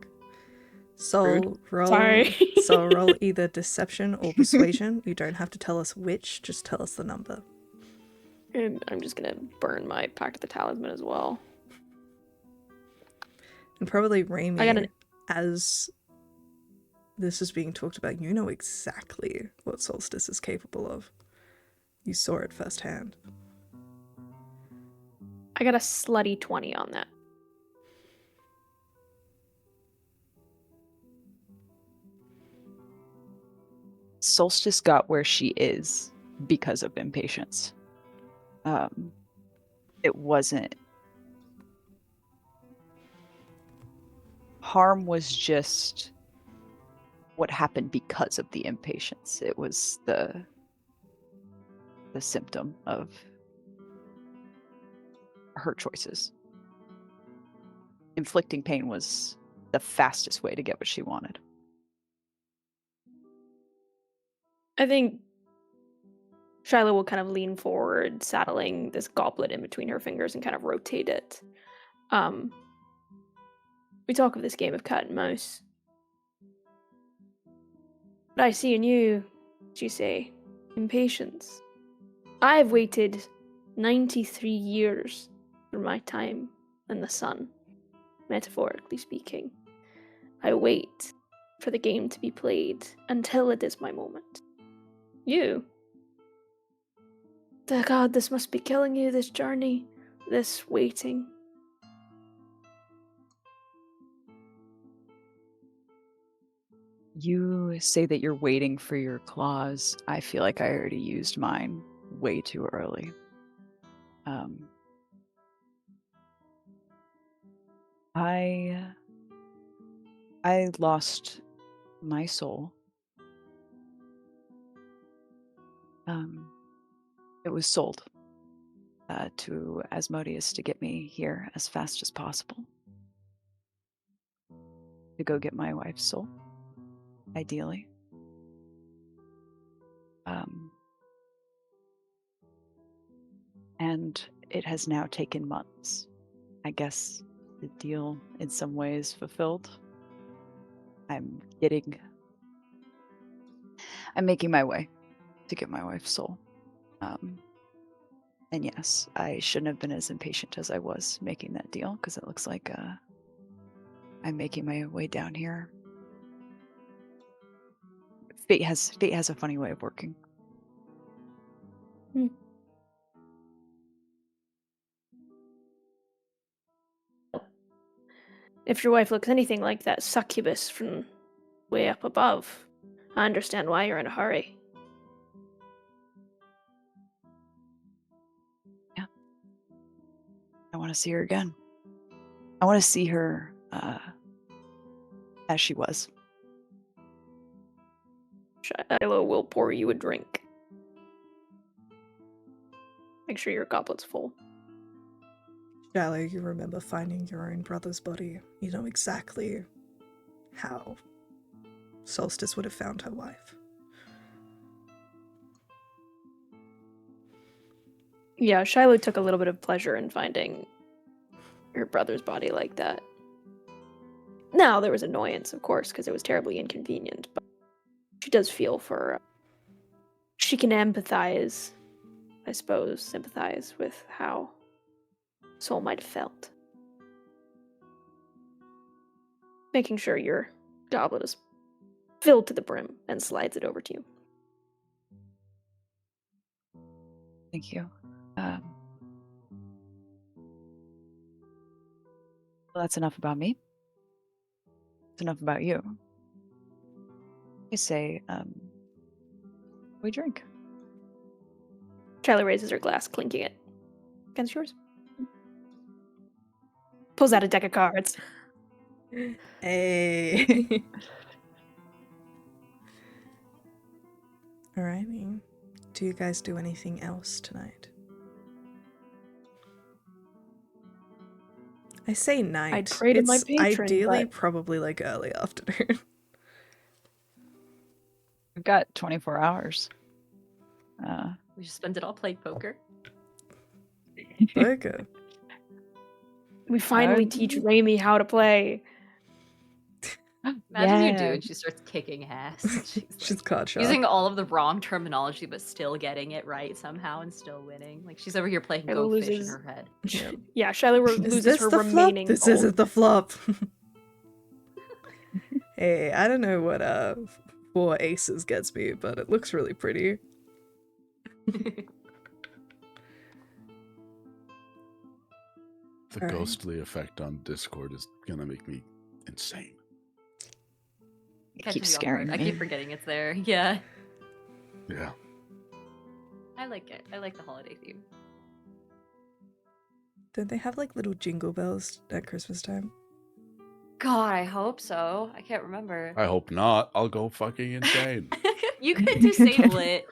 Soul, Rude. roll. Sorry. Soul, roll either deception or persuasion. You don't have to tell us which, just tell us the number. And I'm just gonna burn my Pact of the Talisman as well. And probably Raimi, I got an- as this is being talked about, you know exactly what Solstice is capable of. You saw it firsthand. I got a slutty 20 on that. Solstice got where she is because of impatience. It wasn't. Harm was just what happened because of the impatience. It was the symptom of her choices. Inflicting pain was the fastest way to get what she wanted. I think Shiloh will kind of lean forward, saddling this goblet in between her fingers and kind of rotate it. We talk of this game of cat and mouse. But I see in you, as you say, impatience. I have waited 93 years for my time in the sun, metaphorically speaking. I wait for the game to be played until it is my moment. You? Dear God, this must be killing you, this journey, this waiting. You say that you're waiting for your claws. I feel like I already used mine way too early. I lost my soul. It was sold to Asmodeus to get me here as fast as possible. To go get my wife's soul, ideally. And it has now taken months. I guess the deal in some ways fulfilled. I'm making my way to get my wife's soul. And yes, I shouldn't have been as impatient as I was making that deal, because it looks like I'm making my way down here. Fate has a funny way of working. If your wife looks anything like that succubus from way up above, I understand why you're in a hurry. Yeah. I want to see her again. I want to see her as she was. Shiloh will pour you a drink. Make sure your goblet's full. Shiloh, you remember finding your own brother's body. You know exactly how Solstice would have found her wife. Yeah, Shiloh took a little bit of pleasure in finding her brother's body like that. Now, there was annoyance, of course, because it was terribly inconvenient, but she does feel for... she can empathize, I suppose, sympathize with how Soul might have felt. Making sure your goblet is filled to the brim and slides it over to you. Thank you. Well, that's enough about me. It's enough about you. I say, we drink. Charlie raises her glass, clinking it against yours. Pulls out a deck of cards. Hey. Alrighty. do you guys do anything else tonight? I say night. I'd pray to my It's patron, ideally but- probably like early afternoon. We've got 24 hours. We should spend it all playing poker. Poker. We finally teach Raimi how to play. Imagine you do, Yeah. and she starts kicking ass. She's card sharp. Using all of the wrong terminology, but still getting it right somehow and still winning. Like she's over here playing Shiloh Go Fish in loses- her head. Yep. Yeah, Shiloh Is loses this her the remaining flop? This gold. isn't the flop. Hey, I don't know what 4 aces gets me, but it looks really pretty. The Alright. ghostly effect on Discord is gonna make me insane. It Catches keeps you off scaring guard. me. I keep forgetting it's there. Yeah. Yeah. I like it. I like the holiday theme. Don't they have like little jingle bells at Christmas time? God, I hope so. I can't remember. I hope not. I'll go fucking insane. You could disable it.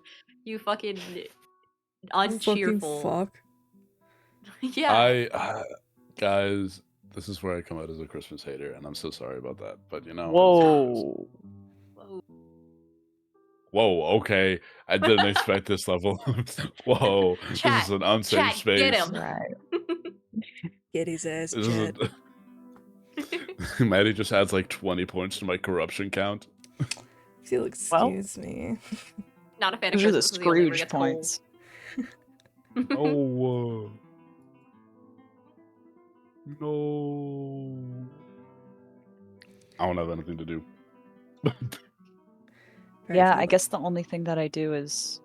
You fucking Fucking uncheerful. fuck. Yeah. Guys, this is where I come out as a Christmas hater, and I'm so sorry about that. But you know, Whoa. Whoa. whoa, okay, I didn't expect this level. Whoa, this Chat, is an unsafe chat, space. get him. Right. Get his ass, This is Jed. Maddie just adds like 20 points to my corruption count. If you'll excuse me. Not a fan of Those are the Christmas. 'cause he only ever Scrooge gets coal. points. Oh, no. I don't have anything to do. Very Yeah, few. I guess the only thing that I do is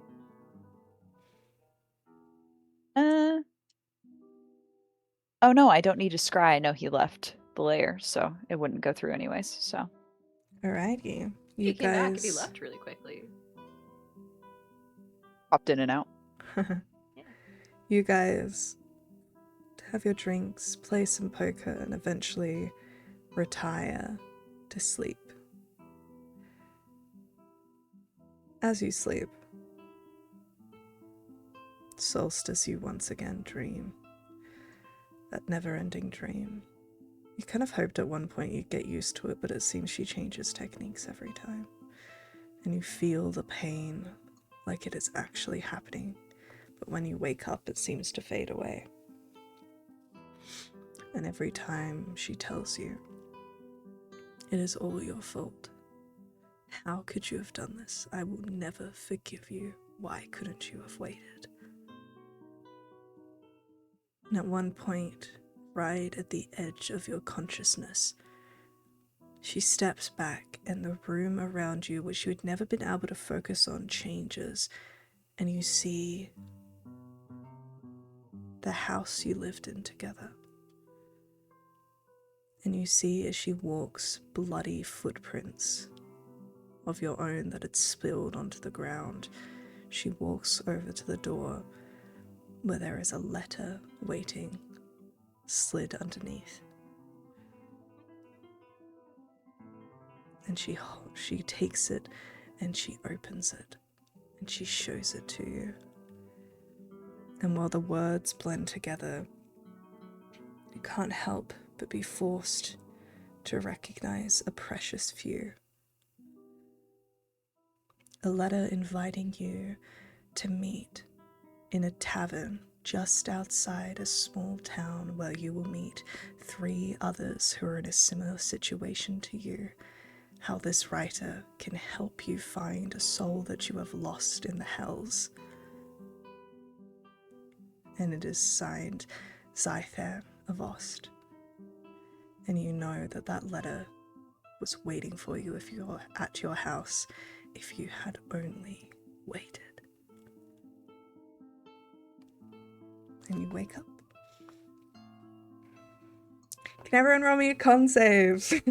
oh no, I don't need to scry. I know he left the layer, so it wouldn't go through anyways. So Alrighty. He You came back and he guys. left really quickly. popped in and out. You guys have your drinks, play some poker, and eventually retire to sleep. As you sleep, Solstice, you once again dream. That never-ending dream. You kind of hoped at one point you'd get used to it, but it seems she changes techniques every time. And you feel the pain like it is actually happening. But when you wake up, it seems to fade away. And every time she tells you, it is all your fault. How could you have done this? I will never forgive you. Why couldn't you have waited? And at one point, right at the edge of your consciousness, she steps back and the room around you, which you had never been able to focus on, changes, and you see the house you lived in together. And you see as she walks bloody footprints of your own that had spilled onto the ground. She walks over to the door where there is a letter waiting, slid underneath. And she takes it and she opens it and she shows it to you. And while the words blend together, you can't help but be forced to recognize a precious few. A letter inviting you to meet in a tavern just outside a small town where you will meet 3 others who are in a similar situation to you. How this writer can help you find a soul that you have lost in the hells. And it is signed Zyther of Ost. And you know that that letter was waiting for you if you're at your house, if you had only waited. And you wake up. Can everyone roll me a con save?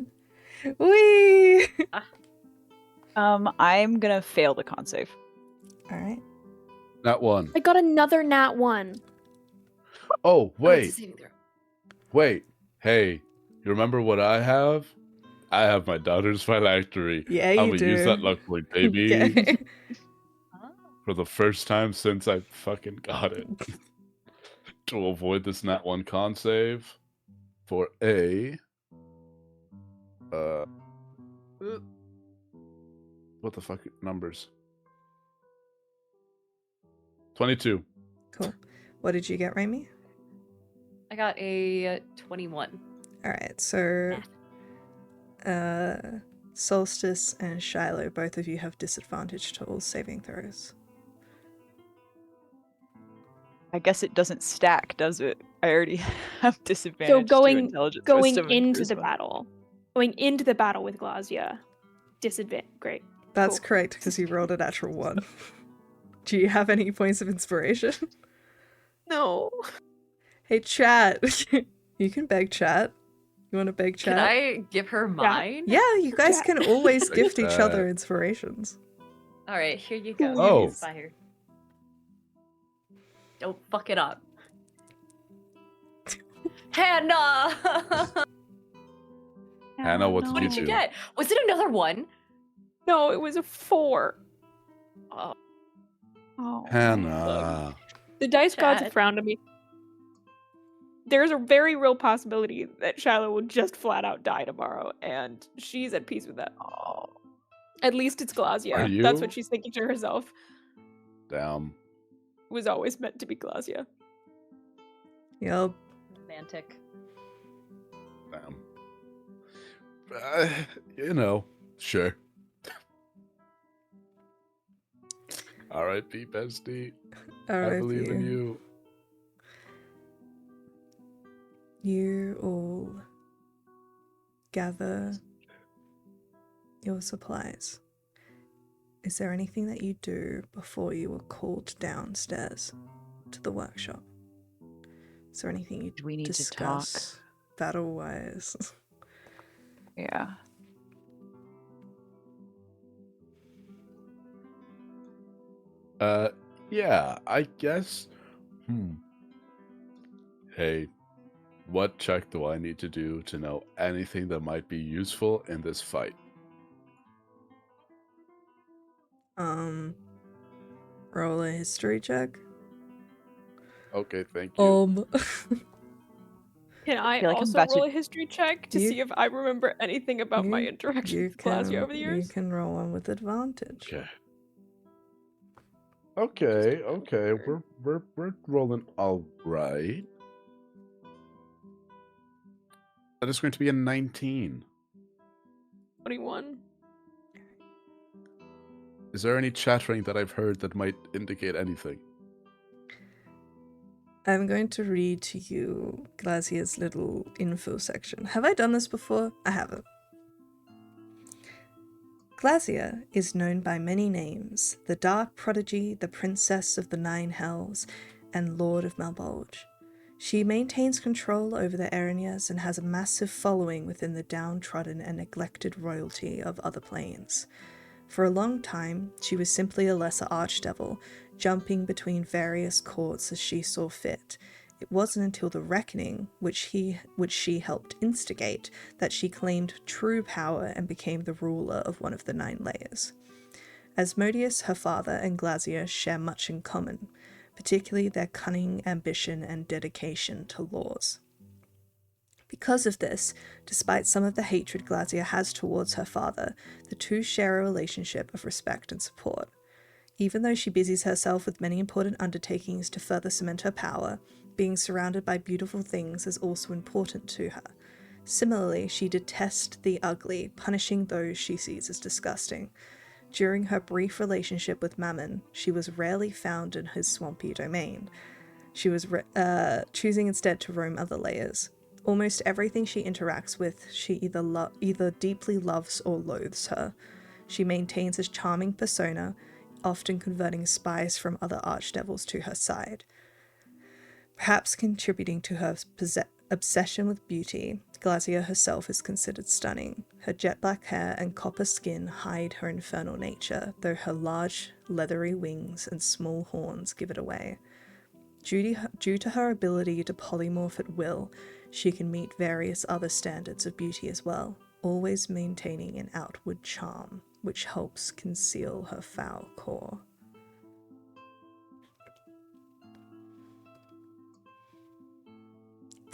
Whee! I'm gonna fail the con save. Alright. That one. I got another nat 1. Oh, Oh, it's a wait. saving throw. Wait. Hey, you remember what I have? I have my daughter's phylactery. Yeah, I'm you gonna do. use that luck point, baby. Okay. for the first time since I fucking got it. To avoid this nat 1 con save for a what the fuck numbers? 22. Cool. What did you get, Raimi? I got a 21. All right, so Solstice and Shiloh, both of you have disadvantage to all saving throws. I guess it doesn't stack, does it? I already have disadvantage So to going intelligence, going wisdom, and into the charisma. battle, going into the battle with Glazia, disadvantage. Great. That's Cool. correct, because you rolled a natural 1. Do you have any points of inspiration? No. Hey, chat. You can beg chat. You want to beg chat? Can I give her mine? Yeah, you guys Chat. can always Beg gift each chat. other inspirations. All right, here you go. Oh. Inspire. Don't fuck it up. Hannah! Hannah, what What did did you you do? get? Was it another one? No, it was a 4. Oh, Oh, Hannah. The dice gods have Chat. frowned on me. There's a very real possibility that Shiloh will just flat out die tomorrow, and she's at peace with that. oh. At least it's Glazia. Are That's you? what she's thinking to herself. Damn. It was always meant to be Glazia. Yep. romantic. Damn. Sure. R.I.P. bestie. I believe in you. You all gather your supplies. Is there anything that you do before you were called downstairs to the workshop? Is there anything you Do we need to talk? discuss battle-wise? Yeah. Yeah, I guess. Hey, what check do I need to do to know anything that might be useful in this fight? Roll a history check. Okay, thank you. Can I feel like I'm also about to- roll a history check to You- see if I remember anything about my you- interaction you with Glazia can- over the years? You can roll one with advantage. Okay. We're rolling all right. That is going to be a 19. 21. Is there any chattering that I've heard that might indicate anything? I'm going to read to you Glazia's little info section. Have I done this before? I haven't. Glazia is known by many names: the Dark Prodigy, the Princess of the Nine Hells, and Lord of Malbolge. She maintains control over the Erinyes and has a massive following within the downtrodden and neglected royalty of other planes. For a long time, she was simply a lesser archdevil, jumping between various courts as she saw fit. It wasn't until the Reckoning, which she helped instigate, that she claimed true power and became the ruler of one of the 9 layers. Asmodeus, her father, and Glazia share much in common, particularly their cunning, ambition, and dedication to laws. Because of this, despite some of the hatred Glazia has towards her father, the two share a relationship of respect and support. Even though she busies herself with many important undertakings to further cement her power, being surrounded by beautiful things is also important to her. Similarly, she detests the ugly, punishing those she sees as disgusting. During her brief relationship with Mammon, she was rarely found in his swampy domain. She was choosing instead to roam other layers. Almost everything she interacts with, she either deeply loves or loathes her. She maintains a charming persona, often converting spies from other archdevils to her side. Perhaps contributing to her obsession with beauty, Glazia herself is considered stunning. Her jet black hair and copper skin hide her infernal nature, though her large, leathery wings and small horns give it away. Due to her ability to polymorph at will, she can meet various other standards of beauty as well, always maintaining an outward charm, which helps conceal her foul core.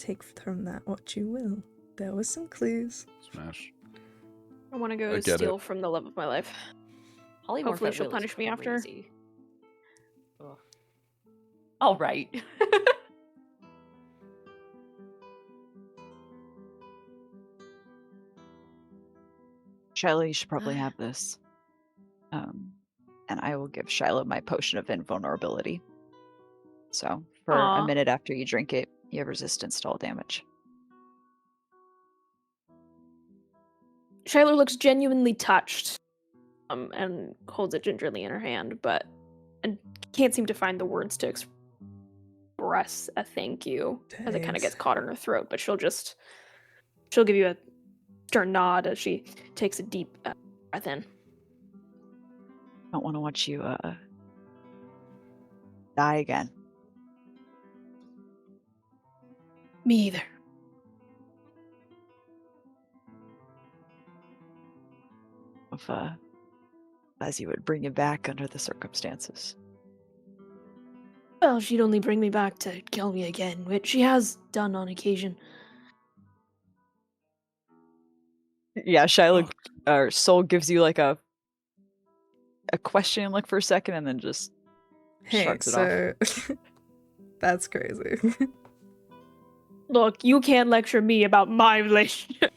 take from that what you will. There were some clues. Smash. I want to go I get steal it. from the love of my life. Polymorph Hopefully at she'll will is punish me probably after. easy. Ugh. All right. Shiloh, you should probably have this. And I will give Shiloh my potion of invulnerability. So, for a Aw. minute after you drink it, you have resistance to all damage. Shiloh looks genuinely touched, and holds it gingerly in her hand, and can't seem to find the words to express a thank you as it kind of Thanks. gets caught in her throat. But she'll give you a stern nod as she takes a deep breath in. I don't want to watch you die again. Me either. If as you would bring you back under the circumstances. Well, she'd only bring me back to kill me again, which she has done on occasion. Yeah, Shiloh, or Soul gives you like a question, like for a second, and then just Hey, shrugs it off. so that's crazy. Look, you can't lecture me about my relationship.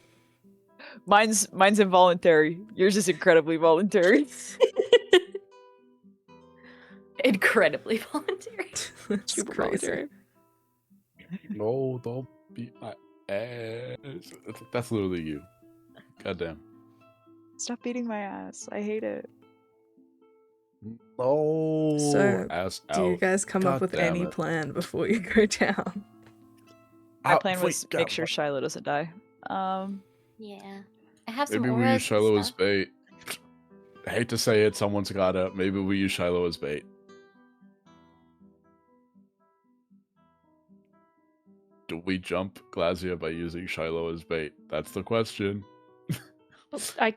Mine's involuntary. Yours is incredibly voluntary. Incredibly voluntary. That's Super crazy. voluntary. No, don't beat my ass. That's literally you. Goddamn. Stop beating my ass. I hate it. No. So, ass Do you out. guys come up God with damn any it. plan before you go down? My Ah, plan wait, was God, make sure what? Shiloh doesn't die. Yeah. I have some Maybe we auras use Shiloh and as stuff. bait. I hate to say it, someone's gotta. Maybe we use Shiloh as bait. Do we jump Glazia by using Shiloh as bait? That's the question. I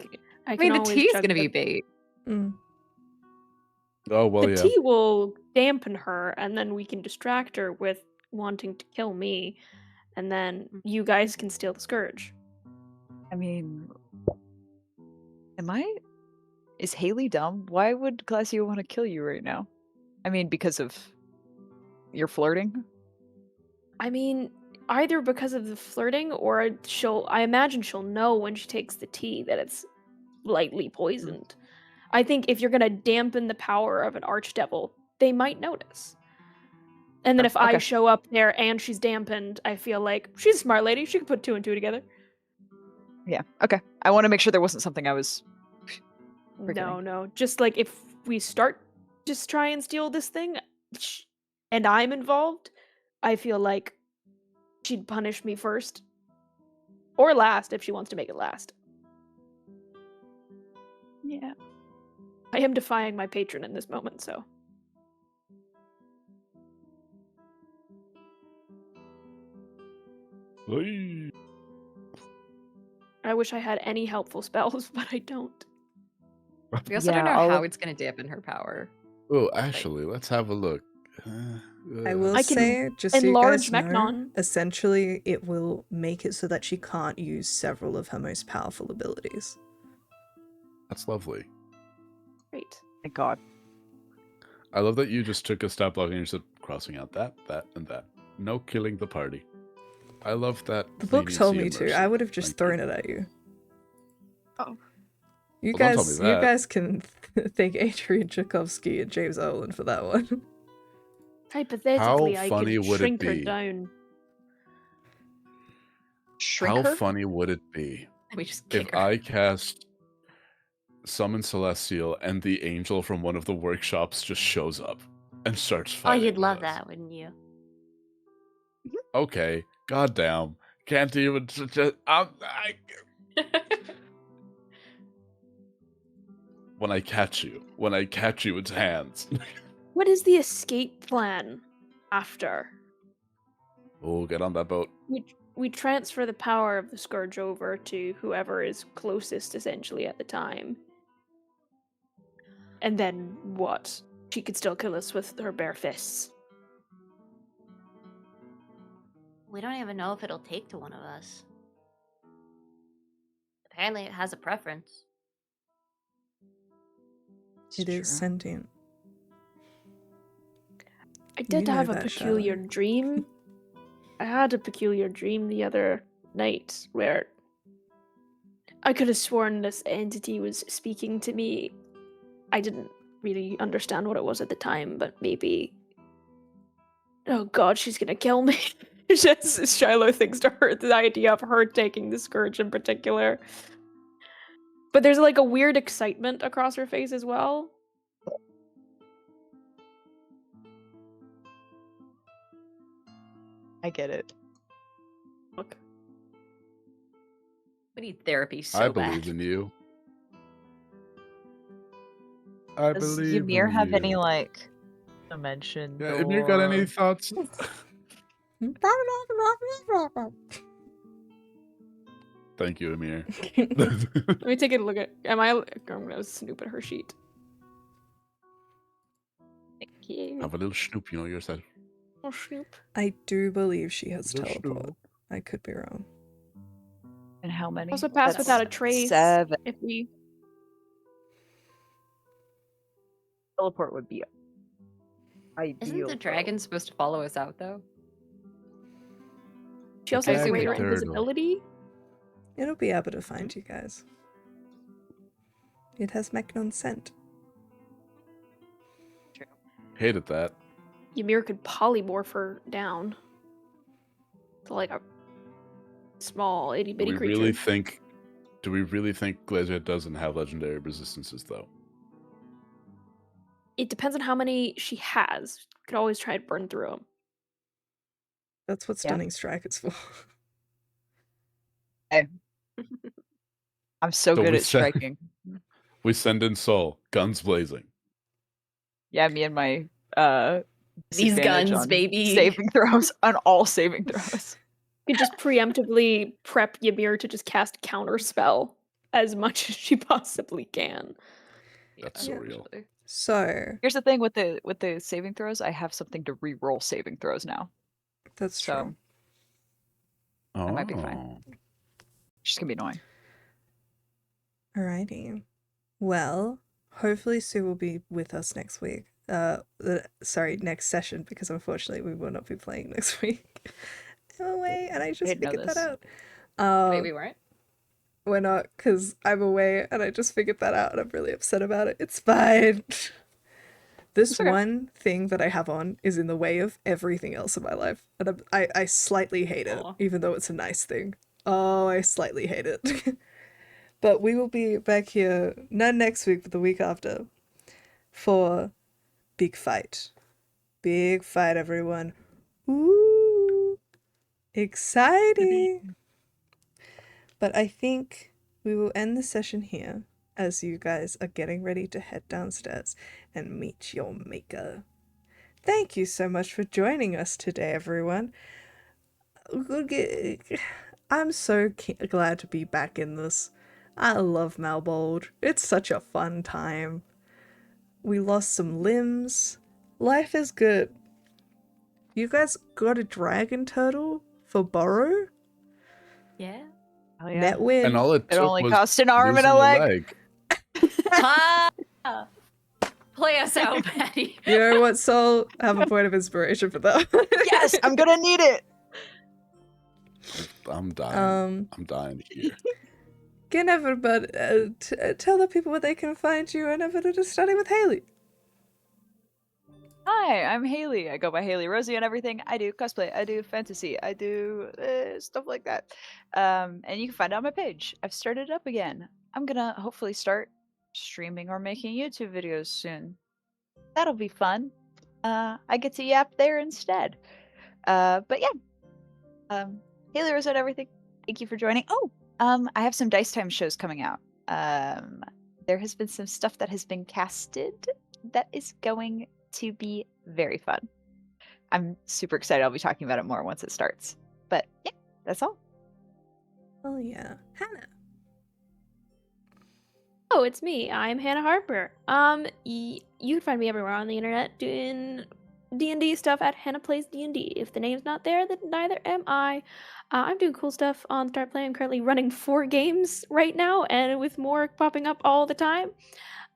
I can mean, the always tea's chug gonna the- be bait. Mm. Oh, well, The yeah. tea will dampen her, and then we can distract her with wanting to kill me, and then you guys can steal the scourge. I mean, is Haley dumb? Why would Glacio want to kill you right now? I mean, because of your flirting? I mean, either because of the flirting, or I imagine she'll know when she takes the tea that it's lightly poisoned. I think if you're gonna dampen the power of an archdevil, they might notice. And then Sure, if I okay. show up there and she's dampened, I feel like she's a smart lady. She can put 2 and 2 together. Yeah, okay. I want to make sure there wasn't something I was... forgetting. No. Just like if we start just try and steal this thing, and I'm involved, I feel like she'd punish me first. Or last, if she wants to make it last. Yeah. I am defying my patron in this moment, so. Hey. I wish I had any helpful spells, but I don't. We also don't Yeah, know all how of- it's gonna dampen her power. Oh, actually, let's have a look. I will I can say, just so you enlarge guys know, Mechnon. essentially it will make it so that she can't use several of her most powerful abilities. That's lovely. Great. Thank God. I love that you just took a step block and you said crossing out that, and that. No killing the party. I love that. The book told me leniency and to. I mercy. would have just Thank thrown you. it at you. Oh. You Well, don't tell guys, me you that. guys can thank Adrian Tchaikovsky and James Ohlen for that one. Hypothetically, I funny could would it shrink her be? down. Shrink How her? funny would it be We just if kick her. I cast Summon Celestial and the angel from one of the workshops just shows up and starts Oh, fighting? you'd with love us? that, wouldn't you? Okay, goddamn. Can't even. When I catch you, it's hands. What is the escape plan after? Oh, get on that boat. We transfer the power of the scourge over to whoever is closest, essentially, at the time. And then what? She could still kill us with her bare fists. we don't even know if it'll take to one of us. Apparently, it has a preference. It is sentient. I did know have a that, peculiar Charlotte. dream. I had a peculiar dream the other night where I could have sworn this entity was speaking to me. I didn't really understand what it was at the time, but maybe. Oh god, she's gonna kill me. Just Shiloh thinks to her the idea of her taking the scourge in particular. But there's like a weird excitement across her face as well. I get it. Look. We need therapy so I bad. believe in you. I Does believe Ymir in have you. any like dimension? Yeah, Ymir got any door? thoughts? Thank you, Ymir. Let me take a look at. I'm gonna snoop at her sheet. Thank you. Have a little snoop, you know yourself. Oh, snoop. I do believe she has Little teleport. snoop. I could be wrong. And how many? Also pass That's without a trace. 7. If we. Teleport would be ideal. Isn't the dragon supposed to follow us out though? She also has Okay, greater turtle. invisibility. It'll be able to find you guys. It has Mechnon scent. Hated that. Ymir could polymorph her down to like a small itty Do bitty we creature. really think? Do we really think Glacier doesn't have legendary resistances though? It depends on how many she has. Could always try to burn through them. That's what Yeah. Stunning Strike is for. I'm so So good we at said- striking. We send in Soul, guns blazing. Yeah, me and my These disadvantage guns, on baby. saving throws on all saving throws. You could just preemptively prep Ymir to just cast counter spell as much as she possibly can. That's so real. actually. So, Here's the thing with the saving throws, I have something to re-roll saving throws now. that's So true. Oh, might be fine. Just gonna be annoying. Alrighty. Well, hopefully Sue will be with us next week. Sorry, next session, because unfortunately we will not be playing next week. I'm away, and I just didn't know figured that this. out. Wait, we weren't? We're not, because I'm away, and I just figured that out, and I'm really upset about it. It's fine. This It's okay. one thing that I have on is in the way of everything else in my life, and I slightly hate it, Aw. even though it's a nice thing. Oh, I slightly hate it. But we will be back here, not next week, but the week after, for big fight. Big fight, everyone. Ooh, exciting. But I think we will end the session here as you guys are getting ready to head downstairs and meet your maker. Thank you so much for joining us today, everyone. I'm so glad to be back in this. I love Malbold. It's such a fun time. We lost some limbs. Life is good. You guys got a dragon turtle for borrow? Yeah. Oh, yeah. Net win. And all it It took only was cost an arm and a losing leg. Ah! Play us out, Patty. You know what, Sol? Have a point of inspiration for that. Yes, I'm gonna need it. I'm dying. I'm dying here. Can everybody tell the people where they can find you and everybody to study with Haley? Hi, I'm Haley. I go by Haley Rosie and everything. I do cosplay. I do fantasy. I do stuff like that. And you can find it on my page. I've started it up again. I'm gonna hopefully start streaming or making YouTube videos soon. That'll be fun. I get to yap there instead. But yeah. Haley Rosie and everything. Thank you for joining. Oh, I have some Dice Time shows coming out. There has been some stuff that has been casted that is going to be very fun. I'm super excited. I'll be talking about it more once it starts. But yeah, that's all. Oh yeah. Hannah. Oh, it's me. I'm Hannah Harper. You can find me everywhere on the internet doing D&D stuff at Hannah Plays D&D. If the name's not there, then neither am I. I'm doing cool stuff on Start Play. I'm currently running 4 games right now, and with more popping up all the time.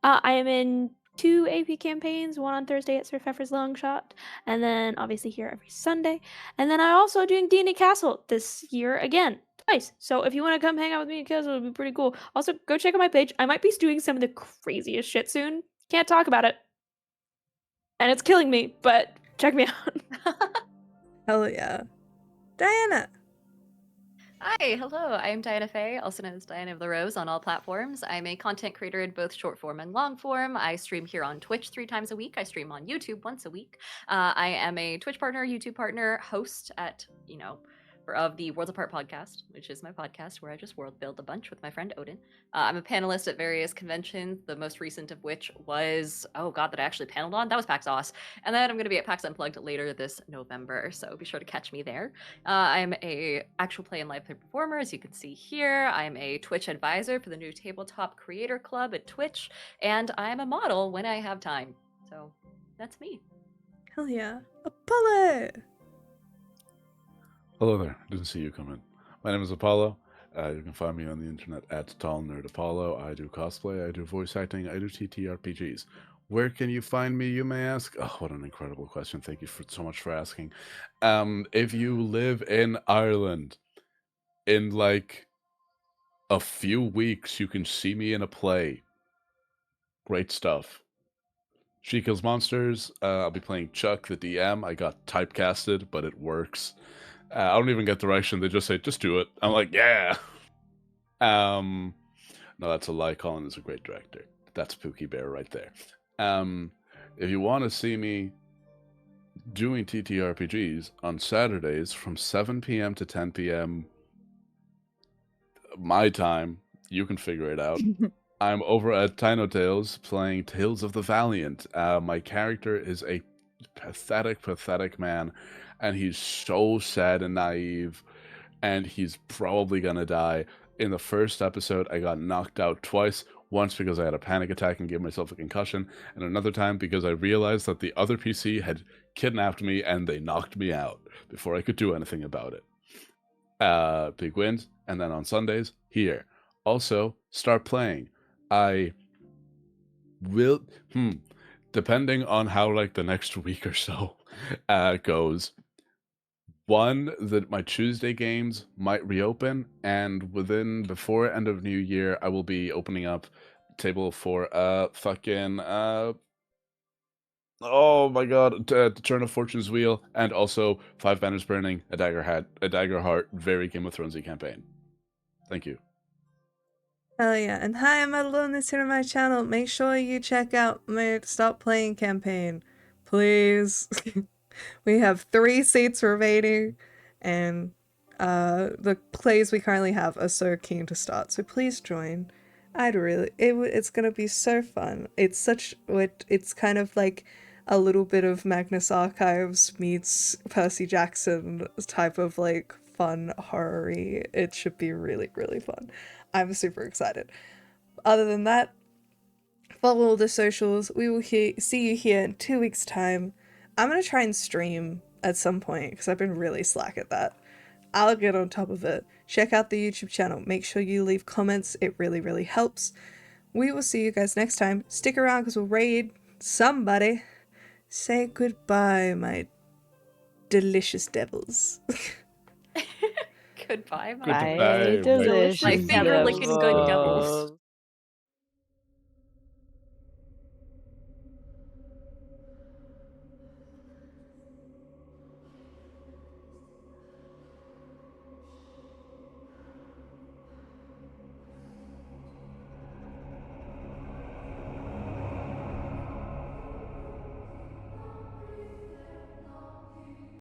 I am in 2 AP campaigns, one on Thursday at Sir Pfeffer's Long Shot, and then obviously here every Sunday. And then I'm also doing D&D Castle this year again, twice. So if you want to come hang out with me in Castle, it'll be pretty cool. Also, go check out my page. I might be doing some of the craziest shit soon. Can't talk about it. And it's killing me, but check me out. Hell yeah. Diana! Hi, hello. I am Diana Faye, also known as Diana of the Rose on all platforms. I'm a content creator in both short form and long form. I stream here on Twitch 3 times a week. I stream on YouTube once a week. I am a Twitch partner, YouTube partner, host at, of the Worlds Apart podcast, which is my podcast where I just world build a bunch with my friend Odin. I'm a panelist at various conventions, the most recent of which was, that I actually paneled on. That was PAX Aus. And then I'm going to be at PAX Unplugged later this November, so be sure to catch me there. I'm a actual play and live play performer, as you can see here. I'm a Twitch advisor for the new Tabletop Creator Club at Twitch, and I'm a model when I have time. So that's me. Hell yeah. Apollo! Hello there. Didn't see you come in. My name is Apollo. You can find me on the internet at Tall Nerd Apollo. I do cosplay, I do voice acting, I do TTRPGs. Where can you find me, you may ask? Oh, what an incredible question. Thank you so much for asking. If you live in Ireland, in like a few weeks, you can see me in a play. Great stuff. She Kills Monsters. I'll be playing Chuck, the DM. I got typecasted, but it works. I don't even get direction. They just say, just do it. I'm like, yeah. No, that's a lie. Colin is a great director. That's Pookie Bear right there. If you want to see me doing TTRPGs on Saturdays from 7 p.m. to 10 p.m. my time, you can figure it out. I'm over at Tino Tales playing Tales of the Valiant. My character is a pathetic man, and he's so sad and naive, and he's probably gonna die. In the first episode, I got knocked out twice. Once because I had a panic attack and gave myself a concussion, and another time because I realized that the other PC had kidnapped me and they knocked me out before I could do anything about it. Big wins. And then on Sundays, here. Also, start playing. I will, depending on how like the next week or so goes, that my Tuesday games might reopen, and before end of New Year, I will be opening up table for oh my god, the Turn of Fortune's Wheel, and also 5 Banners Burning, a Dagger Heart, very Game of Thronesy campaign. Thank you. Hell yeah. And hi, I'm Madeline, this here on my channel. Make sure you check out my Stop Playing campaign. Please. We have 3 seats remaining, and the plays we currently have are so keen to start, so please join. It's gonna be so fun. It's kind of like a little bit of Magnus Archives meets Percy Jackson type of like fun horror-y. It should be really, really fun. I'm super excited. Other than that, follow all the socials. We will see you here in 2 weeks' time. I'm gonna try and stream at some point because I've been really slack at that. I'll get on top of it. Check out the YouTube channel. Make sure you leave comments. It really, really helps. We will see you guys next time. Stick around because we'll raid somebody. Say goodbye, my delicious devils. Goodbye, my Goodbye, Delicious my finger licking good devils. devils.